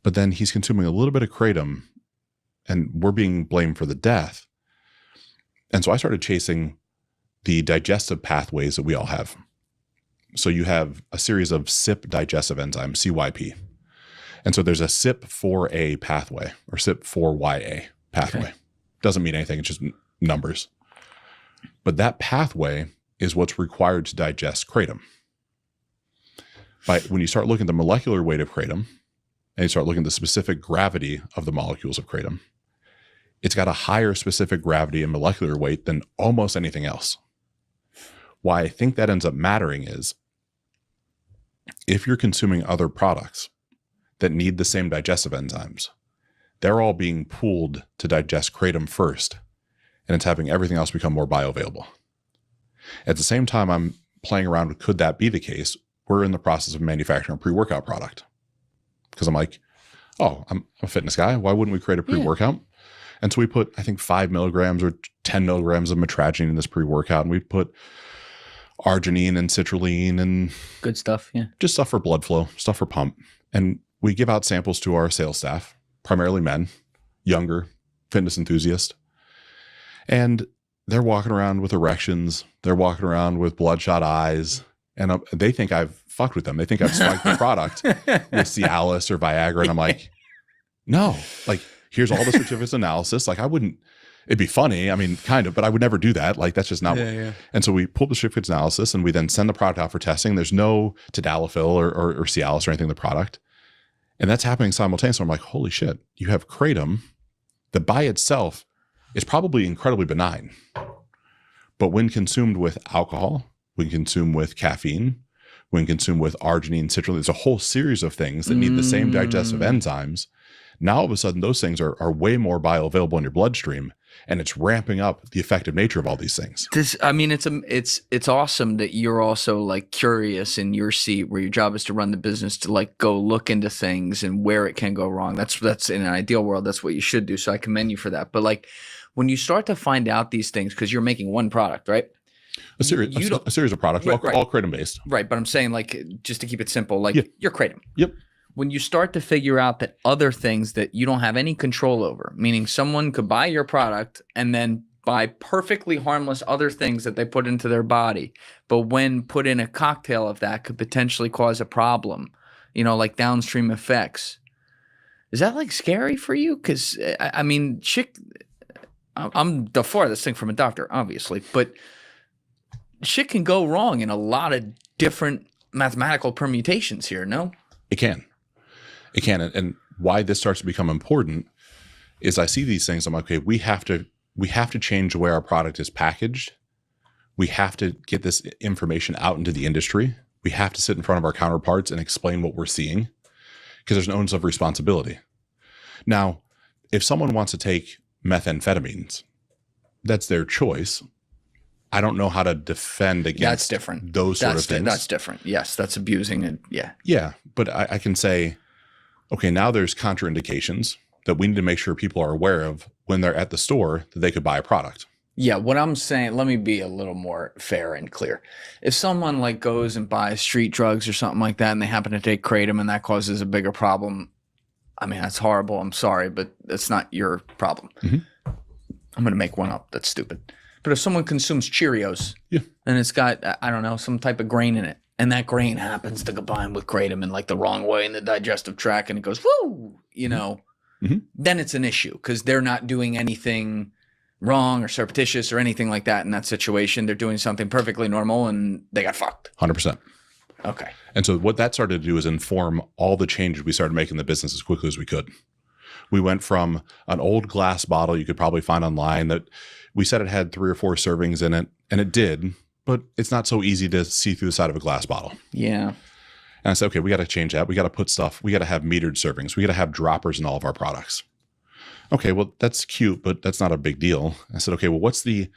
But then he's consuming a little bit of kratom, and we're being blamed for the death. And so I started chasing the digestive pathways that we all have. So you have a series of CYP digestive enzymes, CYP. And so there's a CYP4A pathway or CYP4YA pathway. Okay. Doesn't mean anything, it's just numbers. But that pathway is what's required to digest kratom. When you start looking at the molecular weight of kratom, and you start looking at the specific gravity of the molecules of kratom, it's got a higher specific gravity and molecular weight than almost anything else. Why I think that ends up mattering is if you're consuming other products that need the same digestive enzymes, they're all being pooled to digest kratom first, and it's having everything else become more bioavailable. At the same time, I'm playing around with, could that be the case? We're in the process of manufacturing a pre-workout product. Because I'm like, oh, I'm a fitness guy. Why wouldn't we create a pre-workout? Yeah. And so we put, I think, 5 milligrams or 10 milligrams of metragine in this pre-workout. And we put arginine and citrulline and good stuff. Yeah. Just stuff for blood flow, stuff for pump. And we give out samples to our sales staff, primarily men, younger, fitness enthusiasts. And they're walking around with erections. They're walking around with bloodshot eyes. And they think I've fucked with them. They think I've spiked the product with Cialis or Viagra. And I'm like, no, like, here's all the certificates analysis. Like, it'd be funny. I mean, kind of, but I would never do that. Like, that's just not. Yeah. And so we pull the certificates analysis and we then send the product out for testing. There's no tadalafil or Cialis or anything in the product. And that's happening simultaneously. I'm like, holy shit, you have kratom that by itself is probably incredibly benign. But when consumed with alcohol, when consumed with caffeine, when consumed with arginine, citrulline, there's a whole series of things that need the same digestive enzymes. Now, all of a sudden, those things are way more bioavailable in your bloodstream, and it's ramping up the effective nature of all these things. It's awesome that you're also like curious in your seat where your job is to run the business, to like go look into things and where it can go wrong. That's in an ideal world, that's what you should do. So I commend you for that. But like when you start to find out these things, because you're making one product, right? A series of products, all kratom based. Right. But I'm saying, like, just to keep it simple, like you're kratom. Yep. When you start to figure out that other things that you don't have any control over, meaning someone could buy your product and then by perfectly harmless other things that they put into their body, but when put in a cocktail of that could potentially cause a problem, like downstream effects. Is that like scary for you? Because I mean, I'm the farthest thing from a doctor, obviously, but shit can go wrong in a lot of different mathematical permutations here, no? It can. And why this starts to become important is I see these things. I'm like, okay, we have to change the way our product is packaged. We have to get this information out into the industry. We have to sit in front of our counterparts and explain what we're seeing, because there's an onus of responsibility. Now, if someone wants to take methamphetamines, that's their choice. I don't know how to defend against that's different. Those sort of things. That's different. Yes, that's abusing it. Yeah. Yeah, but I can say, okay, now there's contraindications that we need to make sure people are aware of when they're at the store that they could buy a product. Yeah, what I'm saying, let me be a little more fair and clear. If someone like goes and buys street drugs or something like that and they happen to take kratom and that causes a bigger problem, I mean, that's horrible. I'm sorry, but that's not your problem. Mm-hmm. I'm going to make one up. That's stupid. But if someone consumes Cheerios and it's got, I don't know, some type of grain in it, and that grain happens to combine with kratom in like the wrong way in the digestive tract and it goes, woo, then it's an issue because they're not doing anything wrong or surreptitious or anything like that in that situation. They're doing something perfectly normal and they got fucked. 100%. Okay. And so what that started to do is inform all the changes we started making in the business as quickly as we could. We went from an old glass bottle you could probably find online that we said it had 3 or 4 servings in it, and it did, but it's not so easy to see through the side of a glass bottle. Yeah. And I said, okay, we got to change that. We got to put stuff, we got to have metered servings. We got to have droppers in all of our products. Okay, well, that's cute, but that's not a big deal. I said, okay, well, what's the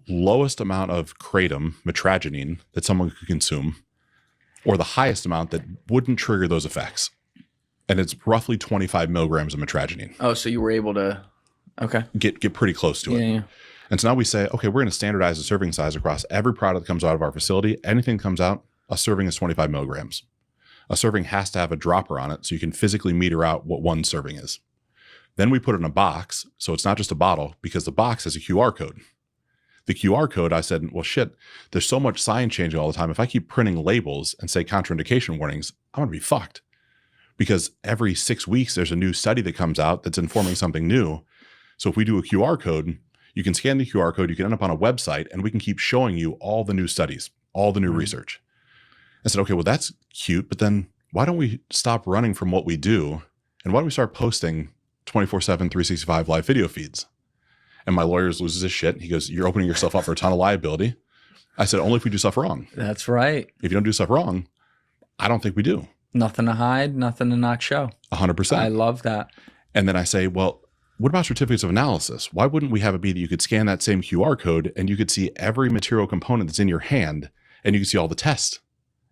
lowest amount of kratom, metragenine, that someone could consume, or the highest amount that wouldn't trigger those effects? And it's roughly 25 milligrams of metragenine. Oh, so you were able to, okay. Get pretty close to it. Yeah. And so now we say, okay, we're going to standardize the serving size across every product that comes out of our facility. Anything that comes out, a serving is 25 milligrams. A serving has to have a dropper on it so you can physically meter out what one serving is. Then we put it in a box, so it's not just a bottle, because the box has a QR code. The QR code, I said, well, shit, there's so much science changing all the time. If I keep printing labels and say contraindication warnings, I'm going to be fucked. Because every 6 weeks, there's a new study that comes out that's informing something new. So if we do a QR code, you can scan the QR code, you can end up on a website, and we can keep showing you all the new studies, all the new research. I said, okay, well, that's cute, but then why don't we stop running from what we do? And why don't we start posting 24/7, 365 live video feeds? And my lawyer loses his shit. He goes, you're opening yourself up for a ton of liability. I said, only if we do stuff wrong. That's right. If you don't do stuff wrong, I don't think we do. Nothing to hide, nothing to not show. 100%. I love that. And then I say, well, what about certificates of analysis? Why wouldn't we have it be that you could scan that same QR code and you could see every material component that's in your hand and you can see all the tests?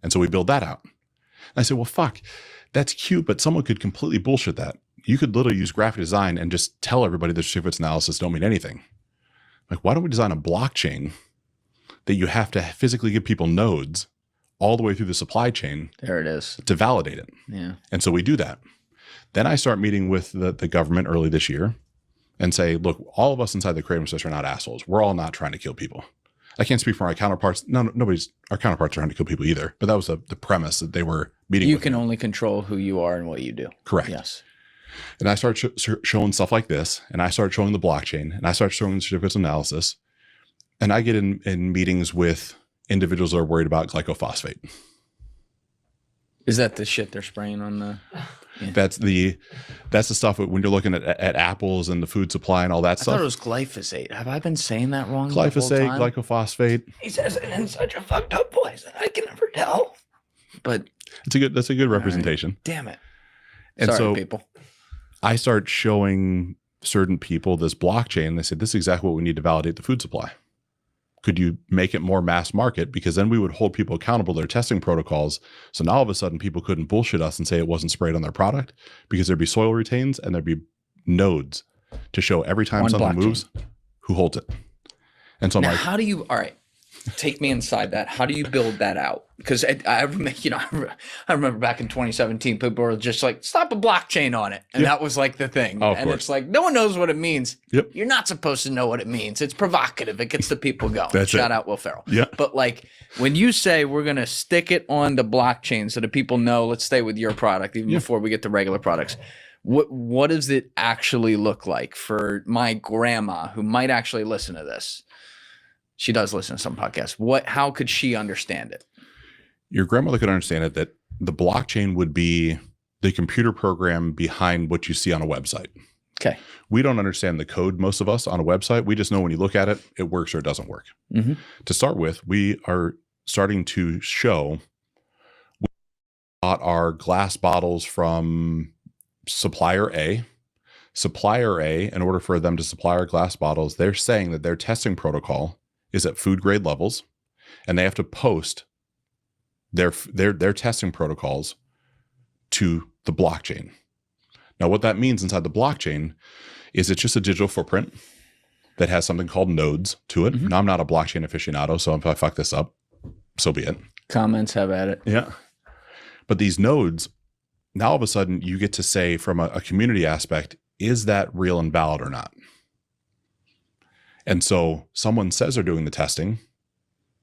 And so we build that out. And I say, well, fuck, that's cute, but someone could completely bullshit that. You could literally use graphic design and just tell everybody the certificates of analysis don't mean anything. Like, why don't we design a blockchain that you have to physically give people nodes all the way through the supply chain? There it is. To validate it. Yeah. And so we do that. Then I start meeting with the government early this year and say, look, all of us inside the kratom system are not assholes. We're all not trying to kill people. I can't speak for our counterparts. Our counterparts are trying to kill people either. But that was the premise that they were meeting with. You can only control who you are and what you do. Correct. Yes. And I start showing stuff like this, and I start showing the blockchain, and I start showing the certificates of analysis. And I get in meetings with individuals that are worried about glycophosphate. Is that the shit they're spraying on the... Yeah. That's the stuff when you're looking at apples and the food supply and all that stuff. I thought it was glyphosate. Have I been saying that wrong? Glyphosate, glycophosphate. He says it in such a fucked up voice that I can never tell. But that's a good representation. Right. Damn it. And sorry, so people. I start showing certain people this blockchain. They said, this is exactly what we need to validate the food supply. Could you make it more mass market? Because then we would hold people accountable to their testing protocols. So now all of a sudden people couldn't bullshit us and say it wasn't sprayed on their product, because there'd be soil retains and there'd be nodes to show every time something moves who holds it. And so I'm now, like, how do you, all right, take me inside that. How do you build that out? Because I remember back in 2017, people were just like, slap a blockchain on it. And that was like the thing. Oh, of and course. it's like, no one knows what it means. Yep. You're not supposed to know what it means. It's provocative. It gets the people going. That's Shout it. out Will Ferrell. Yeah. But like when you say we're going to stick it on the blockchain so that people know, let's stay with your product even before we get to regular products. What does it actually look like for my grandma who might actually listen to this? She does listen to some podcasts. How could she understand it? Your grandmother could understand it that the blockchain would be the computer program behind what you see on a website. Okay. We don't understand the code, most of us, on a website. We just know when you look at it, it works or it doesn't work. Mm-hmm. To start with, we are starting to show we bought our glass bottles from supplier A. Supplier A, in order for them to supply our glass bottles, they're saying that their testing protocol is at food grade levels, and they have to post their testing protocols to the blockchain. Now, what that means inside the blockchain is it's just a digital footprint that has something called nodes to it. Now, I'm not a blockchain aficionado, so if I fuck this up, so be it. Comments, have at it. Yeah. But these nodes, now all of a sudden you get to say from a community aspect, is that real and valid or not? And so someone says they're doing the testing,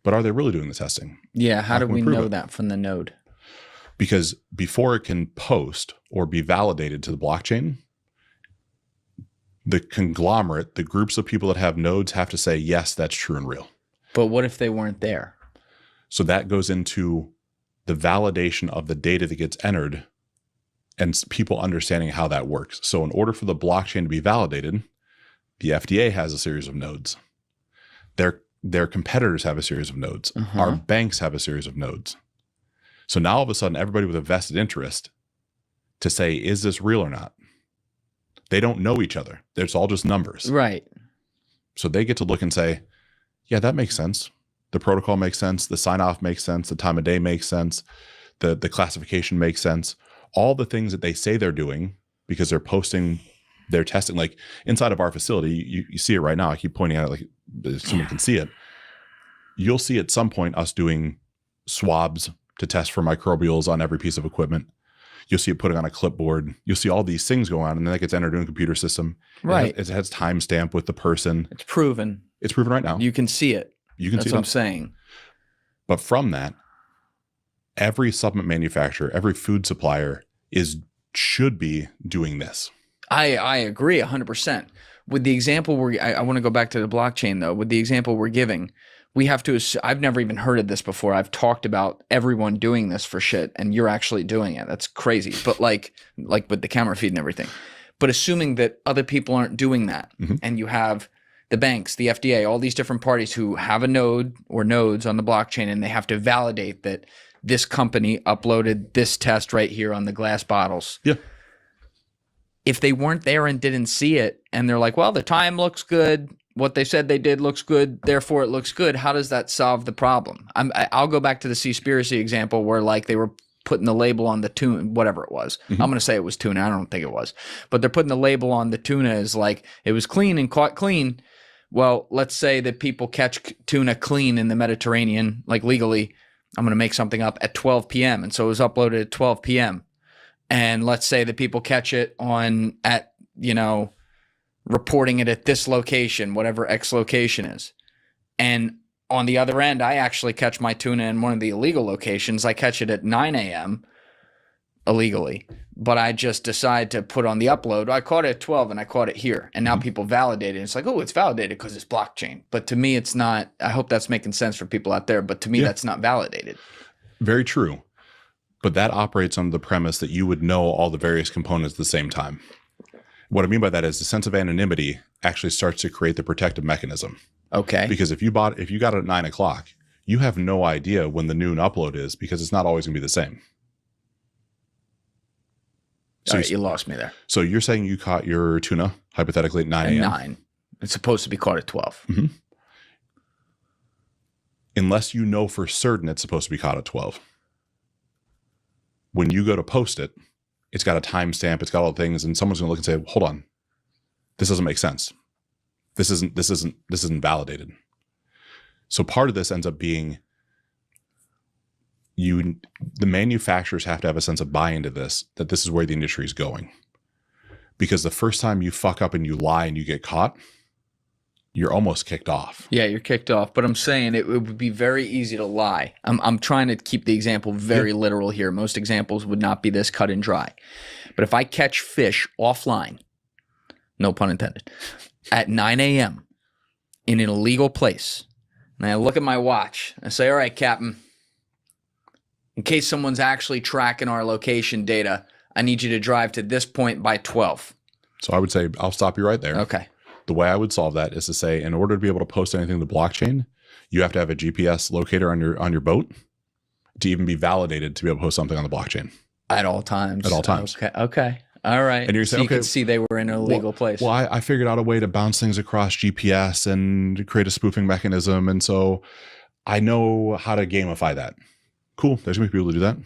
but are they really doing the testing? Yeah. How do we know it? that from the node? Because before it can post or be validated to the blockchain, the conglomerate, the groups of people that have nodes have to say, yes, that's true and real. But what if they weren't there? So that goes into the validation of the data that gets entered and people understanding how that works. So in order for the blockchain to be validated, the FDA has a series of nodes. Their competitors have a series of nodes. Our banks have a series of nodes. So now all of a sudden, everybody with a vested interest to say, is this real or not? They don't know each other. It's all just numbers. Right. So they get to look and say, yeah, that makes sense. The protocol makes sense. The sign-off makes sense. The time of day makes sense. The classification makes sense. All the things that they say they're doing because they're posting their testing, like inside of our facility, you see it right now. I keep pointing at it like someone can see it. You'll see at some point us doing swabs to test for microbials on every piece of equipment. You'll see it putting on a clipboard. You'll see all these things go on, and then that gets entered in a computer system. Right. It has timestamp with the person. It's proven. It's proven right now. You can see it. You can see That's what I'm saying. But from that, every supplement manufacturer, every food supplier should be doing this. I agree 100%. With the example I want to go back to the blockchain though. With the example we're giving, we have to, I've never even heard of this before. I've talked about everyone doing this for shit and you're actually doing it. That's crazy. But like with the camera feed and everything. But assuming that other people aren't doing that and you have the banks, the FDA, all these different parties who have a node or nodes on the blockchain and they have to validate that this company uploaded this test right here on the glass bottles. Yeah. If they weren't there and didn't see it and they're like, well, the time looks good. What they said they did looks good. Therefore it looks good. How does that solve the problem? I'll go back to the Seaspiracy example where like they were putting the label on the tuna, whatever it was. I'm going to say it was tuna. I don't think it was, but they're putting the label on the tuna as like, it was clean and caught clean. Well, let's say that people catch tuna clean in the Mediterranean, like legally, I'm going to make something up at 12 p.m. And so it was uploaded at 12 p.m. And let's say that people catch it reporting it at this location, whatever X location is. And on the other end, I actually catch my tuna in one of the illegal locations. I catch it at 9 a.m. illegally, but I just decide to put on the upload. I caught it at 12 and I caught it here. And now people validate it. It's like, oh, it's validated because it's blockchain. But to me, it's not. I hope that's making sense for people out there. But to me, that's not validated. Very true. But that operates on the premise that you would know all the various components at the same time. What I mean by that is the sense of anonymity actually starts to create the protective mechanism. Okay. Because if you got it at 9 o'clock, you have no idea when the noon upload is because it's not always going to be the same. So all right, you lost me there. So you're saying you caught your tuna hypothetically at 9 a.m. At 9. It's supposed to be caught at 12. Mm-hmm. Unless you know for certain it's supposed to be caught at 12. When you go to post it, it's got a timestamp, it's got all the things, and someone's going to look and say, hold on, this doesn't make sense. This isn't validated. So part of this ends up being the manufacturers have to have a sense of buy into this, that this is where the industry is going. Because the first time you fuck up and you lie and you get caught, you're almost kicked off. Yeah, you're kicked off. But I'm saying it would be very easy to lie. I'm trying to keep the example very literal here. Most examples would not be this cut and dry. But if I catch fish offline, no pun intended, at 9 a.m. in an illegal place, and I look at my watch, I say, all right, Captain, in case someone's actually tracking our location data, I need you to drive to this point by 12. So I would say, I'll stop you right there. Okay. The way I would solve that is to say, in order to be able to post anything to the blockchain, you have to have a GPS locator on your boat to even be validated to be able to post something on the blockchain. At all times. At all times. Okay. All right. And you're saying, so you can see they were in a legal place. Well, I figured out a way to bounce things across GPS and create a spoofing mechanism. And so I know how to gamify that. Cool. There's going to be people who do that.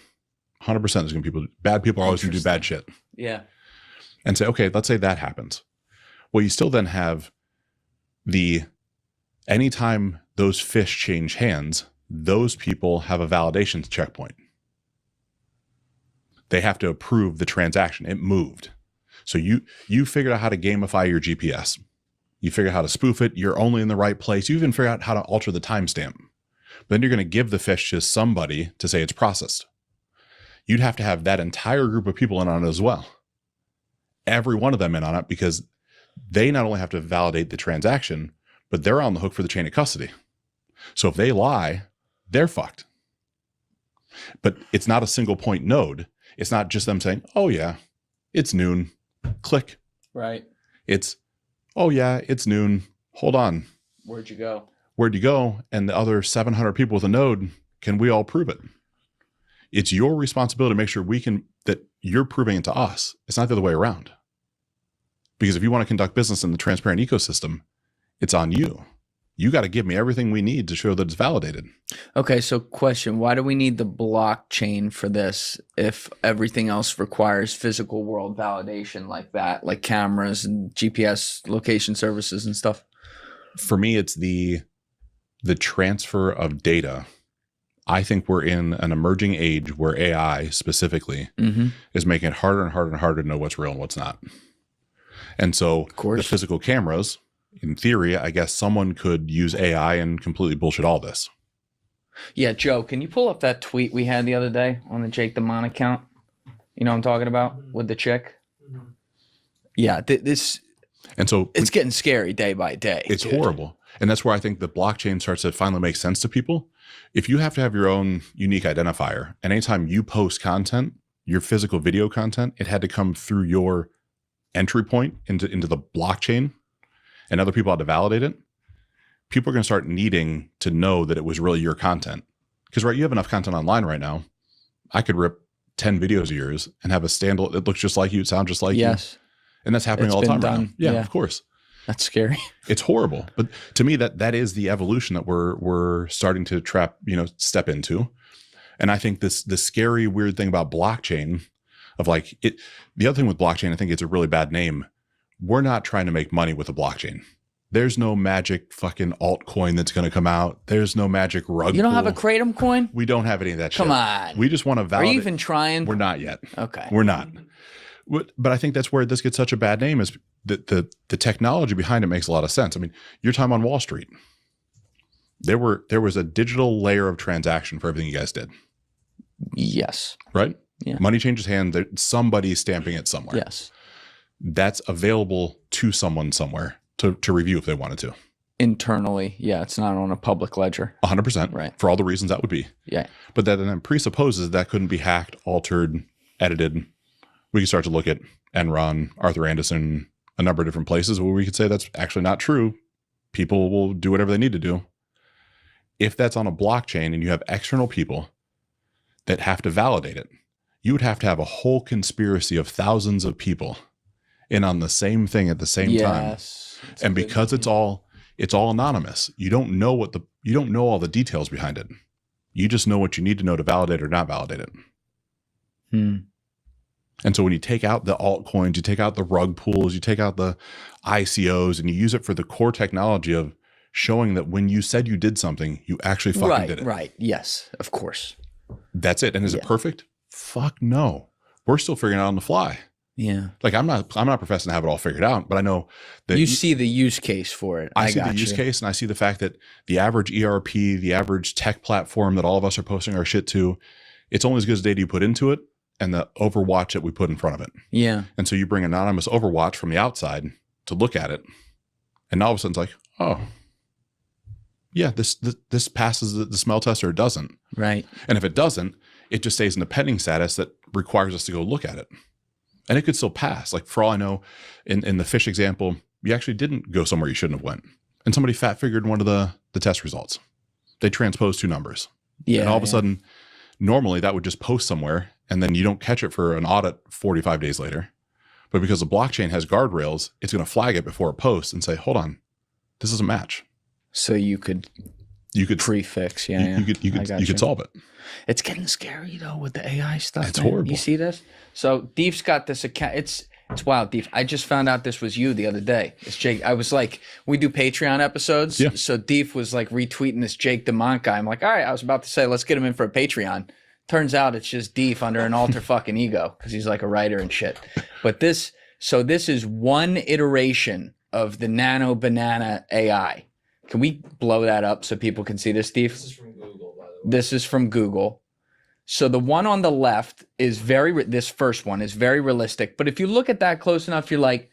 100% there's going to be people. Bad people are always going to do bad shit. Yeah. And say, okay, let's say that happens. Well, you still then have anytime those fish change hands, those people have a validation checkpoint. They have to approve the transaction. It moved. So you figured out how to gamify your GPS. You figure out how to spoof it. You're only in the right place. You even figure out how to alter the timestamp. But then you're going to give the fish to somebody to say it's processed. You'd have to have that entire group of people in on it as well. Every one of them in on it, because they not only have to validate the transaction, but they're on the hook for the chain of custody. So if they lie, they're fucked. But it's not a single point node. It's not just them saying, oh yeah, it's noon, click. Right. It's, oh yeah, it's noon, hold on. Where'd you go? Where'd you go? And the other 700 people with a node, can we all prove it? It's your responsibility to make sure that you're proving it to us. It's not the other way around. Because if you want to conduct business in the transparent ecosystem, it's on you. You got to give me everything we need to show that it's validated. Okay, so question, why do we need the blockchain for this if everything else requires physical world validation like that, like cameras and GPS location services and stuff? For me, it's the transfer of data. I think we're in an emerging age where AI specifically is making it harder and harder and harder to know what's real and what's not. And so the physical cameras, in theory, I guess someone could use AI and completely bullshit all this. Yeah, Joe, can you pull up that tweet we had the other day on the Jake the Mon account? You know what I'm talking about with the chick? Yeah, and so it's getting scary day by day. It's horrible. And that's where I think the blockchain starts to finally make sense to people. If you have to have your own unique identifier, and anytime you post content, your physical video content, it had to come through your entry point into the blockchain, and other people had to validate it, people are going to start needing to know that it was really your content. Because, right, you have enough content online right now. I could rip 10 videos of yours and have a standalone that looks just like you, it sounds just like you. Yes. And that's happening all the time right now. Yeah, of course. That's scary. It's horrible. But to me, that is the evolution that we're starting to step into. And I think the scary, weird thing about blockchain of the other thing with blockchain, I think it's a really bad name. We're not trying to make money with a blockchain. There's no magic fucking altcoin that's going to come out. There's no magic rug You don't pool. have a Kratom coin? We don't have any of that shit. Come on. We just want to validate. Are you even trying? We're not yet. Okay. We're not. But I think that's where this gets such a bad name, is that the technology behind it makes a lot of sense. I mean, your time on Wall Street, there was a digital layer of transaction for everything you guys did. Yes. Right? Yeah. Money changes hands. Somebody's stamping it somewhere. Yes. That's available to someone somewhere to review if they wanted to. Internally, yeah, it's not on a public ledger. 100%. Right. For all the reasons that would be. Yeah. But that then presupposes that couldn't be hacked, altered, edited. We could start to look at Enron, Arthur Andersen, a number of different places where we could say that's actually not true. People will do whatever they need to do. If that's on a blockchain and you have external people that have to validate it, you would have to have a whole conspiracy of thousands of people in on the same thing at the same time. And because it's all anonymous, you don't know all the details behind it. You just know what you need to know to validate or not validate it. And so when you take out the altcoins, you take out the rug pools, you take out the ICOs, and you use it for the core technology of showing that when you said you did something, you actually fucking did it. Right. Yes, of course. That's it. And is it perfect? Fuck no. We're still figuring it out on the fly. Yeah. Like I'm not professing to have it all figured out, but I know that you see the use case for it. I see the use case, and I see the fact that the average ERP, the average tech platform that all of us are posting our shit to, it's only as good as the data you put into it and the Overwatch that we put in front of it. Yeah. And so you bring anonymous Overwatch from the outside to look at it, and now all of a sudden it's like, oh, yeah, this passes the smell test or it doesn't. Right. And if it doesn't, it just stays in the pending status that requires us to go look at it. And it could still pass. Like for all I know, in the fish example, you actually didn't go somewhere you shouldn't have went. And somebody fat figured one of the test results. They transposed two numbers. Yeah. And all of a sudden, normally that would just post somewhere and then you don't catch it for an audit 45 days later. But because the blockchain has guardrails, it's going to flag it before it posts and say, hold on, this doesn't match. So you could prefix. You could solve it. It's getting scary though with the AI stuff. It's horrible. You see this? So Deef's got this account. It's wild, Deef. I just found out this was you the other day. It's Jake. I was like, we do Patreon episodes. Yeah. So Deef was like retweeting this Jake DeMont guy. I'm like, all right, I was about to say, let's get him in for a Patreon. Turns out it's just Deef under an alter fucking ego because he's like a writer and shit. But this is one iteration of the Nano Banana AI. Can we blow that up so people can see this, Steve? This is from Google, by the way. This is from Google. So the one on the left is this first one is very realistic. But if you look at that close enough, you're like,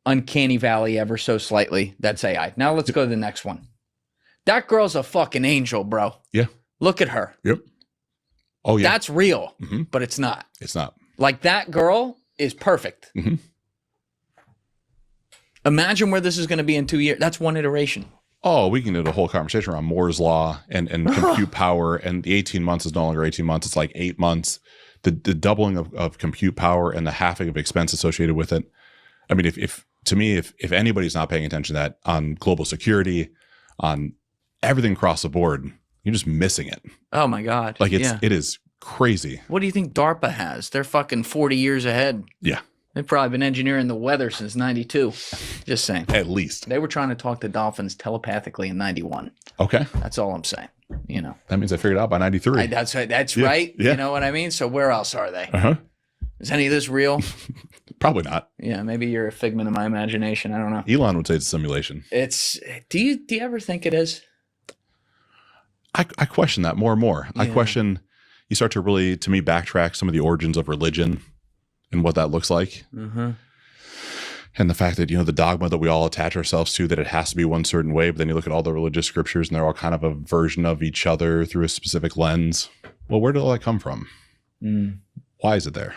uncanny valley ever so slightly. That's AI. Now let's go to the next one. That girl's a fucking angel, bro. Yeah. Look at her. Yep. Oh, yeah. That's real, but it's not. It's not. Like that girl is perfect. Mm-hmm. Imagine where this is going to be in 2 years. That's one iteration. Oh, we can do the whole conversation around Moore's law and compute power, and the 18 months is no longer 18 months. It's like 8 months. The doubling of compute power and the halving of expense associated with it. I mean, if anybody's not paying attention to that on global security, on everything across the board, you're just missing it. Oh my God. Like it is crazy. What do you think DARPA has? They're fucking 40 years ahead. Yeah. They've probably been engineering the weather since 92. Just saying. At least. They were trying to talk to dolphins telepathically in 91. Okay. That's all I'm saying. You know. That means I figured it out by 93. That's right. Yeah. Right. Yeah. You know what I mean? So where else are they? Uh-huh. Is any of this real? Probably not. Yeah, maybe you're a figment of my imagination. I don't know. Elon would say it's a simulation. Do you ever think it is? I question that more and more. Yeah. I question, you start to really, to me, backtrack some of the origins of religion and what that looks like. Mm-hmm. And the fact that, the dogma that we all attach ourselves to, that it has to be one certain way, but then you look at all the religious scriptures and they're all kind of a version of each other through a specific lens. Well, where did all that come from? Why is it there?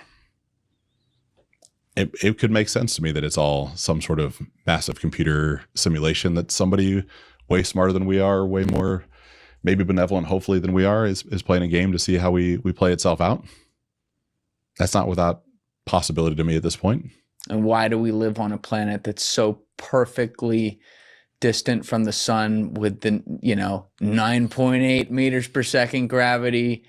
It could make sense to me that it's all some sort of massive computer simulation that somebody way smarter than we are, way more maybe benevolent, hopefully, than we are, is playing a game to see how we play itself out. That's not without possibility to me at this point. And why do we live on a planet that's so perfectly distant from the sun with the 9.8 meters per second gravity,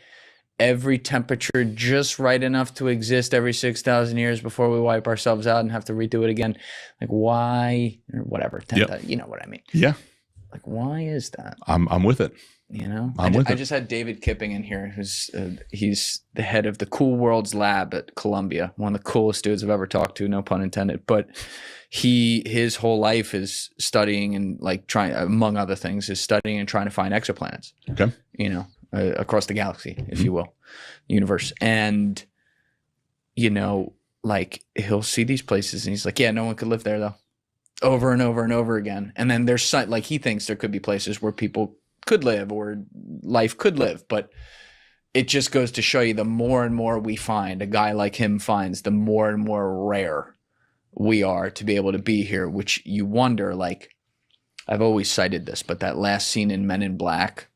every temperature just right enough to exist every 6,000 years before we wipe ourselves out and have to redo it again? Like why, or whatever, you know what I mean? Yeah. Like why is that? I'm with it. I just had David Kipping in here, who's he's the head of the Cool Worlds Lab at Columbia, one of the coolest dudes I've ever talked to, no pun intended. But his whole life is studying and trying, among other things, is studying and trying to find exoplanets. Okay, across the galaxy, if you will, universe, and he'll see these places and he's like, yeah, no one could live there though, over and over and over again. And then there's he thinks there could be places where people could live or life could live, but it just goes to show you the more and more we find, a guy like him finds, the more and more rare we are to be able to be here, which you wonder, I've always cited this, but that last scene in Men in Black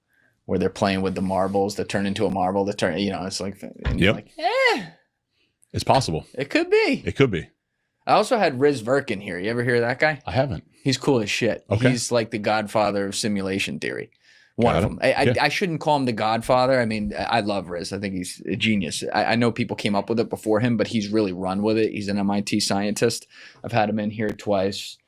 where they're playing with the marbles that turn into a marble that turn, it's it's possible. It could be. It could be. I also had Riz Verkin here. You ever hear of that guy? I haven't. He's cool as shit. Okay. He's like the godfather of simulation theory. One of them. I shouldn't call him the godfather. I mean, I love Riz. I think he's a genius. I know people came up with it before him, but he's really run with it. He's an MIT scientist. I've had him in here twice.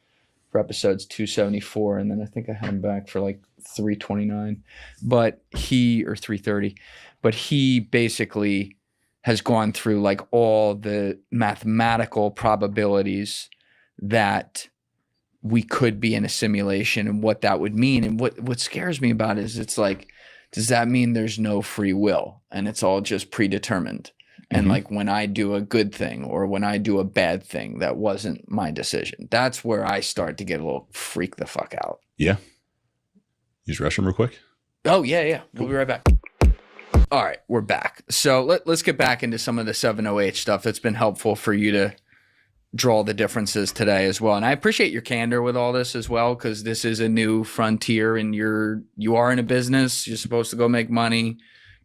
for episodes 274, and then I think I had him back for like 329, but or 330, but he basically has gone through like all the mathematical probabilities that we could be in a simulation and what that would mean. And what scares me about it is it's like, does that mean there's no free will and it's all just predetermined? And like when I do a good thing or when I do a bad thing, that wasn't my decision. That's where I start to get a little freak the fuck out. Yeah. Use the restroom real quick. Oh, yeah. We'll be right back. All right, we're back. So let's get back into some of the 7OH stuff that's been helpful for you to draw the differences today as well. And I appreciate your candor with all this as well, because this is a new frontier and you are in a business. You're supposed to go make money,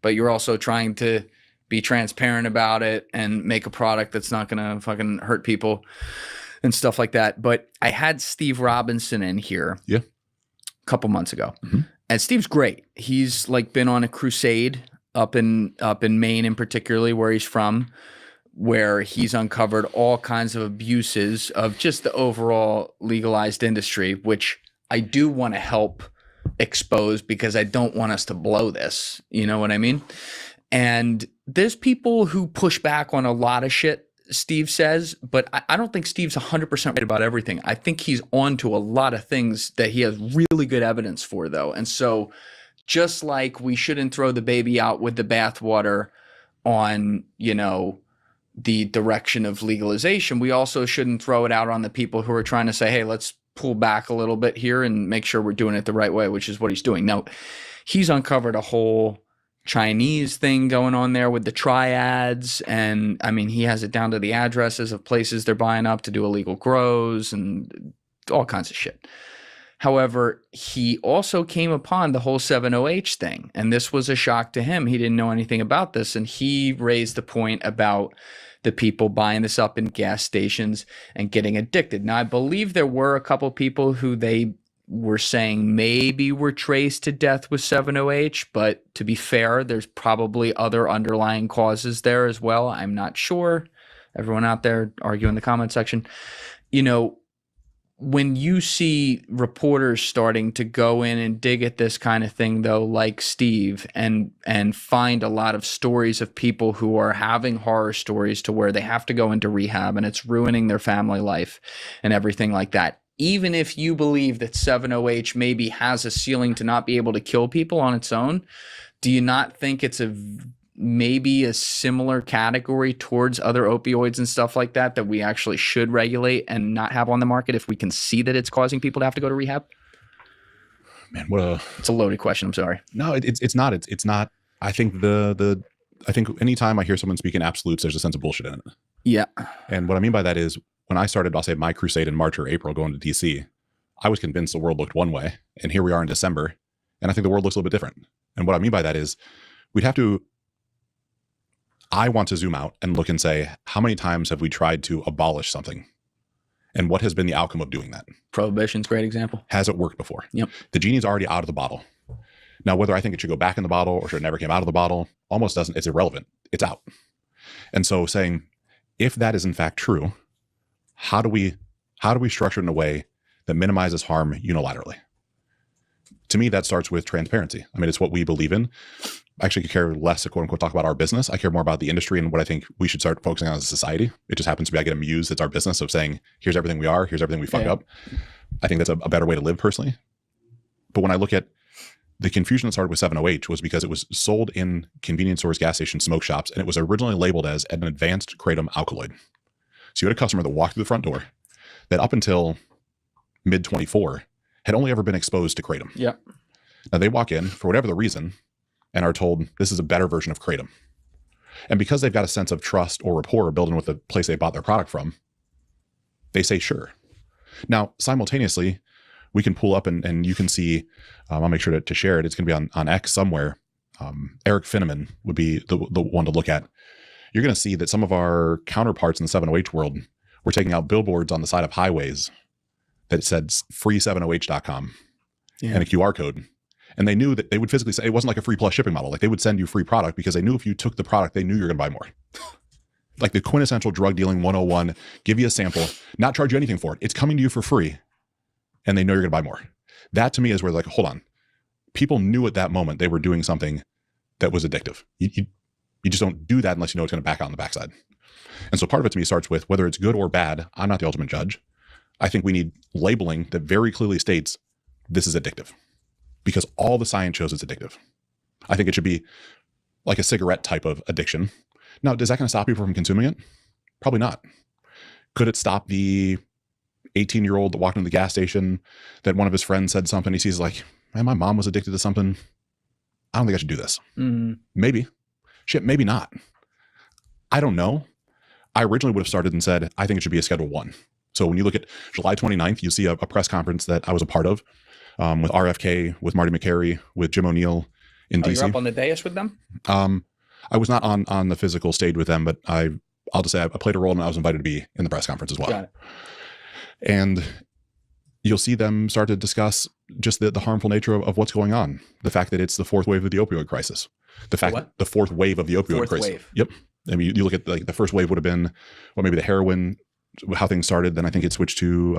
but you're also trying to be transparent about it and make a product that's not going to fucking hurt people and stuff like that. But I had Steve Robinson in here a couple months ago. And Steve's great. He's like been on a crusade up in Maine, in particularly where he's from, where he's uncovered all kinds of abuses of just the overall legalized industry, which I do want to help expose because I don't want us to blow this. You know what I mean? And there's people who push back on a lot of shit Steve says, but I don't think Steve's 100% right about everything. I think he's on to a lot of things that he has really good evidence for, though. And so just like we shouldn't throw the baby out with the bathwater on, the direction of legalization, we also shouldn't throw it out on the people who are trying to say, hey, let's pull back a little bit here and make sure we're doing it the right way, which is what he's doing. Now, he's uncovered a whole Chinese thing going on there with the triads. And I mean, he has it down to the addresses of places they're buying up to do illegal grows and all kinds of shit. However, he also came upon the whole 7OH thing. And this was a shock to him. He didn't know anything about this. And he raised the point about the people buying this up in gas stations and getting addicted. Now, I believe there were a couple people who they were saying maybe were traced to death with 7OH, but to be fair, there's probably other underlying causes there as well. I'm not sure. Everyone out there argue in the comment section. When you see reporters starting to go in and dig at this kind of thing, though, like Steve, and find a lot of stories of people who are having horror stories to where they have to go into rehab and it's ruining their family life and everything like that. Even if you believe that 7OH maybe has a ceiling to not be able to kill people on its own, do you not think it's maybe a similar category towards other opioids and stuff like that we actually should regulate and not have on the market if we can see that it's causing people to have to go to rehab? Man, it's a loaded question. I'm sorry. No, it's not. It's not. I think I think anytime I hear someone speak in absolutes, there's a sense of bullshit in it. Yeah. And what I mean by that is when I started, I'll say my crusade in March or April going to DC, I was convinced the world looked one way, and here we are in December, and I think the world looks a little bit different. And what I mean by that is I want to zoom out and look and say, how many times have we tried to abolish something? And what has been the outcome of doing that? Prohibition's a great example. Has it worked before? Yep. The genie's already out of the bottle. Now, whether I think it should go back in the bottle or should it never came out of the bottle, almost doesn't, it's irrelevant. It's out. And so saying, if that is in fact true, how do we structure it in a way that minimizes harm unilaterally? To me, that starts with transparency. I mean, it's what we believe in. I actually could care less to quote unquote talk about our business. I care more about the industry and what I think we should start focusing on as a society. It just happens to be I get amused. It's our business of saying, here's everything we are, here's everything we fuck up. I think that's a better way to live personally. But when I look at the confusion that started with 7OH was because it was sold in convenience stores, gas stations, smoke shops, and it was originally labeled as an advanced kratom alkaloid. So you had a customer that walked through the front door that up until mid 24 had only ever been exposed to kratom. Yeah. Now they walk in for whatever the reason and are told this is a better version of kratom. And because they've got a sense of trust or rapport building with the place they bought their product from, they say, sure. Now, simultaneously, we can pull up and you can see, I'll make sure to share it. It's going to be on X somewhere. Eric Finneman would be the one to look at. You're going to see that some of our counterparts in the 7OH world were taking out billboards on the side of highways that said free7oh.com and a QR code. And they knew that they would physically say it wasn't like a free plus shipping model. Like they would send you free product because they knew if you took the product, they knew you were going to buy more. Like the quintessential drug dealing 101, give you a sample, not charge you anything for it. It's coming to you for free. and they know you're going to buy more. That to me is where like, hold on. People knew at that moment they were doing something that was addictive. You just don't do that unless you know it's going to back out on the backside. And so part of it to me starts with whether it's good or bad. I'm not the ultimate judge. I think we need labeling that very clearly states this is addictive, because all the science shows it's addictive. I think it should be like a cigarette type of addiction. Now, is that going to stop people from consuming it? Probably not. Could it stop the 18-year-old that walked into the gas station that one of his friends said something? He sees like, man, my mom was addicted to something. I don't think I should do this. Maybe. Shit, maybe not. I don't know. I originally would have started and said, I think it should be a Schedule 1. So when you look at July 29th, you see a press conference that I was a part of with RFK, with Marty McCary, with Jim O'Neill in DC. You're up on the dais with them? I was not on the physical stage with them, but I'll just say I played a role and I was invited to be in the press conference as well. Got it. And you'll see them start to discuss just the harmful nature of what's going on. The fact that it's the fourth wave of the opioid crisis. The fact that the fourth wave of the opioid crisis. Wave. Yep. I mean, you look at like the first wave would have been, well, maybe the heroin, how things started. Then I think it switched to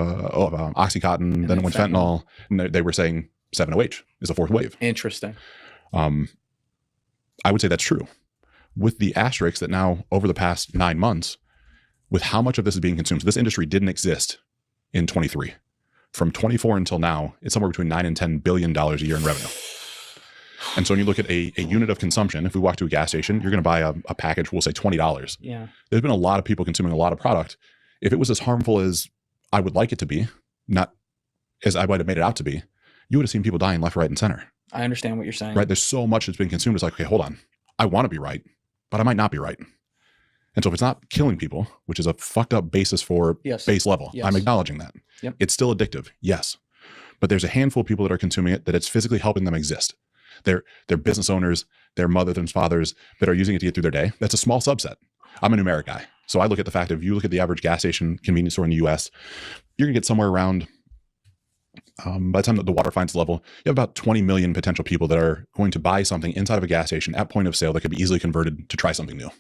Oxycontin. Then it went fentanyl. And they were saying 7-OH is the fourth wave. Interesting. I would say that's true. With the asterisk that now over the past 9 months, with how much of this is being consumed. So this industry didn't exist in 23. From 24 until now, it's somewhere between $9 and $10 billion a year in revenue. And so when you look at a unit of consumption, if we walk to a gas station, you're going to buy a package, we'll say $20. Yeah. There's been a lot of people consuming a lot of product. If it was as harmful as I would like it to be, not as I might have made it out to be, you would have seen people dying left, right, and center. I understand what you're saying. Right? There's so much that's been consumed. It's like, okay, hold on. I want to be right, but I might not be right. And so if it's not killing people, which is a fucked up basis for base level, I'm acknowledging that. Yep. It's still addictive. Yes. But there's a handful of people that are consuming it that it's physically helping them exist. They're business owners, their mothers and fathers that are using it to get through their day. That's a small subset. I'm a numeric guy. So I look at the fact of, you look at the average gas station convenience store in the US, you're going to get somewhere around, by the time the water finds level, you have about 20 million potential people that are going to buy something inside of a gas station at point of sale that could be easily converted to try something new.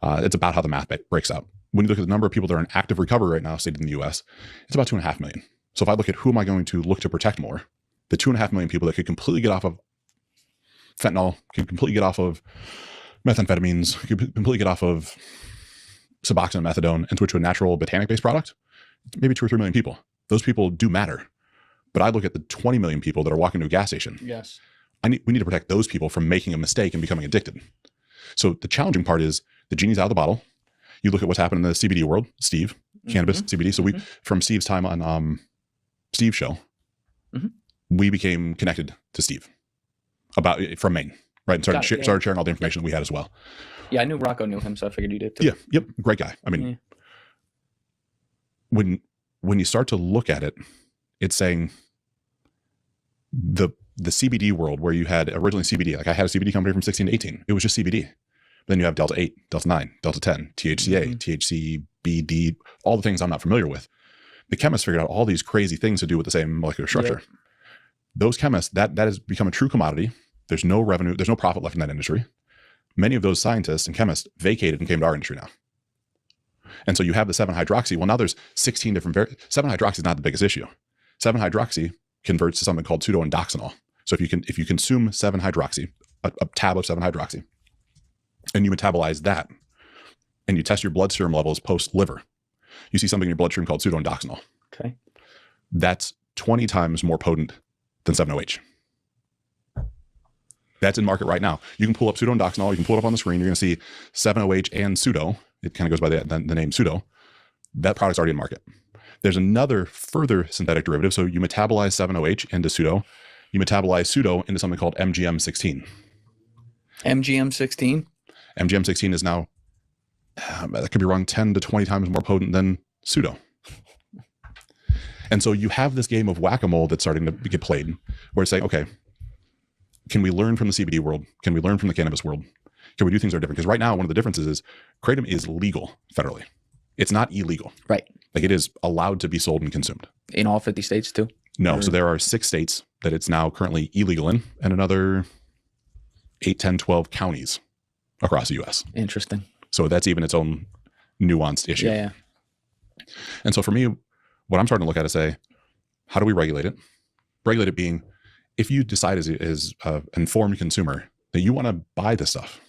It's about how the math breaks out. When you look at the number of people that are in active recovery right now, stated in the US, it's about 2.5 million. So if I look at who am I going to look to protect more, the 2.5 million people that could completely get off of fentanyl, could completely get off of methamphetamines, could completely get off of Suboxone and methadone and switch to a natural botanic-based product, maybe 2 or 3 million people. Those people do matter. But I look at the 20 million people that are walking to a gas station. Yes. We need to protect those people from making a mistake and becoming addicted. So the challenging part is the genie's out of the bottle. You look at what's happened in the CBD world, Steve, cannabis, CBD. So we, from Steve's time on Steve's show, we became connected to Steve from Maine, right? And started sharing all the information that we had as well. Yeah, I knew Rocco knew him, so I figured you did too. Yeah, yep, great guy. I mean, when you start to look at it, it's saying the CBD world where you had originally CBD, like I had a CBD company from 16 to 18. It was just CBD. Then you have Delta 8, Delta 9, Delta 10, THCA, THC, BD, all the things I'm not familiar with. The chemists figured out all these crazy things to do with the same molecular structure. Yep. Those chemists, that has become a true commodity. There's no revenue, there's no profit left in that industry. Many of those scientists and chemists vacated and came to our industry now. And so you have the 7-hydroxy. Well, now there's 16 different 7-hydroxy is not the biggest issue. 7-hydroxy converts to something called pseudoindoxanol. So if you consume 7-hydroxy, a tab of 7-hydroxy, and you metabolize that, and you test your blood serum levels post-liver, you see something in your bloodstream called pseudoindoxanol. Okay. That's 20 times more potent than 7-OH. That's in market right now. You can pull up pseudoindoxanol. You can pull it up on the screen. You're going to see 7-OH and pseudo. It kind of goes by the name pseudo. That product's already in market. There's another further synthetic derivative. So you metabolize 7-OH into pseudo. You metabolize pseudo into something called MGM-16. MGM-16? MGM-16 is now, that could be wrong, 10 to 20 times more potent than pseudo. And so you have this game of whack-a-mole that's starting to get played where it's saying, okay, can we learn from the CBD world? Can we learn from the cannabis world? Can we do things that are different? Because right now, one of the differences is kratom is legal federally. It's not illegal. Right. Like it is allowed to be sold and consumed. In all 50 states too? No. So there are 6 states that it's now currently illegal in, and another 8, 10, 12 counties across the U.S. Interesting. So that's even its own nuanced issue. Yeah. And so for me, what I'm starting to look at is say, How do we regulate it? Regulate it being, if you decide as an informed consumer that you want to buy this stuff,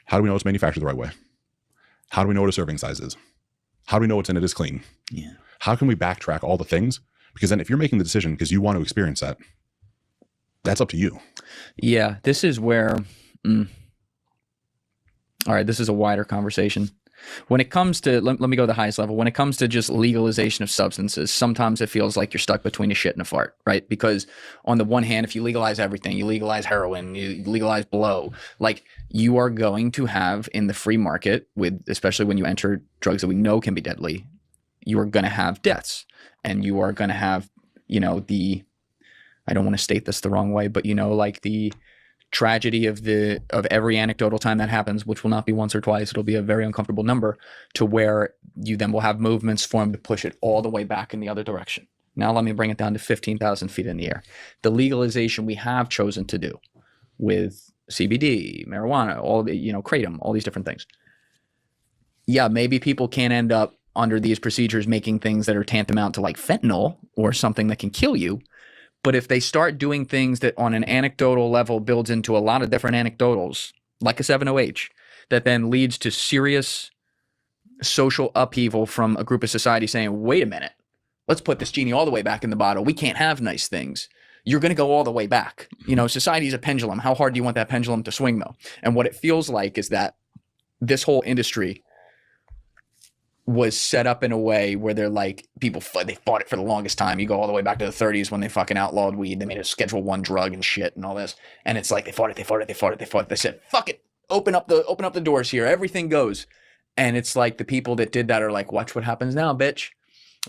how do we know it's manufactured the right way? How do we know what a serving size is? How do we know what's in it is clean? Yeah. How can we backtrack all the things? Because then if you're making the decision because you want to experience that, that's up to you. Yeah, this is where, all right, this is a wider conversation. When it comes to, let me go to the highest level. When it comes to just legalization of substances, sometimes it feels like you're stuck between a shit and a fart, right? Because on the one hand, if you legalize everything, you legalize heroin, you legalize blow, like you are going to have in the free market with, especially when you enter drugs that we know can be deadly, you are going to have deaths and you are going to have, you know, I don't want to state this the wrong way, but you know, like the tragedy of every anecdotal time that happens, which will not be once or twice, it'll be a very uncomfortable number, to where you then will have movements formed to push it all the way back in the other direction. Now let me bring it down to 15,000 feet in the air. The legalization we have chosen to do with CBD, marijuana, all the, you know, kratom, all these different things. Yeah, maybe people can't end up under these procedures making things that are tantamount to like fentanyl or something that can kill you. But if they start doing things that on an anecdotal level builds into a lot of different anecdotals, like a 7-OH, that then leads to serious social upheaval from a group of society saying, wait a minute, let's put this genie all the way back in the bottle. We can't have nice things. You're going to go all the way back. You know, society is a pendulum. How hard do you want that pendulum to swing, though? And what it feels like is that this whole industry was set up in a way where they're like, they fought it for the longest time. You go all the way back to the 30s when they fucking outlawed weed. They made it a Schedule I drug and shit and all this. And it's like they fought it. They said, fuck it. Open up the doors here. Everything goes. And it's like the people that did that are like, watch what happens now, bitch.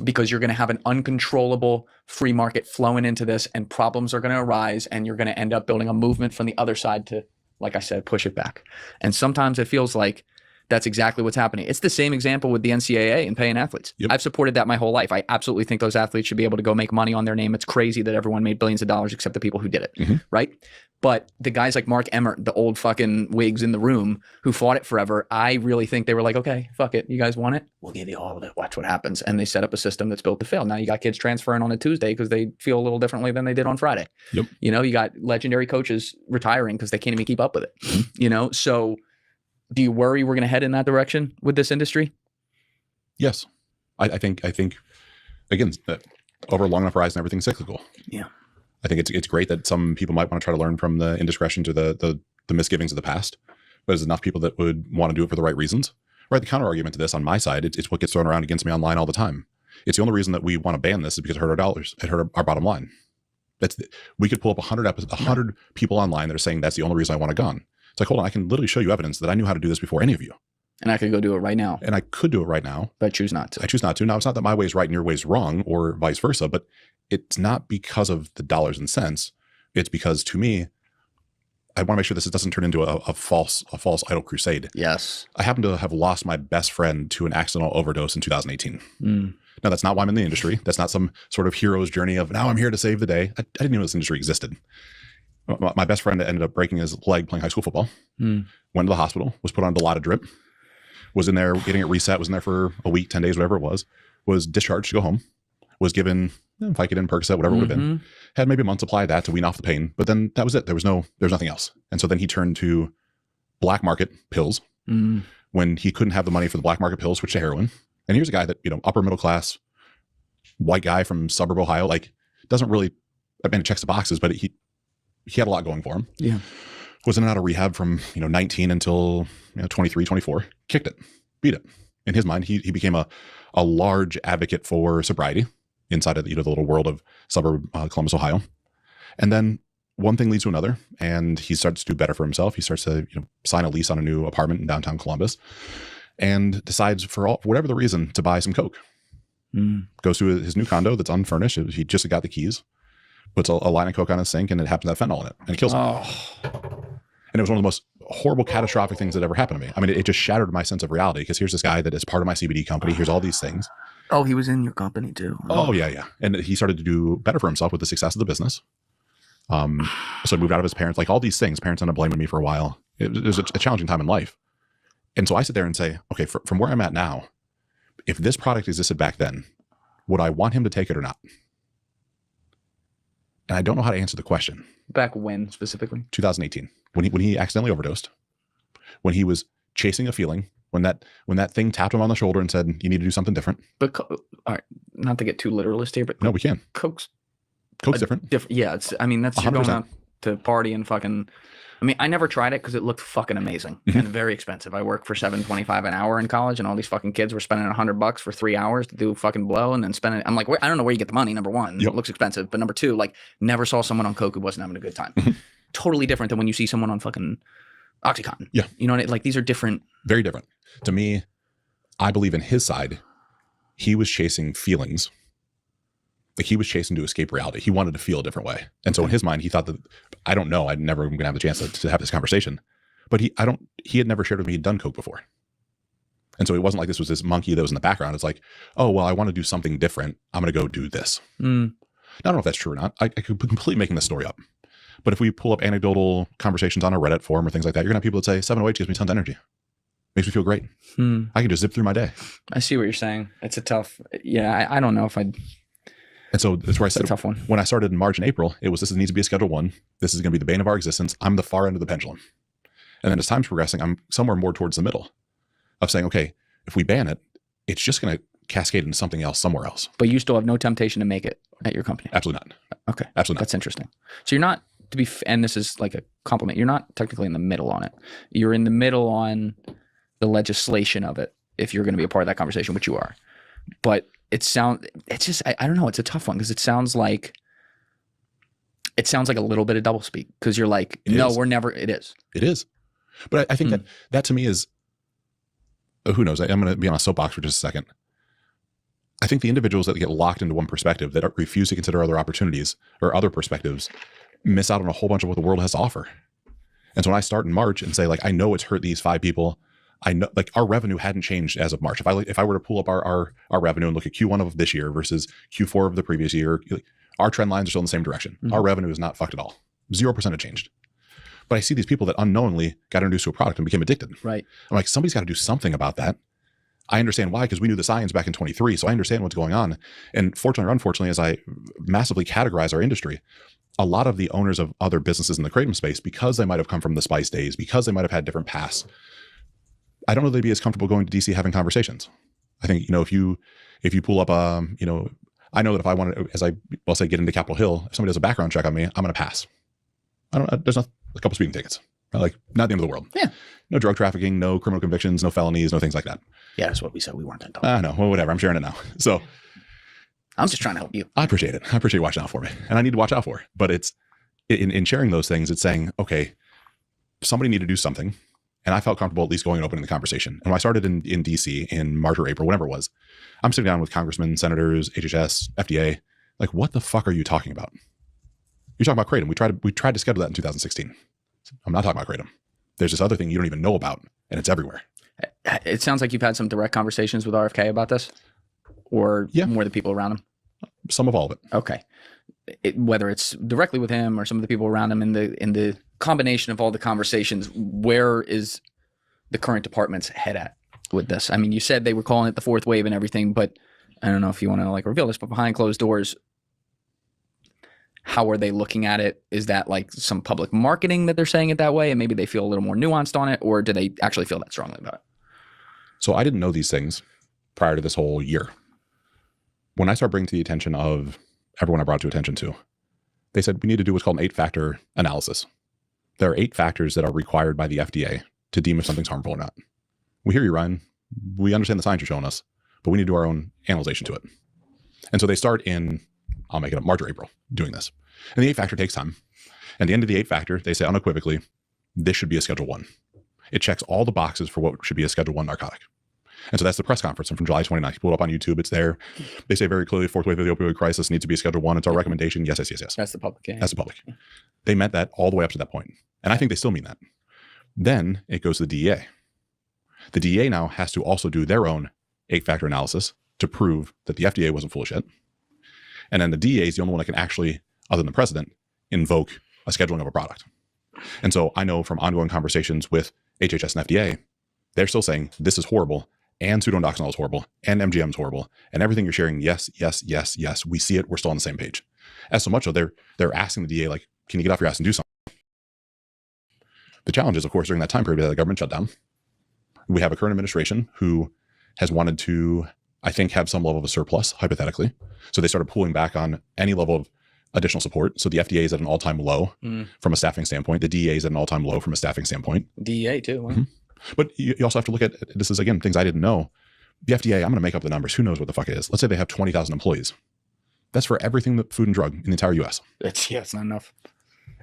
Because you're going to have an uncontrollable free market flowing into this and problems are going to arise and you're going to end up building a movement from the other side to, like I said, push it back. And sometimes it feels like that's exactly what's happening. It's the same example with the NCAA and paying athletes. Yep. I've supported that my whole life. I absolutely think those athletes should be able to go make money on their name. It's crazy that everyone made billions of dollars except the people who did it, right? But the guys like Mark Emmert, the old fucking wigs in the room who fought it forever, I really think they were like, okay, fuck it. You guys want it? We'll give you all of it. Watch what happens. And they set up a system that's built to fail. Now you got kids transferring on a Tuesday because they feel a little differently than they did on Friday. Yep. You know, you got legendary coaches retiring because they can't even keep up with it. You know, so do you worry we're going to head in that direction with this industry? Yes. I think again, over a long enough horizon, everything's cyclical. Yeah. I think it's great that some people might want to try to learn from the indiscretions or the misgivings of the past, but there's enough people that would want to do it for the right reasons. Right. The counter argument to this on my side, it's what gets thrown around against me online all the time. It's the only reason that we want to ban this is because it hurt our dollars. It hurt our bottom line. We could pull up 100 people online that are saying that's the only reason I want it gone. It's like, hold on, I can literally show you evidence that I knew how to do this before any of you. And I could go do it right now. And I could do it right now. But I choose not to. I choose not to. Now, it's not that my way is right and your way is wrong or vice versa, but it's not because of the dollars and cents. It's because, to me, I want to make sure this doesn't turn into a false idol crusade. Yes. I happen to have lost my best friend to an accidental overdose in 2018. Now, that's not why I'm in the industry. That's not some sort of hero's journey of now I'm here to save the day. I didn't know this industry existed. My best friend ended up breaking his leg playing high school football, went to the hospital, was put on Dilaudid drip, was in there getting it reset, was in there for a week, 10 days, whatever it was discharged to go home, was given Vicodin, Percocet, whatever it would have been, had maybe a month supply of that to wean off the pain, but then that was it. There was nothing else. And so then he turned to black market pills when he couldn't have the money for the black market pills, switched to heroin. And here's a guy that, upper middle class, white guy from suburb Ohio, like doesn't really, it checks the boxes, but he had a lot going for him. Yeah. Was in and out of rehab from, 19 until 23, 24, kicked it, beat it. In his mind, he became a large advocate for sobriety inside of the little world of suburb Columbus, Ohio. And then one thing leads to another, and he starts to do better for himself. He starts to sign a lease on a new apartment in downtown Columbus and decides for whatever the reason to buy some Coke. Goes to his new condo that's unfurnished. He just got the keys, puts a line of Coke on his sink, and it happens to have fentanyl in it, and it kills him. And it was one of the most horrible, catastrophic things that ever happened to me. I mean, it just shattered my sense of reality because here's this guy that is part of my CBD company. Here's all these things. Oh, he was in your company too. Oh, yeah. And he started to do better for himself with the success of the business. So he moved out of his parents, like all these things. Parents ended up blaming me for a while. It was a challenging time in life. And so I sit there and say, okay, from where I'm at now, if this product existed back then, would I want him to take it or not? And I don't know how to answer the question. Back when specifically? 2018, when he accidentally overdosed, when he was chasing a feeling, when that thing tapped him on the shoulder and said, you need to do something different. But all right, not to get too literalist here, but No, we can. Coke's different. Yeah, it's. I mean, that's you're going out to party and fucking. I mean, I never tried it because it looked fucking amazing and very expensive. I worked for $7.25 an hour in college, and all these fucking kids were spending $100 for 3 hours to do fucking blow, and then spending. I'm like, I don't know where you get the money. Number one, it looks expensive, but number two, like, never saw someone on Coke who wasn't having a good time. Totally different than when you see someone on fucking OxyContin. Yeah, you know what I mean? Like, these are different. Very different. To me, I believe in his side, he was chasing feelings. Like, he was chasing to escape reality. He wanted to feel a different way. And so in his mind, he thought that, I don't know, I'd never going to have the chance to have this conversation. But he had never shared with me he'd done Coke before. And so it wasn't like this was this monkey that was in the background. It's like, oh, well, I want to do something different. I'm going to go do this. I don't know if that's true or not. I could be completely making this story up. But if we pull up anecdotal conversations on a Reddit forum or things like that, you're going to have people that say 708 gives me tons of energy. Makes me feel great. I can just zip through my day. I see what you're saying. It's a tough, I don't know if I'd. And so that's where I said, a tough one. When I started in March and April, this needs to be a Schedule 1. This is going to be the bane of our existence. I'm the far end of the pendulum. And then as time's progressing, I'm somewhere more towards the middle of saying, okay, if we ban it, it's just going to cascade into something else somewhere else. But you still have no temptation to make it at your company? Absolutely not. Okay. Absolutely not. That's interesting. So you're not, and this is like a compliment, you're not technically in the middle on it. You're in the middle on the legislation of it, if you're going to be a part of that conversation, which you are. But it's just, I don't know, it's a tough one because it sounds like a little bit of doublespeak because you're like, it is. But I think that to me is, who knows? I'm going to be on a soapbox for just a second. I think the individuals that get locked into one perspective that refuse to consider other opportunities or other perspectives miss out on a whole bunch of what the world has to offer. And so when I start in March and say, like, I know it's hurt these 5 people, I know, like, our revenue hadn't changed as of March. If I were to pull up our revenue and look at Q1 of this year versus Q4 of the previous year, our trend lines are still in the same direction. Our revenue is not fucked at all. 0% have changed. But I see these people that unknowingly got introduced to a product and became addicted. Right. I'm like, somebody's got to do something about that. I understand why, because we knew the science back in 23. So I understand what's going on. And fortunately or unfortunately, as I massively categorize our industry, a lot of the owners of other businesses in the kratom space, because they might have come from the Spice days, because they might have had different paths, I don't know they'd be as comfortable going to DC having conversations. I think, if you pull up, I know that if I want to, as I'll say, get into Capitol Hill, if somebody does a background check on me, I'm going to pass. There's a couple speeding tickets, like, not the end of the world. Yeah. No drug trafficking, no criminal convictions, no felonies, no things like that. Yeah, that's what we said. We weren't that dumb. I know. Well, whatever. I'm sharing it now. So I'm just trying to help you. I appreciate it. I appreciate you watching out for me, and I need to watch out for it. But it's in sharing those things, it's saying, okay, somebody need to do something. And I felt comfortable at least going and opening the conversation. And when I started in DC in March or April, whatever it was, I'm sitting down with congressmen, senators, HHS, FDA. Like, what the fuck are you talking about? You're talking about kratom. We tried to schedule that in 2016. I'm not talking about kratom. There's this other thing you don't even know about, and it's everywhere. It sounds like you've had some direct conversations with RFK about this, or more the people around him. Some of all of it. Okay. Whether it's directly with him or some of the people around him, in the combination of all the conversations, where is the current department's head at with this? I mean, you said they were calling it the 4th wave and everything, but I don't know if you want to reveal this, but behind closed doors, how are they looking at it? Is that like some public marketing that they're saying it that way and maybe they feel a little more nuanced on it, or do they actually feel that strongly about it? So I didn't know these things prior to this whole year. When I started bringing to the attention of everyone I brought to attention to, they said we need to do what's called an 8-factor analysis. There are 8 factors that are required by the FDA to deem if something's harmful or not. We hear you, Ryan. We understand the science you're showing us, but we need to do our own analyzation to it. And so they start in, I'll make it up, March or April, doing this. And the 8-factor takes time. At the end of the 8-factor, they say unequivocally, this should be a Schedule 1. It checks all the boxes for what should be a Schedule 1 narcotic. And so that's the press conference from July 29th. You pull it up on YouTube, it's there. They say very clearly, 4th wave of the opioid crisis needs to be a Schedule 1. It's our recommendation. Yes. That's the public. Yeah. That's the public. They meant that all the way up to that point. And I think they still mean that. Then it goes to the DEA. The DEA now has to also do their own 8-factor analysis to prove that the FDA wasn't full of shit. And then the DEA is the only one that can actually, other than the president, invoke a scheduling of a product. And so I know from ongoing conversations with HHS and FDA, they're still saying this is horrible, and pseudodoxanol is horrible, and MGM is horrible, and everything you're sharing, yes. We see it. We're still on the same page. As so much so they're asking the DA, like, can you get off your ass and do something? The challenge is, of course, during that time period of the government shutdown, we have a current administration who has wanted to, I think, have some level of a surplus, hypothetically. So they started pulling back on any level of additional support. So the FDA is at an all-time low from a staffing standpoint. The DEA is at an all-time low from a staffing standpoint. DEA too. Wow. But you also have to look at, this is, again, things I didn't know. The FDA, I'm going to make up the numbers. Who knows what the fuck it is? Let's say they have 20,000 employees. That's for everything that food and drug in the entire U.S. It's not enough.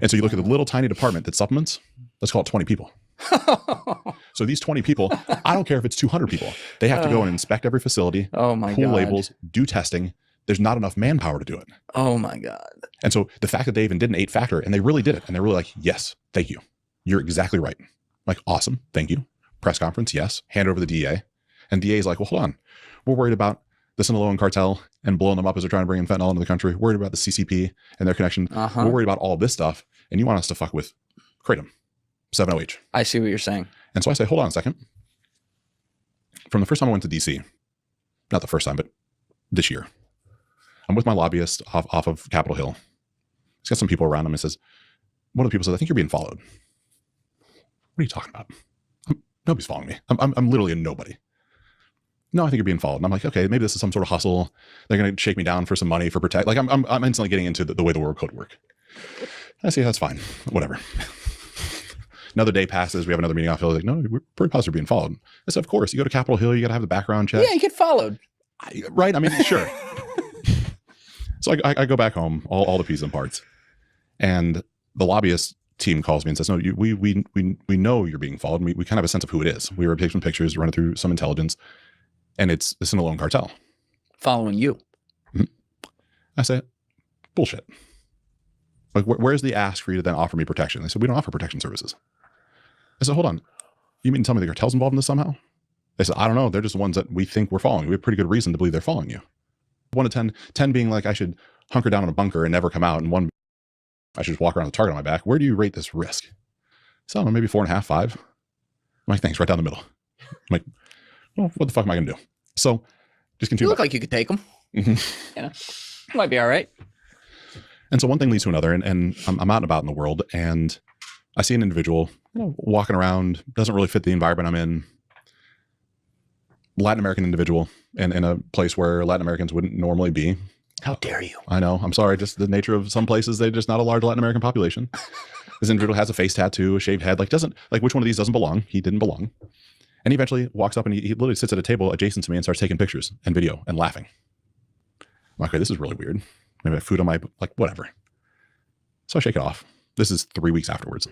And so you look at the little tiny department that supplements, let's call it 20 people. So these 20 people, I don't care if it's 200 people. They have to go and inspect every facility, oh my pull God. labels, do testing. There's not enough manpower to do it. Oh my God. And so the fact that they even did an 8-factor and they really did it. And they're really like, yes, thank you. You're exactly right. Like, awesome. Thank you. Press conference. Yes. Hand over the DA. And DA is like, well, hold on. We're worried about the Sinaloa cartel and blowing them up as they're trying to bring in fentanyl into the country. We're worried about the CCP and their connection. We're worried about all this stuff. And you want us to fuck with Kratom, 7OH. I see what you're saying. And so I say, hold on a second. From the first time I went to DC, not the first time, but this year, I'm with my lobbyist off of Capitol Hill. He's got some people around him and says, one of the people says, I think you're being followed. What are you talking about? Nobody's following me. I'm literally a nobody. No, I think you're being followed. And I'm like, okay, maybe this is some sort of hustle. They're going to shake me down for some money for protect. Like I'm instantly getting into the way the world could work. I say, that's fine. Whatever. Another day passes. We have another meeting off Hill. Like, no, we're pretty positive being followed. I said, of course, you go to Capitol Hill, you got to have the background check. Yeah, you get followed. Right. I mean, sure. So I go back home, all the pieces and parts. And the lobbyist team calls me and says, no, we know you're being followed. And we kind of have a sense of who it is. We were taking some pictures, running through some intelligence. And it's the Sinaloa cartel. Following you. I say, bullshit. Like, where's the ask for you to then offer me protection? They said, we don't offer protection services. I said, hold on. You mean to tell me the cartel's involved in this somehow? They said, I don't know. They're just the ones that we think we're following. We have pretty good reason to believe they're following you. 1 to 10, 10 being like I should hunker down in a bunker and never come out, and 1, I should just walk around with a target on my back. Where do you rate this risk? So I don't know, maybe 4.5, 5. I'm like, thanks, right down the middle. I'm like, well, what the fuck am I going to do? So just continue. You look like you could take them. You know, might be all right. And so one thing leads to another, and I'm out and about in the world, and I see an individual, walking around, doesn't really fit the environment I'm in. Latin American individual, and in a place where Latin Americans wouldn't normally be. How dare you? I know. I'm sorry. Just the nature of some places, they're just not a large Latin American population. This individual has a face tattoo, a shaved head. Like, doesn't, like, which one of these doesn't belong? He didn't belong. And he eventually walks up and he literally sits at a table adjacent to me and starts taking pictures and video and laughing. I'm like, okay, this is really weird. Maybe I have food on my, like, whatever. So I shake it off. This is 3 weeks afterwards.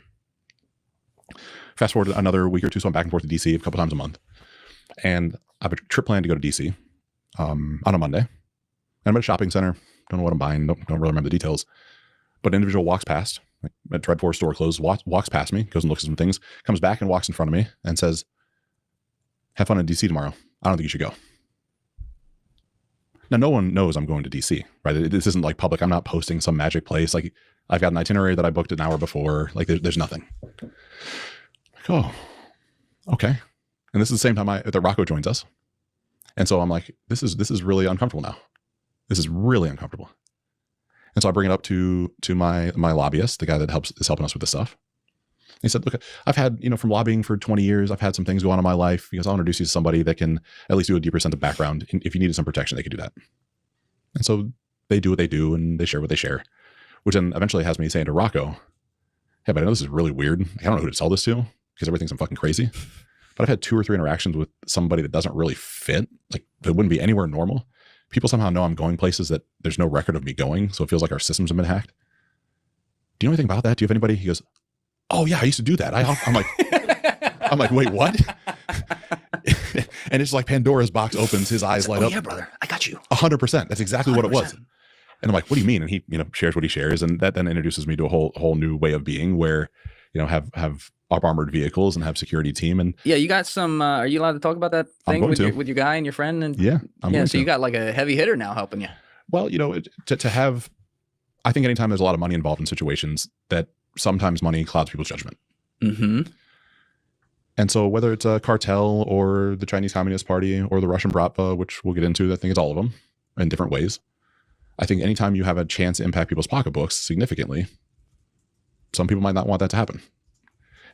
Fast forward another week or two, so I'm back and forth to DC a couple times a month. And I have a trip planned to go to DC on a Monday. And I'm at a shopping center. Don't know what I'm buying. Don't really remember the details. But an individual walks past, like, right before store closed, walks past me, goes and looks at some things, comes back and walks in front of me and says, have fun in DC tomorrow. I don't think you should go. Now, no one knows I'm going to DC, right? This isn't like public. I'm not posting some magic place. Like, I've got an itinerary that I booked an hour before. Like, there's nothing. Like, oh, okay. And this is the same time that Rocco joins us. And so I'm like, this is really uncomfortable now. This is really uncomfortable. And so I bring it up to my lobbyist, the guy that is helping us with this stuff. He said, look, I've had, from lobbying for 20 years, I've had some things go on in my life, because I'll introduce you to somebody that can at least do a deeper sense of background. And if you needed some protection, they could do that. And so they do what they do and they share what they share, which then eventually has me saying to Rocco, hey, but I know this is really weird. I don't know who to tell this to because everything thinks I'm fucking crazy. But I've had 2 or 3 interactions with somebody that doesn't really fit. Like, it wouldn't be anywhere normal. People somehow know I'm going places that there's no record of me going. So it feels like our systems have been hacked. Do you know anything about that? Do you have anybody? He goes, oh yeah, I used to do that. I'm like, wait, what? And it's like Pandora's box opens, his eyes light up. Yeah, brother, I got you. 100%. That's exactly 100%. What it was. And I'm like, what do you mean? And he, shares what he shares. And that then introduces me to a whole new way of being where, have up armored vehicles and have security team. And yeah, you got some, are you allowed to talk about that thing with your guy and your friend? And yeah, so you got like a heavy hitter now helping you. Well, to have, I think anytime there's a lot of money involved in situations, that sometimes money clouds people's judgment. Mm-hmm. And so whether it's a cartel or the Chinese Communist Party or the Russian Bratva, which we'll get into, I think it's all of them in different ways. I think anytime you have a chance to impact people's pocketbooks significantly, some people might not want that to happen.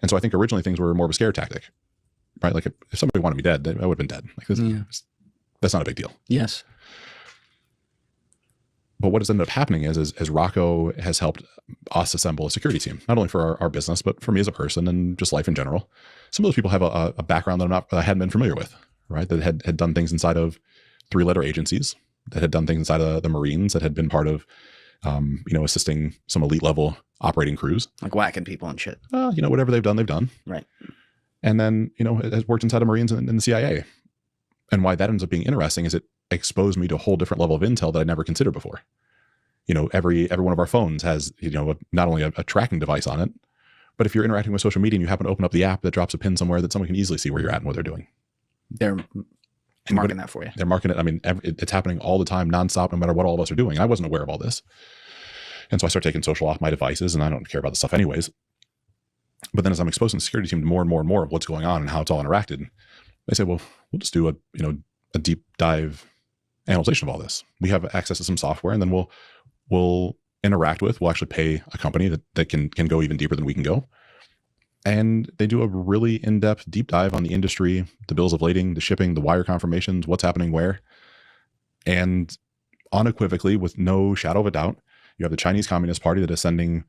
And so I think originally things were more of a scare tactic, right? Like if somebody wanted me dead, I would have been dead. Like that's not a big deal. Yes. But what has ended up happening is Rocco has helped us assemble a security team, not only for our business, but for me as a person and just life in general. Some of those people have a background that I hadn't been familiar with, right? That had done things inside of 3-letter agencies, that had done things inside of the Marines, that had been part of, assisting some elite level operating crews. Like whacking people and shit. Whatever they've done. Right. And then, has worked inside of Marines and the CIA. And why that ends up being interesting is it exposed me to a whole different level of intel that I never considered before. Every one of our phones has, not only a tracking device on it, but if you're interacting with social media and you happen to open up the app that drops a pin somewhere, that someone can easily see where you're at and what they're doing. They're marking that for you. They're marking it. I mean, it's happening all the time, nonstop, no matter what all of us are doing. I wasn't aware of all this. And so I started taking social off my devices, and I don't care about the stuff anyways. But then as I'm exposing the security team to more and more and more of what's going on and how it's all interacted, they say, well, we'll just do a deep dive analyzation of all this. We have access to some software, and then we'll actually pay a company that can go even deeper than we can go. And they do a really in-depth deep dive on the industry, the bills of lading, the shipping, the wire confirmations, what's happening where. And unequivocally, with no shadow of a doubt, you have the Chinese Communist Party that is sending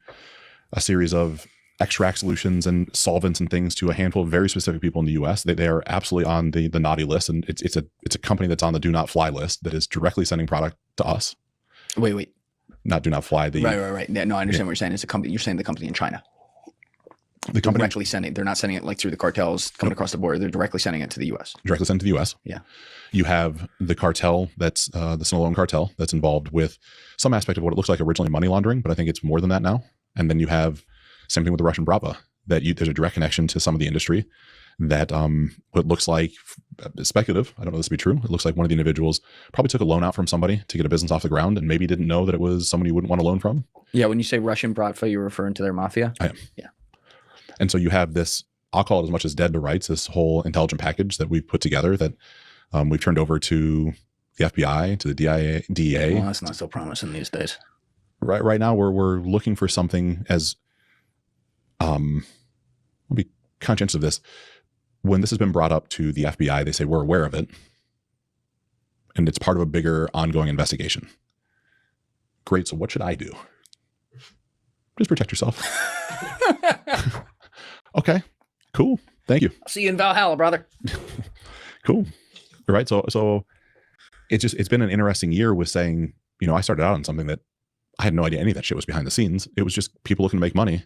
a series of extract solutions and solvents and things to a handful of very specific people in the US. They are absolutely on the naughty list. And it's a company that's on the do not fly list that is directly sending product to us. Wait. Not do not fly. Right. No, I understand what you're saying. It's a company. You're saying the company in China. The company directly sending. They're not sending it like through the cartels coming across the border. They're directly sending it to the U.S. Directly sent to the U.S. Yeah. You have the cartel that's the Sinaloan cartel that's involved with some aspect of what it looks like originally money laundering, but I think it's more than that now. And then you have same thing with the Russian Brava, that there's a direct connection to some of the industry that what looks like speculative. I don't know this to be true. It looks like one of the individuals probably took a loan out from somebody to get a business off the ground and maybe didn't know that it was someone you wouldn't want a loan from. Yeah. When you say Russian Bratva, you're referring to their mafia? I am. Yeah. And so you have this, I'll call it as much as dead to rights, this whole intelligent package that we've put together that we've turned over to the FBI, to the DEA. Well, that's not so promising these days. Right now, we're looking for something as, we'll be conscientious of this. When this has been brought up to the FBI, they say, we're aware of it. And it's part of a bigger ongoing investigation. Great. So what should I do? Just protect yourself. Okay, cool. Thank you. I'll see you in Valhalla, brother. Cool. All right. So it's been an interesting year with saying, I started out on something that I had no idea any of that shit was behind the scenes. It was just people looking to make money,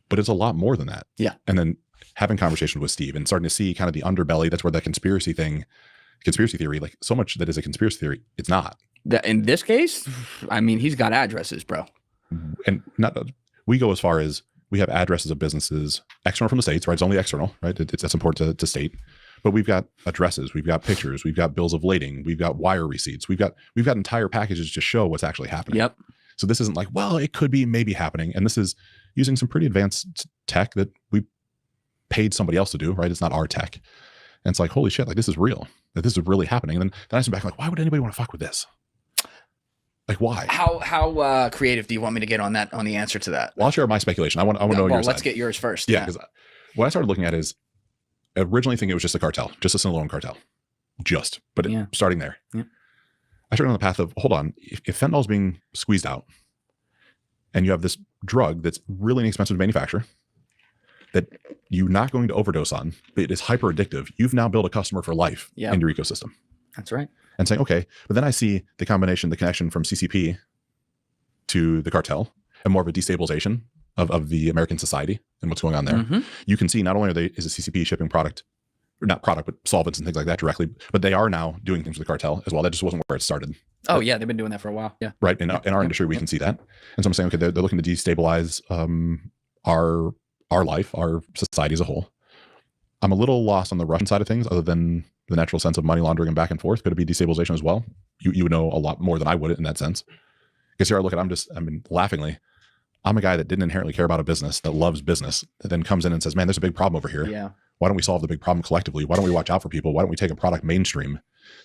but it's a lot more than that. Yeah. And then having conversations with Steve and starting to see kind of the underbelly. That's where that conspiracy theory, like so much that is a conspiracy theory, it's not. In this case, I mean, he's got addresses, bro. And we go as far as we have addresses of businesses external from the States, right? It's only external, right? That's important to state. But we've got addresses, we've got pictures, we've got bills of lading, we've got wire receipts, we've got entire packages to show what's actually happening. Yep. So this isn't like, well, it could be maybe happening. And this is using some pretty advanced tech that we paid somebody else to do, right? It's not our tech. And it's like, holy shit, like this is real, that this is really happening. And then I sit back like, why would anybody want to fuck with this? Like why? How creative do you want me to get on the answer to that? Well, I'll share my speculation. I want to know yours. Let's get yours first. Yeah, because what I started looking at is originally thinking it was just a cartel, just a Sinaloan cartel, starting there. Yeah. I started on the path of, hold on, if fentanyl is being squeezed out and you have this drug that's really inexpensive to manufacture that you're not going to overdose on, but it is hyper addictive, you've now built a customer for life in your ecosystem. That's right. And saying, okay, but then I see the connection from CCP to the cartel and more of a destabilization of the American society and what's going on there. Mm-hmm. You can see not only is the CCP shipping but solvents and things like that directly, but they are now doing things with the cartel as well. That just wasn't where it started. Oh yeah, they've been doing that for a while. Yeah. Right. In our industry, we can see that. And so I'm saying, okay, they're looking to destabilize our life, our society as a whole. I'm a little lost on the Russian side of things, other than the natural sense of money laundering and back and forth. Could it be destabilization as well? You would know a lot more than I would in that sense. Because here I look at, laughingly, I'm a guy that didn't inherently care about a business, that loves business, that then comes in and says, man, there's a big problem over here. Yeah. Why don't we solve the big problem collectively? Why don't we watch out for people? Why don't we take a product mainstream?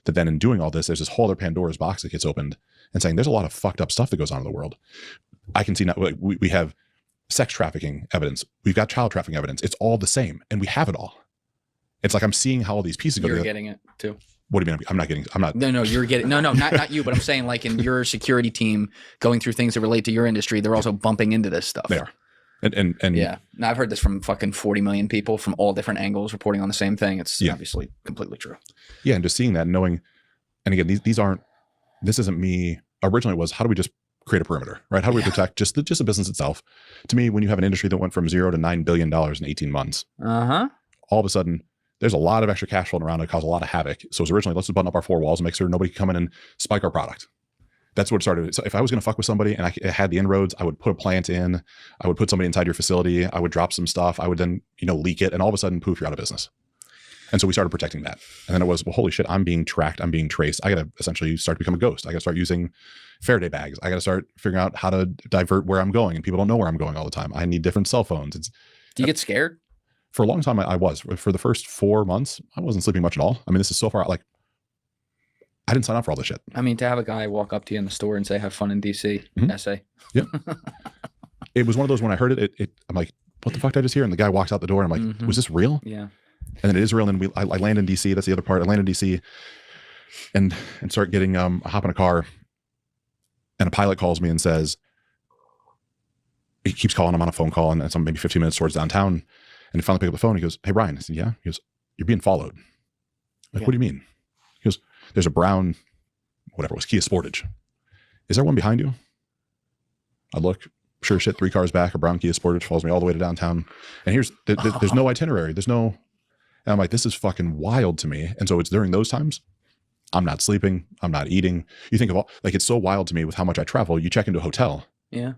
that then in doing all this, there's this whole other Pandora's box that gets opened and saying there's a lot of fucked up stuff that goes on in the world. I can see now we have sex trafficking evidence. We've got child trafficking evidence. It's all the same. And we have it all. It's like I'm seeing how all these pieces go You're together. getting it too. What do you mean? I'm not getting, I'm not. No, you're getting, no, not you, but I'm saying like in your security team going through things that relate to your industry, they're also bumping into this stuff. They are. And yeah. Now I've heard this from fucking 40 million people from all different angles reporting on the same thing. It's obviously completely true. Yeah. And just seeing that and knowing, and again, these aren't, this isn't me. Originally it was, how do we just create a perimeter, right? How do we protect just the business itself? To me, when you have an industry that went from 0 to $9 billion in 18 months, all of a sudden there's a lot of extra cash flowing around. It caused a lot of havoc. So it was originally, let's just button up our 4 walls and make sure nobody can come in and spike our product. That's what it started. So if I was going to fuck with somebody and I had the inroads, I would put a plant in, I would put somebody inside your facility, I would drop some stuff, I would then, leak it, and all of a sudden, poof, you're out of business. And so we started protecting that. And then it was, well, holy shit, I'm being tracked, I'm being traced. I got to essentially start to become a ghost. I got to start using Faraday bags. I got to start figuring out how to divert where I'm going, and people don't know where I'm going all the time. I need different cell phones. Do you get scared? For a long time, I was. For the first 4 months, I wasn't sleeping much at all. I mean, this is so far out, like, I didn't sign up for all this shit. I mean, to have a guy walk up to you in the store and say, have fun in DC, essay. Yeah. It was one of those, when I heard it, I'm like, what the fuck did I just hear? And the guy walks out the door and I'm like, was this real? Yeah. And then it is real. And I land in DC. That's the other part. I land in DC and start getting, hop in a car, and a pilot calls me and says, he keeps calling. I'm on a phone call, and it's maybe 15 minutes towards downtown. And he finally picked up the phone. He goes, hey, Ryan. I said, yeah. He goes, you're being followed. I'm like, what do you mean? He goes, there's a brown, whatever it was, Kia Sportage. Is there one behind you? I look, sure shit, 3 cars back, a brown Kia Sportage follows me all the way to downtown. And there's no itinerary. And I'm like, this is fucking wild to me. And so it's during those times, I'm not sleeping, I'm not eating. You think of all, like, it's so wild to me with how much I travel. You check into a hotel. Yeah.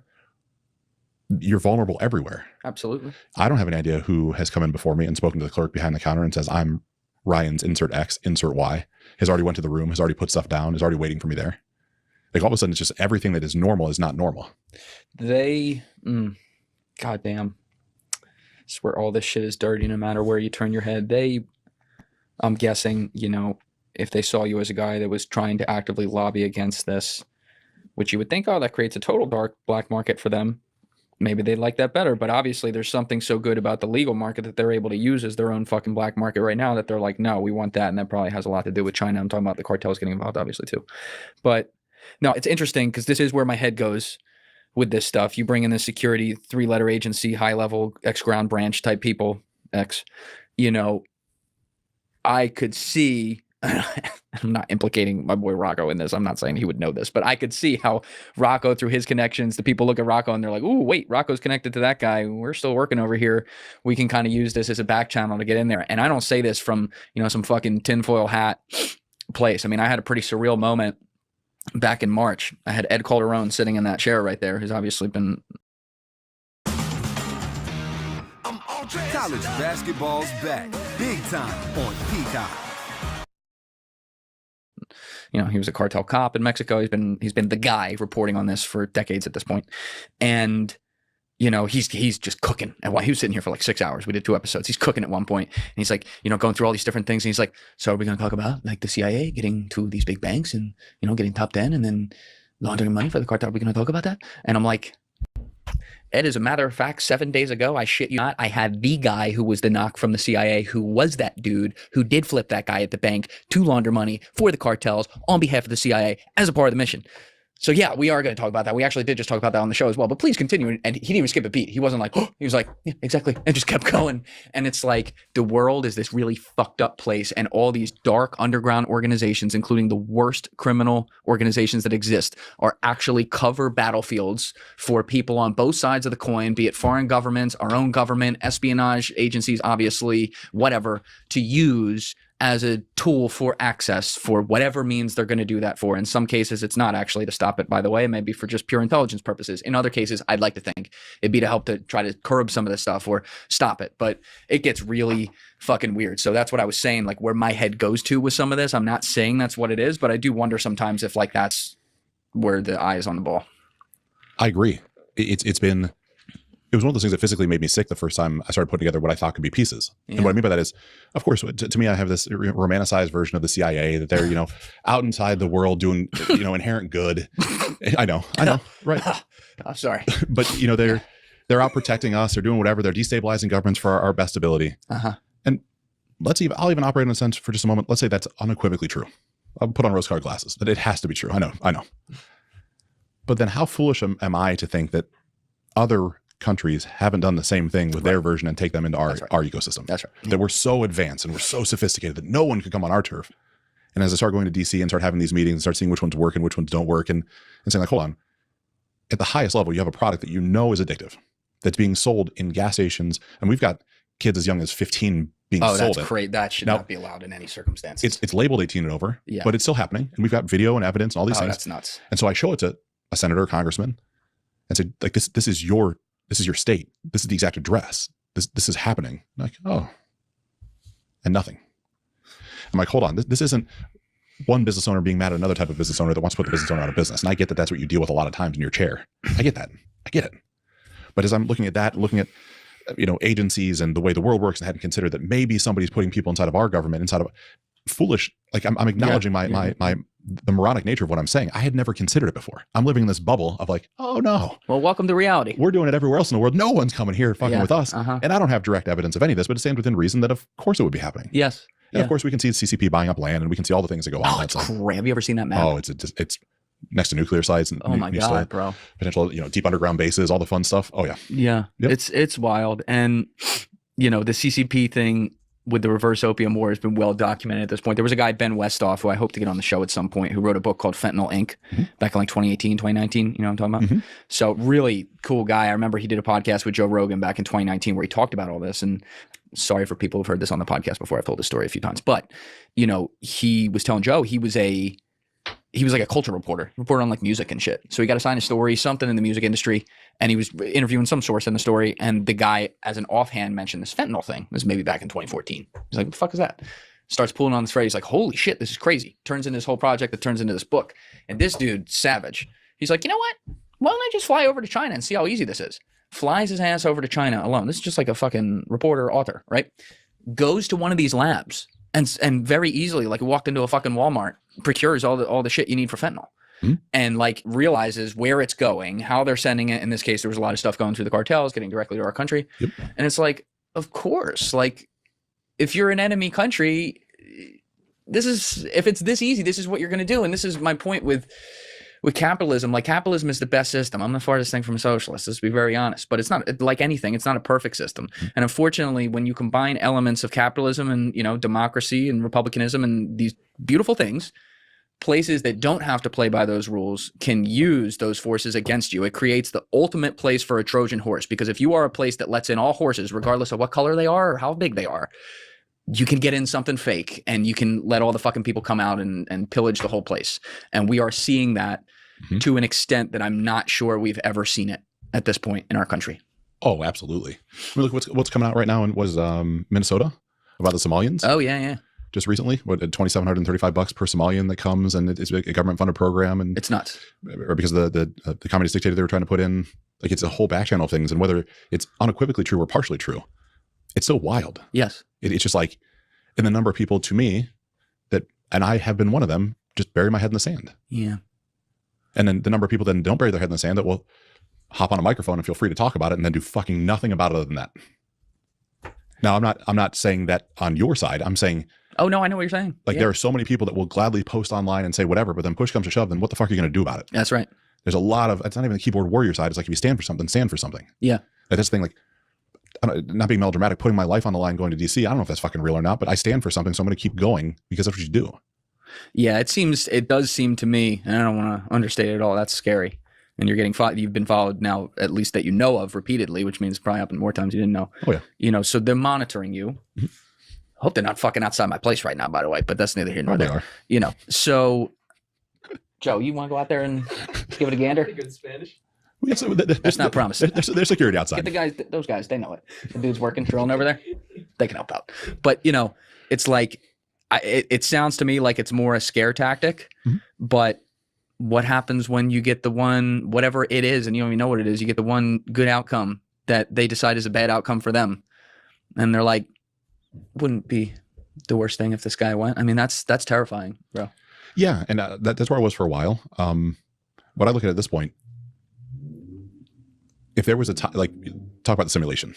You're vulnerable everywhere. Absolutely. I don't have any idea who has come in before me and spoken to the clerk behind the counter and says, I'm Ryan's insert X, insert Y, has already went to the room, has already put stuff down, is already waiting for me there. Like, all of a sudden, it's just everything that is normal is not normal. Goddamn. It's where all this shit is dirty, no matter where you turn your head. I'm guessing, if they saw you as a guy that was trying to actively lobby against this, which you would think, oh, that creates a total dark black market for them. Maybe they'd like that better, but obviously there's something so good about the legal market that they're able to use as their own fucking black market right now that they're like, no, we want that. And that probably has a lot to do with China. I'm talking about the cartels getting involved, obviously, too. But no, it's interesting because this is where my head goes with this stuff. You bring in the security, 3-letter agency, high-level ex-ground branch type people, I could see, I'm not implicating my boy Rocco in this. I'm not saying he would know this, but I could see how Rocco, through his connections, the people look at Rocco and they're like, ooh, wait, Rocco's connected to that guy. We're still working over here. We can kind of use this as a back channel to get in there. And I don't say this from, some fucking tinfoil hat place. I mean, I had a pretty surreal moment back in March. I had Ed Calderon sitting in that chair right there, who's obviously been... College basketball's back, big time on Peacock. He was a cartel cop in Mexico. He's been the guy reporting on this for decades at this point. And, he's just cooking. And he was sitting here for like 6 hours. We did 2 episodes. He's cooking at one point. And he's like, going through all these different things. And he's like, so are we going to talk about like the CIA getting to these big banks and, getting top 10 and then laundering money for the cartel? Are we going to talk about that? And I'm like, Ed, as a matter of fact, 7 days ago, I shit you not, I had the guy who was the knock from the CIA, who was that dude who did flip that guy at the bank to launder money for the cartels on behalf of the CIA as a part of the mission. So yeah, we are going to talk about that. We actually did just talk about that on the show as well, but please continue. And he didn't even skip a beat. He wasn't like, oh, he was like, yeah, exactly. And just kept going. And it's like, the world is this really fucked up place. And all these dark underground organizations, including the worst criminal organizations that exist, are actually cover battlefields for people on both sides of the coin, be it foreign governments, our own government, espionage agencies, obviously, whatever, to use as a tool for access for whatever means they're going to do that for. In some cases, it's not actually to stop it, by the way. It may be for just pure intelligence purposes. In other cases, I'd like to think it'd be to help to try to curb some of this stuff or stop it. But it gets really fucking weird. So that's what I was saying, like where my head goes to with some of this. I'm not saying that's what it is, but I do wonder sometimes if like that's where the eye is on the ball. I agree. It's been it was one of those things that physically made me sick the first time I started putting together what I thought could be pieces. Yeah. And what I mean by that is, of course, to me, I have this romanticized version of the CIA that they're, out inside the world doing, inherent good. I know, right. I'm sorry. But, they're out protecting us. They're doing whatever. They're destabilizing governments for our best ability. And I'll even operate in a sense for just a moment. Let's say that's unequivocally true. I'll put on rose-colored glasses, that it has to be true. I know. But then how foolish am I to think that other countries haven't done the same thing with their version and take them into our ecosystem? That's right. That we're so advanced and we're so sophisticated that no one could come on our turf. And as I start going to DC and start having these meetings and start seeing which ones work and which ones don't work and saying like, hold on, at the highest level, you have a product that is addictive, that's being sold in gas stations. And we've got kids as young as 15 being sold. Oh, that's great. That should not be allowed in any circumstances. It's labeled 18 and over, but it's still happening. And we've got video and evidence and all these things. That's nuts. And so I show it to a senator or congressman and say, like, this is your state. This is the exact address. This is happening. I'm like, oh, and nothing. I'm like, hold on. This isn't one business owner being mad at another type of business owner that wants to put the business owner out of business. And I get that that's what you deal with a lot of times in your chair. I get that. I get it. But as I'm looking at that, looking at, agencies and the way the world works, and hadn't considered that maybe somebody's putting people inside of our government, inside of foolish, like I'm acknowledging the moronic nature of what I'm saying. I had never considered it before. I'm living in this bubble of like, oh no. Well, welcome to reality. We're doing it everywhere else in the world. No one's coming here fucking with us. And I don't have direct evidence of any of this, but it stands within reason that of course it would be happening. Yes. And of course we can see the CCP buying up land and we can see all the things that go on. Oh, it's crazy. Have you ever seen that map? Oh, it's next to nuclear sites and oh my God, bro. Potential, deep underground bases, all the fun stuff. Oh yeah. Yeah. Yep. It's wild. And the CCP thing with the reverse opium war has been well documented at this point. There was a guy, Ben Westhoff, who I hope to get on the show at some point, who wrote a book called Fentanyl Inc. Back in like 2018, 2019. You know what I'm talking about? So really cool guy. I remember he did a podcast with Joe Rogan back in 2019 where he talked about all this. And sorry for people who've heard this on the podcast before. I've told this story a few times. But, he was telling Joe he was like a culture reporter on like music and shit. So he got assigned a story, something in the music industry, and he was interviewing some source in the story. And the guy, as an offhand, mentioned this fentanyl thing. This was maybe back in 2014. He's like, what the fuck is that? Starts pulling on this phrase, like, holy shit, this is crazy. Turns into this whole project that turns into this book. And this dude, savage, he's like, you know what? Why don't I just fly over to China and see how easy this is? Flies his ass over to China alone. This is just like a fucking reporter, author, right? Goes to one of these labs and very easily, like, walked into a fucking Walmart, procures all the shit you need for fentanyl, and like realizes where it's going, how they're sending it. In this case, there was a lot of stuff going through the cartels, getting directly to our country. And it's like, of course, like if you're an enemy country, if it's this easy, this is what you're going to do. And this is my point with capitalism. Like, capitalism is the best system. I'm the farthest thing from a socialist, let's be very honest, but it's not like anything. It's not a perfect system. And unfortunately, when you combine elements of capitalism and, democracy and republicanism and these beautiful things, places that don't have to play by those rules can use those forces against you. It creates the ultimate place for a Trojan horse, because if you are a place that lets in all horses, regardless of what color they are or how big they are, you can get in something fake and you can let all the fucking people come out and pillage the whole place. And we are seeing that to an extent that I'm not sure we've ever seen it at this point in our country. Oh, absolutely. I mean, look what's coming out right now was Minnesota about the Somalians. Oh yeah. Just recently, $2,735 per Somalian that comes, and it's a government funded program, and it's nuts. Or because the communist dictator they were trying to put in, like, it's a whole back channel of things, and whether it's unequivocally true or partially true, it's so wild. Yes, it's just like, and the number of people to me that, and I have been one of them, just bury my head in the sand. Yeah. And then the number of people that don't bury their head in the sand that will hop on a microphone and feel free to talk about it and then do fucking nothing about it other than that. Now, I'm not saying that on your side. I'm saying, oh no, I know what you're saying. Like, there are so many people that will gladly post online and say whatever, but then push comes to shove, then what the fuck are you going to do about it? That's right. There's a lot of, it's not even the keyboard warrior side. It's like, if you stand for something, stand for something. Yeah. Like, that's the thing, like, not being melodramatic, putting my life on the line going to DC. I don't know if that's fucking real or not, but I stand for something, so I'm going to keep going because that's what you do. Yeah, it does seem to me, and I don't want to understate it at all, that's scary. And you've been followed now, at least that you know of, repeatedly, which means it probably happened more times you didn't know. Oh yeah. So they're monitoring you. Hope they're not fucking outside my place right now, by the way, but that's neither here nor there. They are. So Joe, you want to go out there and give it a gander? Good Spanish. That's not promising. There's security outside. Get those guys, they know it. The dude's working, drilling over there. They can help out. But, it's like, it sounds to me like it's more a scare tactic, but what happens when you get the one, whatever it is, and you don't even know what it is, you get the one good outcome that they decide is a bad outcome for them. And they're like, wouldn't be the worst thing if this guy went. I mean, that's terrifying, bro. Yeah. And that's where I was for a while. What I look at this point, if there was a time, like, talk about the simulation.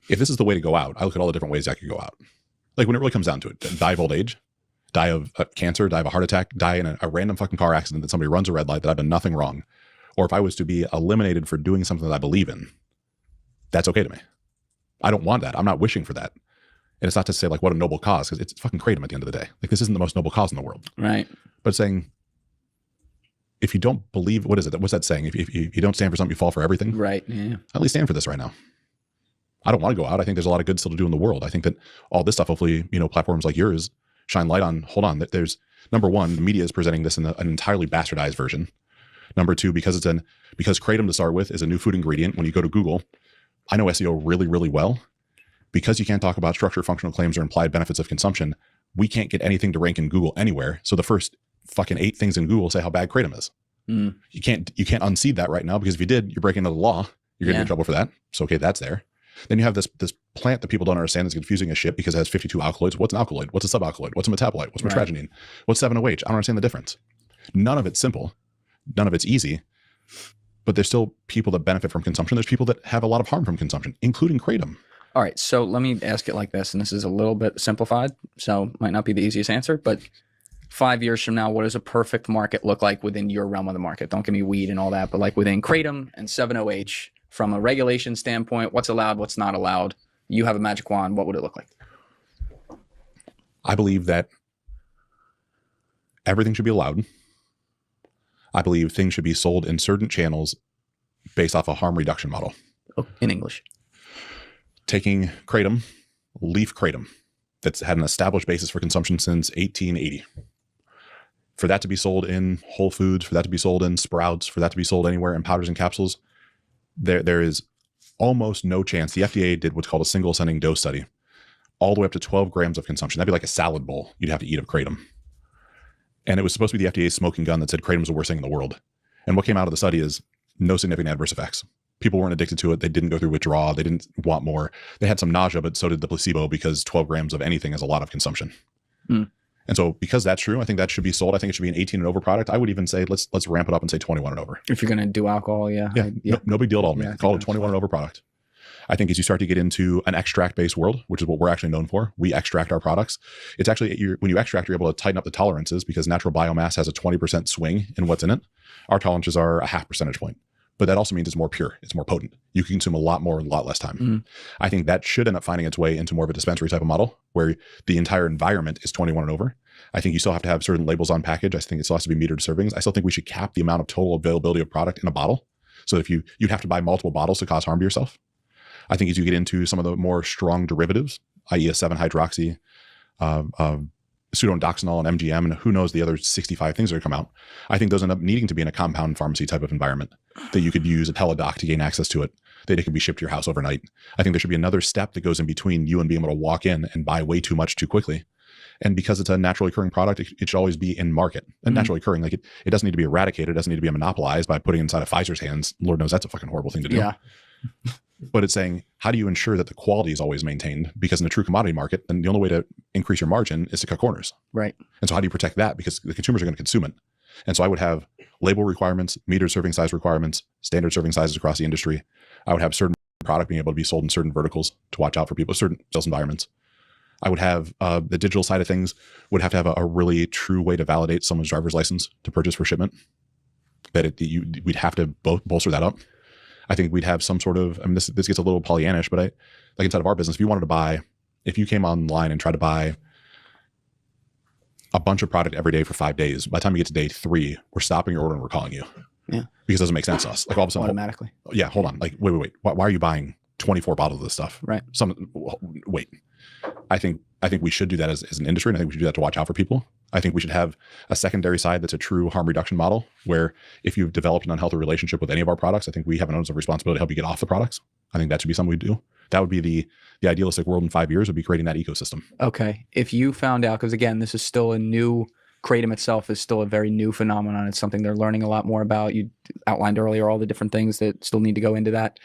If this is the way to go out, I look at all the different ways I could go out. Like, when it really comes down to it, die of old age, die of cancer, die of a heart attack, die in a random fucking car accident that somebody runs a red light that I've done nothing wrong. Or if I was to be eliminated for doing something that I believe in, that's okay to me. I don't want that. I'm not wishing for that. And it's not to say like what a noble cause, because it's fucking kratom at the end of the day. Like, this isn't the most noble cause in the world. Right. But saying, if you don't believe, what is it? What's that saying? If you don't stand for something, you fall for everything. Right. Yeah. At least stand for this right now. I don't want to go out. I think there's a lot of good still to do in the world. I think that all this stuff, hopefully, platforms like yours shine light on. Hold on, that there's, number one, the media is presenting this in an entirely bastardized version. Number two, because kratom to start with is a new food ingredient. When you go to Google, I know SEO really, really well. Because you can't talk about structure, functional claims, or implied benefits of consumption, we can't get anything to rank in Google anywhere. So the first fucking 8 things in Google say how bad kratom is. You can't unseed that right now, because if you did, you're breaking another law. You're gonna get in trouble for that. So okay, that's there. Then you have this plant that people don't understand that's confusing as shit because it has 52 alkaloids. What's an alkaloid? What's a subalkaloid? What's a metabolite? What's mitragynine? What's 7-OH? I don't understand the difference. None of it's simple. None of it's easy. But there's still people that benefit from consumption. There's people that have a lot of harm from consumption, including kratom. All right, so let me ask it like this, and this is a little bit simplified, so might not be the easiest answer, but 5 years from now, what does a perfect market look like within your realm of the market? Don't give me weed and all that, but like within kratom and 7-OH, from a regulation standpoint, what's allowed, what's not allowed? You have a magic wand, what would it look like? I believe that everything should be allowed. I believe things should be sold in certain channels based off a harm reduction model. Oh, in English. Taking kratom, leaf kratom, that's had an established basis for consumption since 1880. For that to be sold in Whole Foods, for that to be sold in Sprouts, for that to be sold anywhere in powders and capsules, there is almost no chance. The FDA did what's called a single ascending dose study, all the way up to 12 grams of consumption. That'd be like a salad bowl you'd have to eat of kratom. And it was supposed to be the FDA's smoking gun that said kratom is the worst thing in the world. And what came out of the study is no significant adverse effects. People weren't addicted to it. They didn't go through withdrawal. They didn't want more. They had some nausea, but so did the placebo, because 12 grams of anything is a lot of consumption. And so because that's true, I think that should be sold. I think it should be an 18 and over product. I would even say, let's ramp it up and say 21 and over. If you're going to do alcohol, yeah. No big deal at all. Yeah, call it a 21 and over product. I think as you start to get into an extract-based world, which is what we're actually known for, we extract our products. It's actually, when you extract, you're able to tighten up the tolerances, because natural biomass has a 20% swing in what's in it. Our tolerances are a 0.5 percentage point. But that also means it's more pure. It's more potent. You can consume a lot more in a lot less time. I think that should end up finding its way into more of a dispensary type of model, where the entire environment is 21 and over. I think you still have to have certain labels on package. I think it still has to be metered servings. I still think we should cap the amount of total availability of product in a bottle. So if you'd have to buy multiple bottles to cause harm to yourself. I think as you get into some of the more strong derivatives, i.e. a 7-hydroxy, pseudoindoxanol and MGM, and who knows the other 65 things that come out, I think those end up needing to be in a compound pharmacy type of environment that you could use a teledoc to gain access to it, that it could be shipped to your house overnight. I think there should be another step that goes in between you and being able to walk in and buy way too much too quickly. And because it's a naturally occurring product, it should always be in market. And naturally occurring, like it doesn't need to be eradicated. It doesn't need to be monopolized by putting it inside of Pfizer's hands. Lord knows that's a fucking horrible thing to do. Yeah. But it's saying, how do you ensure that the quality is always maintained? Because in a true commodity market, then the only way to increase your margin is to cut corners. Right. And so how do you protect that? Because the consumers are going to consume it. And so I would have label requirements, metered serving size requirements, standard serving sizes across the industry. I would have certain product being able to be sold in certain verticals to watch out for people, certain sales environments. I would have the digital side of things would have to have a really true way to validate someone's driver's license to purchase for shipment. That we'd have to bolster that up. I think we'd have some sort of, I mean, this gets a little Pollyannish, but like inside of our business, if you came online and tried to buy a bunch of product every day for 5 days, by the time you get to day 3, we're stopping your order and we're calling you. Yeah. Because it doesn't make sense to us. Like all of a sudden, automatically. Yeah. Hold on. Like, wait. Why are you buying 24 bottles of this stuff? Right. Wait. I think we should do that as an industry, and I think we should do that to watch out for people. I think we should have a secondary side that's a true harm reduction model, where if you've developed an unhealthy relationship with any of our products, I think we have an onus of responsibility to help you get off the products. I think that should be something we do. That would be the idealistic world in 5 years, would be creating that ecosystem. Okay. If you found out, because again, this is still a new kratom itself is still a very new phenomenon. It's something they're learning a lot more about. You outlined earlier all the different things that still need to go into that.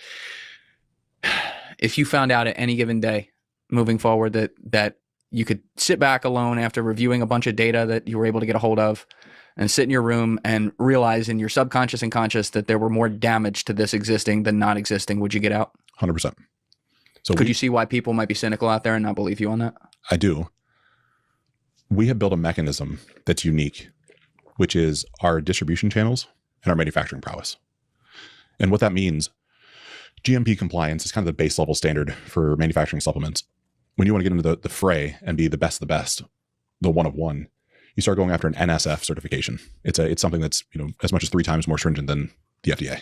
If you found out at any given day moving forward that you could sit back alone after reviewing a bunch of data that you were able to get a hold of and sit in your room and realize in your subconscious and conscious that there were more damage to this existing than not existing, would you get out? 100%. So could you see why people might be cynical out there and not believe you on that? I do. We have built a mechanism that's unique, which is our distribution channels and our manufacturing prowess. And what that means, GMP compliance is kind of the base level standard for manufacturing supplements. When you want to get into the fray and be the best of the best, the one of one, you start going after an NSF certification. It's something that's, you know, as much as 3 times more stringent than the FDA.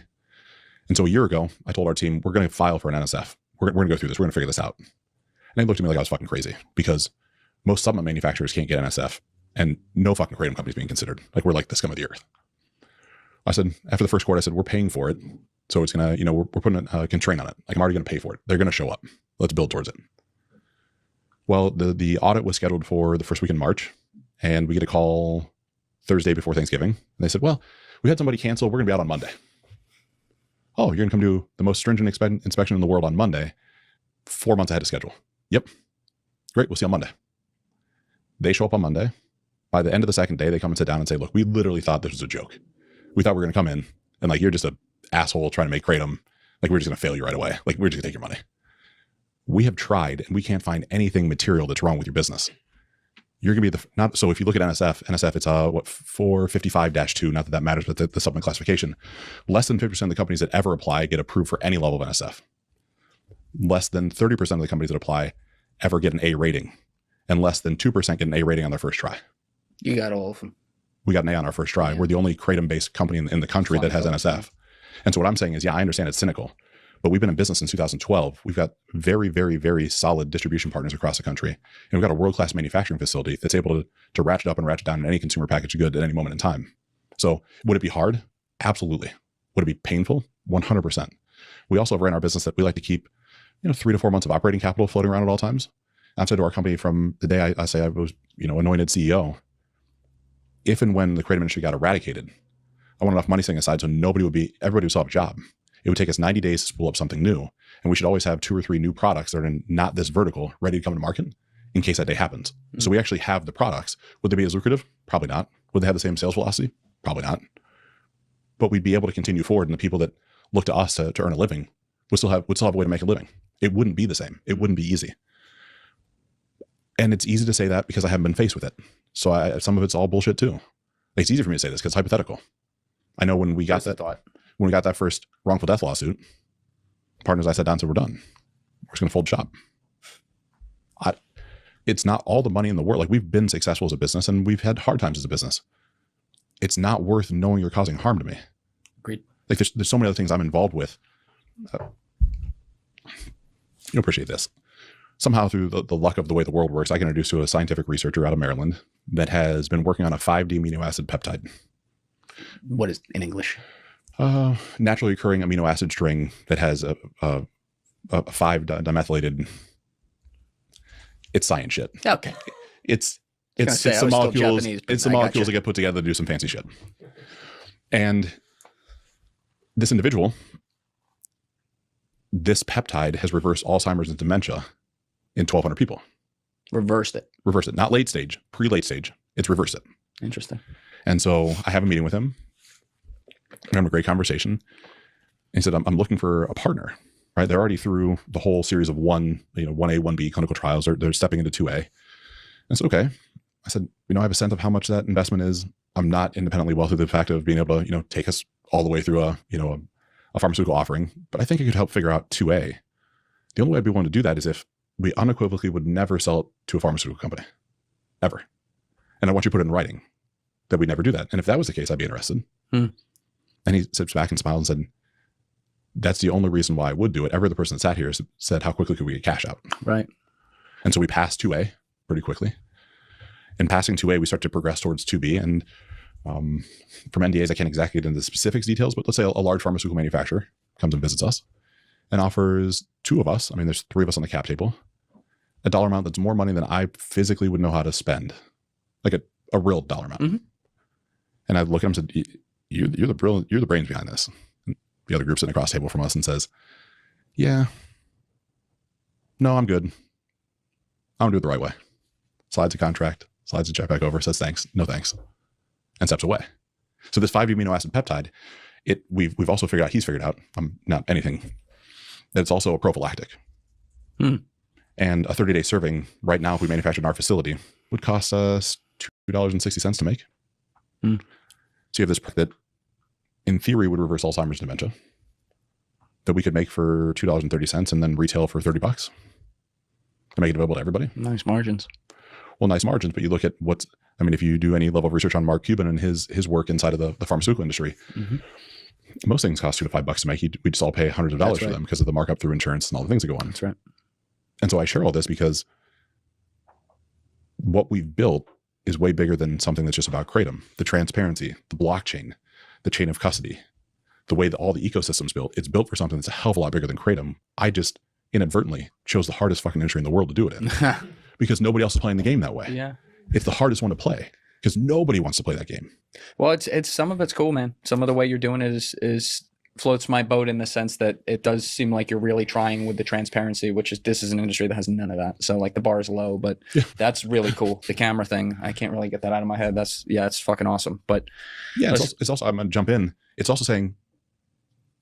And so a year ago, I told our team, we're going to file for an NSF. We're going to go through this. We're going to figure this out. And they looked at me like I was fucking crazy because most supplement manufacturers can't get NSF and no fucking kratom company is being considered. Like we're like the scum of the earth. I said, after the first quarter, I said, we're paying for it. So it's going to, you know, we're putting a constraint on it. Like I'm already going to pay for it. They're going to show up. Let's build towards it. Well, the audit was scheduled for the first week in March, and we get a call Thursday before Thanksgiving. And they said, well, we had somebody cancel. We're going to be out on Monday. Oh, you're going to come do the most stringent inspection in the world on Monday, 4 months ahead of schedule. Yep. Great. We'll see you on Monday. They show up on Monday. By the end of the second day, they come and sit down and say, look, we literally thought this was a joke. We thought we were going to come in and like, you're just an asshole trying to make kratom. Like we're just going to fail you right away. Like we're just going to take your money. We have tried and we can't find anything material that's wrong with your business. You're going to be so if you look at NSF, it's 455-2, not that that matters, but the supplement classification. Less than 50% of the companies that ever apply get approved for any level of NSF. Less than 30% of the companies that apply ever get an A rating, and less than 2% get an A rating on their first try. You got all of them. We got an A on our first try. Yeah. We're the only kratom-based company in the country that has NSF. And so what I'm saying is, yeah, I understand it's cynical, but we've been in business since 2012. We've got very, very, very solid distribution partners across the country. And we've got a world-class manufacturing facility that's able to ratchet up and ratchet down in any consumer packaged good at any moment in time. So would it be hard? Absolutely. Would it be painful? 100%. We also have ran our business that we like to keep, 3 to 4 months of operating capital floating around at all times. I've said to our company from the day I say I was, anointed CEO, if and when the kratom industry got eradicated, I want enough money sitting aside so everybody would still have a job. It would take us 90 days to spool up something new. And we should always have 2 or 3 new products that are in not this vertical ready to come to market in case that day happens. Mm-hmm. So we actually have the products. Would they be as lucrative? Probably not. Would they have the same sales velocity? Probably not. But we'd be able to continue forward. And the people that look to us to earn a living would still have a way to make a living. It wouldn't be the same. It wouldn't be easy. And it's easy to say that because I haven't been faced with it. So some of it's all bullshit too. It's easy for me to say this because it's hypothetical. I know when we got that first wrongful death lawsuit, partners I sat down and said, we're done. We're just going to fold shop. It's not all the money in the world. Like we've been successful as a business and we've had hard times as a business. It's not worth knowing you're causing harm to me. Agreed. Like there's so many other things I'm involved with. You appreciate this. Somehow through the luck of the way the world works, I get introduced to a scientific researcher out of Maryland that has been working on a 5D amino acid peptide. What is in English? Naturally occurring amino acid string that has a 5-dimethylated. It's science shit. Okay. It's some molecules. It's some molecules that get put together to do some fancy shit. And this individual, this peptide has reversed Alzheimer's and dementia in 1,200 people. Reversed it. Not late stage, pre-late stage. It's reversed it. Interesting. And so I have a meeting with him. We're having a great conversation. And he said, I'm looking for a partner, right? They're already through the whole series of 1A, 1B clinical trials. They're stepping into 2A. And so, okay. I said, I have a sense of how much that investment is. I'm not independently wealthy, the fact of being able to, take us all the way through a pharmaceutical offering, but I think it could help figure out 2A. The only way I'd be willing to do that is if we unequivocally would never sell it to a pharmaceutical company, ever. And I want you to put it in writing that we never do that. And if that was the case, I'd be interested. And he sits back and smiles and said, that's the only reason why I would do it. Every other person that sat here said, how quickly could we get cash out? Right. And so we passed 2A pretty quickly. In passing 2A, we start to progress towards 2B. And from NDAs, I can't exactly get into the specifics details, but let's say a large pharmaceutical manufacturer comes and visits us and offers 2 of us, there's 3 of us on the cap table, a dollar amount that's more money than I physically would know how to spend. Like a real dollar amount. Mm-hmm. And I look at him and said, you're the brains behind this. And the other group sitting across the table from us and says, yeah, no, I'm good. I'm gonna do it the right way. Slides a contract, slides a check back over, says thanks, no thanks, and steps away. So this 5 amino acid peptide, we've also figured out, he's figured out, not anything, that it's also a prophylactic. And a 30-day serving right now, if we manufactured in our facility, would cost us $2.60 to make. So you have this that in theory would reverse Alzheimer's and dementia that we could make for $2.30 and then retail for $30 to make it available to everybody. Nice margins. Well, nice margins, but you look at if you do any level of research on Mark Cuban and his work inside of the pharmaceutical industry, most things cost $2 to $5 to make. We just all pay hundreds of dollars for them because of the markup through insurance and all the things that go on. That's right. And so I share all this because what we've built is way bigger than something that's just about Kratom. The transparency, the blockchain, the chain of custody, the way that all the ecosystem's built, it's built for something that's a hell of a lot bigger than Kratom. I just inadvertently chose the hardest fucking industry in the world to do it in because nobody else is playing the game that way. Yeah. It's the hardest one to play because nobody wants to play that game. Well, it's some of it's cool, man. Some of the way you're doing it is floats my boat in the sense that it does seem like you're really trying with the transparency, this is an industry that has none of that. So like the bar is low, but that's really cool. The camera thing, I can't really get that out of my head. It's fucking awesome. But yeah, it's also I'm going to jump in. It's also saying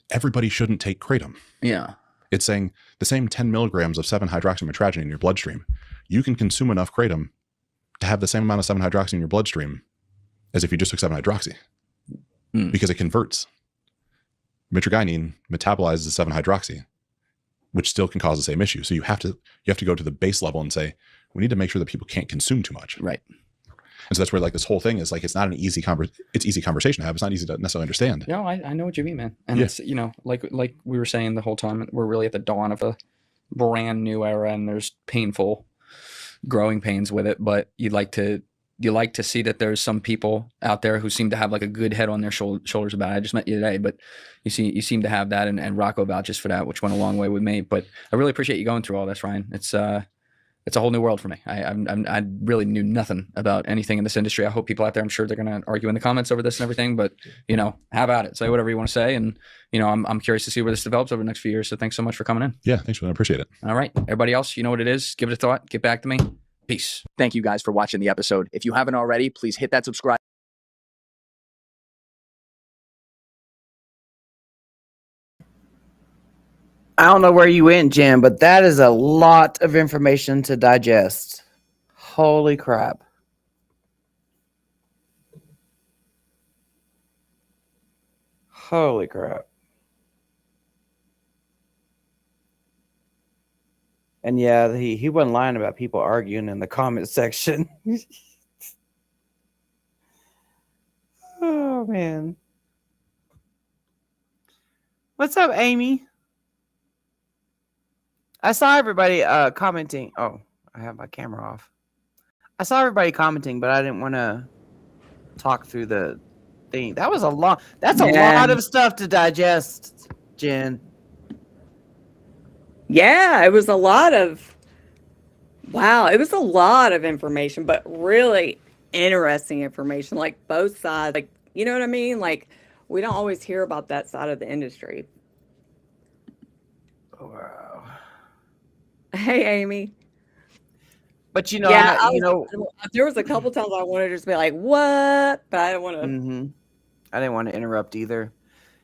everybody shouldn't take Kratom. Yeah. It's saying the same 10 milligrams of 7-hydroxymetragine in your bloodstream, you can consume enough Kratom to have the same amount of 7-hydroxy in your bloodstream as if you just took 7-hydroxy because it converts. Mitragynine metabolizes 7-hydroxy, which still can cause the same issue. So you have to go to the base level and say, we need to make sure that people can't consume too much. Right. And so that's where like this whole thing is like, it's not an easy it's easy conversation to have. It's not easy to necessarily understand. No, I know what you mean, man. And it's, like we were saying the whole time, we're really at the dawn of a brand new era and there's painful growing pains with it, but you like to see that there's some people out there who seem to have like a good head on their shoulders about it. I just met you today, but you seem to have that and Rocco vouches for that, which went a long way with me. But I really appreciate you going through all this, Ryan. It's a whole new world for me. I really knew nothing about anything in this industry. I hope people out there, I'm sure they're going to argue in the comments over this and everything, but have at it. Say whatever you want to say. And, I'm curious to see where this develops over the next few years. So thanks so much for coming in. Yeah, thanks, man. I appreciate it. All right. Everybody else, you know what it is. Give it a thought. Get back to me. Peace. Thank you guys for watching the episode. If you haven't already, please hit that subscribe. I don't know where you went, Jim, but that is a lot of information to digest. Holy crap. Holy crap. And yeah, he wasn't lying about people arguing in the comment section. Oh, man. What's up, Amy? I saw everybody commenting. Oh, I have my camera off. I saw everybody commenting, but I didn't want to talk through the thing. That was a lot. That's a lot of stuff to digest, Jen. Yeah, it was a lot of, wow, it was a lot of information, but really interesting information, like both sides, like, you know what I mean? Like, we don't always hear about that side of the industry. Wow. Hey, Amy. But you know, yeah, there was a couple times I wanted to just be like, what? But I don't want to. Mm-hmm. I didn't want to interrupt either.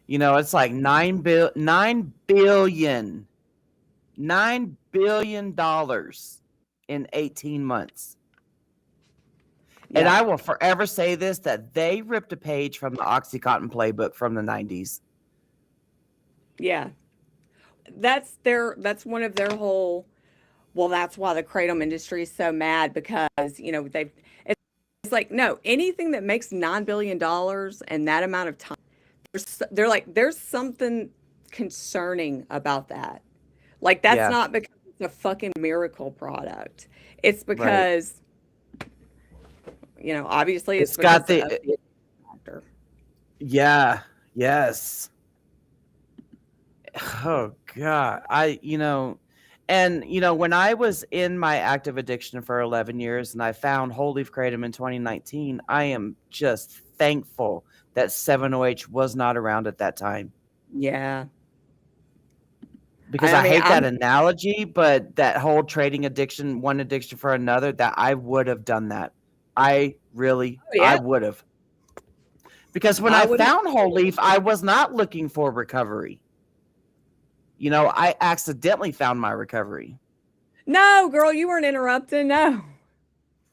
It's like $9 billion in 18 months. Yeah. And I will forever say this, that they ripped a page from the OxyContin playbook from the 90s. Yeah. That's one of their whole, well, that's why the Kratom industry is so mad because, it's like, no, anything that makes $9 billion in that amount of time, they're like, there's something concerning about that. Like, that's not because it's a fucking miracle product. It's because, obviously it's got the factor. Yeah. Yes. Oh God. And, you know, when I was in my active addiction for 11 years and I found whole leaf kratom in 2019, I am just thankful that 7-OH was not around at that time. Yeah. Because I hate that analogy, but that whole trading addiction, one addiction for another, that I would have done that. I really, I would have. Because when I found whole leaf, I was not looking for recovery. You know, I accidentally found my recovery. No, girl, you weren't interrupting. No.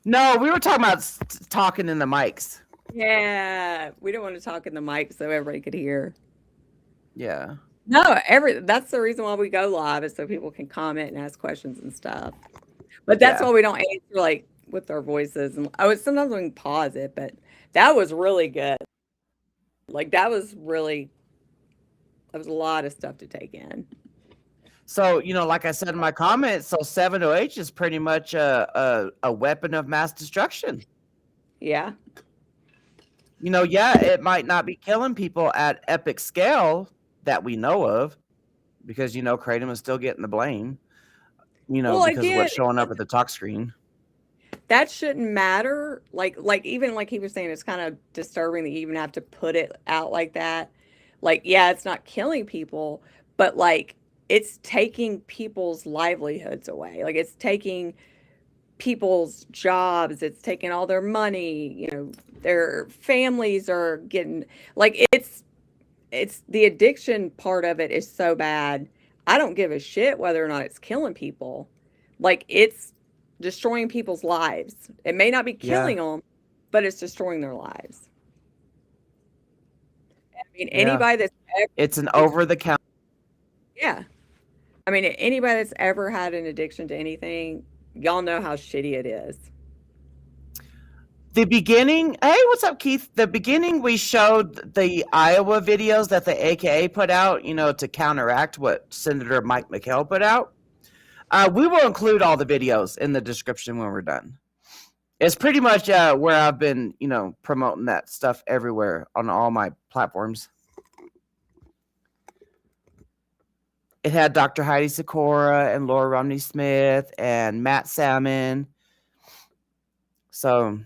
No, we were talking about talking in the mics. Yeah, we don't want to talk in the mic so everybody could hear. Yeah. No, that's the reason why we go live, is so people can comment and ask questions and stuff. But that's why we don't answer like with our voices. And sometimes we can pause it, but that was really good. Like that was a lot of stuff to take in. So, you know, like I said in my comments, so 7-OH is pretty much a weapon of mass destruction. Yeah. You know, yeah, it might not be killing people at epic scale that we know of, because, you know, kratom is still getting the blame, you know, because of what's showing up at the talk screen. That shouldn't matter. Like even like he was saying, it's kind of disturbing that you even have to put it out like that. Like, yeah, it's not killing people, but like it's taking people's livelihoods away. Like it's taking people's jobs. It's taking all their money. You know, their families are getting like it's the addiction part of it is so bad. I don't give a shit whether or not it's killing people. Like it's destroying people's lives. It may not be killing them, but it's destroying their lives. I mean, anybody that's it's an over the counter. Yeah. I mean, anybody that's ever had an addiction to anything, y'all know how shitty it is. The beginning, hey, what's up, Keith? The beginning, we showed the Iowa videos that the AKA put out, you know, to counteract what Senator Mike McHale put out. We will include all the videos in the description when we're done. It's pretty much where I've been, you know, promoting that stuff everywhere on all my platforms. It had Dr. Heidi Sikora and Laura Romney Smith and Matt Salmon. So,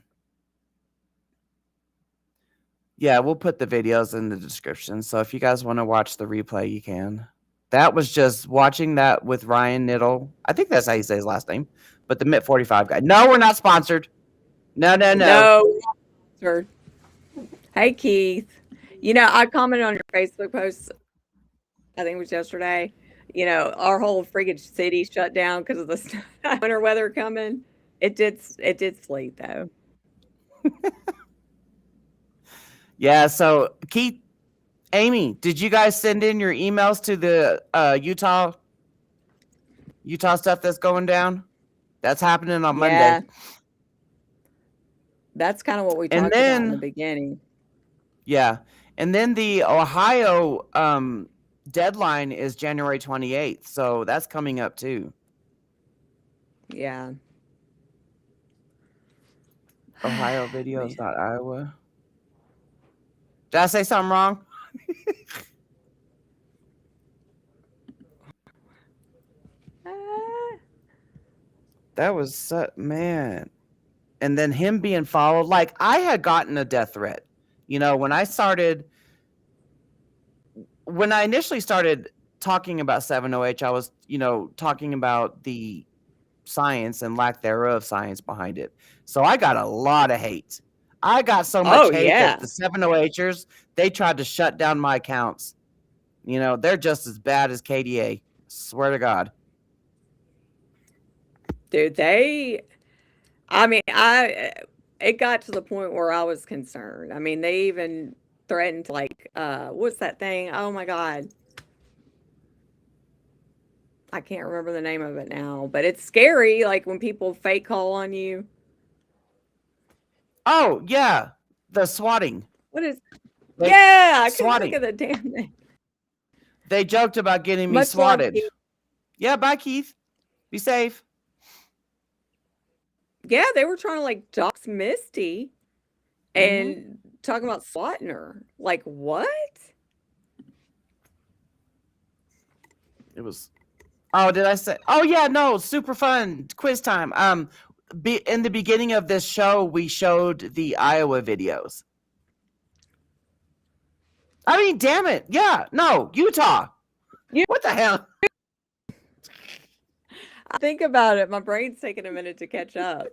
yeah, we'll put the videos in the description. So if you guys want to watch the replay, you can. That was just watching that with Ryan Niddel. I think that's how you say his last name. But the Mitt 45 guy. No, we're not sponsored. No. No. Hey, Keith. You know, I commented on your Facebook post, I think it was yesterday. You know, our whole freaking city shut down because of the winter weather coming. It did sleet, though. Yeah, so Keith, Amy, did you guys send in your emails to the Utah stuff that's going down? That's happening on Monday. That's kind of what we talked about in the beginning. Yeah. And then the Ohio deadline is January 28th. So that's coming up too. Yeah. Ohio videos, not Iowa. Did I say something wrong? That was, man. And then him being followed. Like, I had gotten a death threat. You know, when I initially started talking about 7-OH, I was, you know, talking about the science and lack thereof science behind it. So I got a lot of hate. I got so much hate that the 7-OHers, they tried to shut down my accounts. You know, they're just as bad as KDA. Swear to God. Dude, it got to the point where I was concerned. I mean, they even threatened to, like, what's that thing? Oh my God. I can't remember the name of it now, but it's scary, like when people fake call on you. Oh, yeah. The swatting. What is I couldn't swatting. think of the damn name. They joked about getting me swatted. Yeah, bye, Keith. Be safe. Yeah, they were trying to like dox Misty and talking about swatting her. Like, what? It was Oh, did I say? Oh yeah, no, super fun quiz time. In the beginning of this show, we showed the Iowa videos. I mean, damn it, yeah, no, Utah. What the hell? Think about it. My brain's taking a minute to catch up.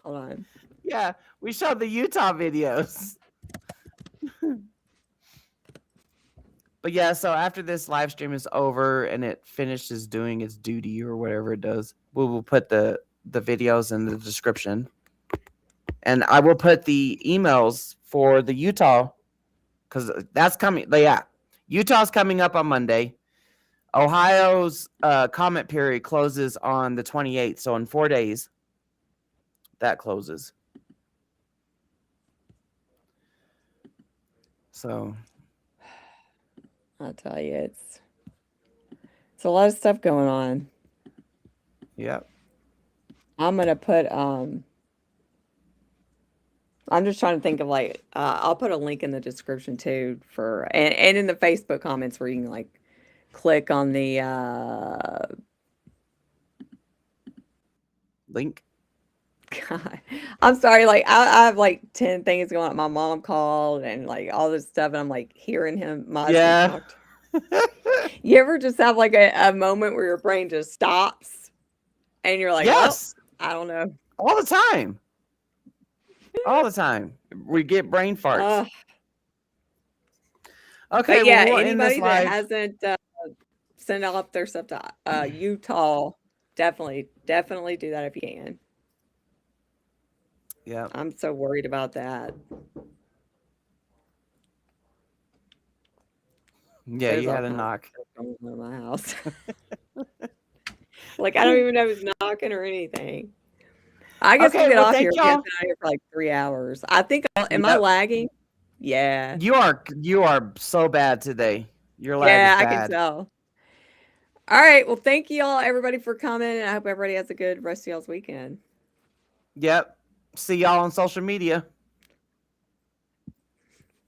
Hold on. Yeah, we showed the Utah videos. But yeah, so after this live stream is over and it finishes doing its duty or whatever it does, we will put the videos in the description. And I will put the emails for the Utah, because that's coming. Yeah, Utah's coming up on Monday. Ohio's comment period closes on the 28th, so in 4 days, that closes. So I'll tell you, it's a lot of stuff going on. Yep. I'm gonna put I'm just trying to think of like I'll put a link in the description too for and in the Facebook comments where you can like click on the link. God, I'm sorry. Like I have like 10 things going on. My mom called and like all this stuff, and I'm like hearing my husband talk. You ever just have like a moment where your brain just stops, and you're like, yes, well, I don't know. All the time. All the time. We get brain farts. Okay, but yeah, well, we'll end this anybody that live. hasn't sent off their stuff to Utah, definitely do that if you can. Yeah. I'm so worried about that. Yeah, There's you all had a kinds of knock. stuff going on in my house. Like I don't even know who's knocking or anything. I guess Okay, we'll get well, off thank here. We've been y'all. out here for like 3 hours. I think. Am I Yep. lagging? Yeah. You are so bad today. Your lag Yeah, is I bad. can tell. All right. Well, thank you all, everybody, for coming. And I hope everybody has a good rest of y'all's weekend. Yep. See y'all on social media.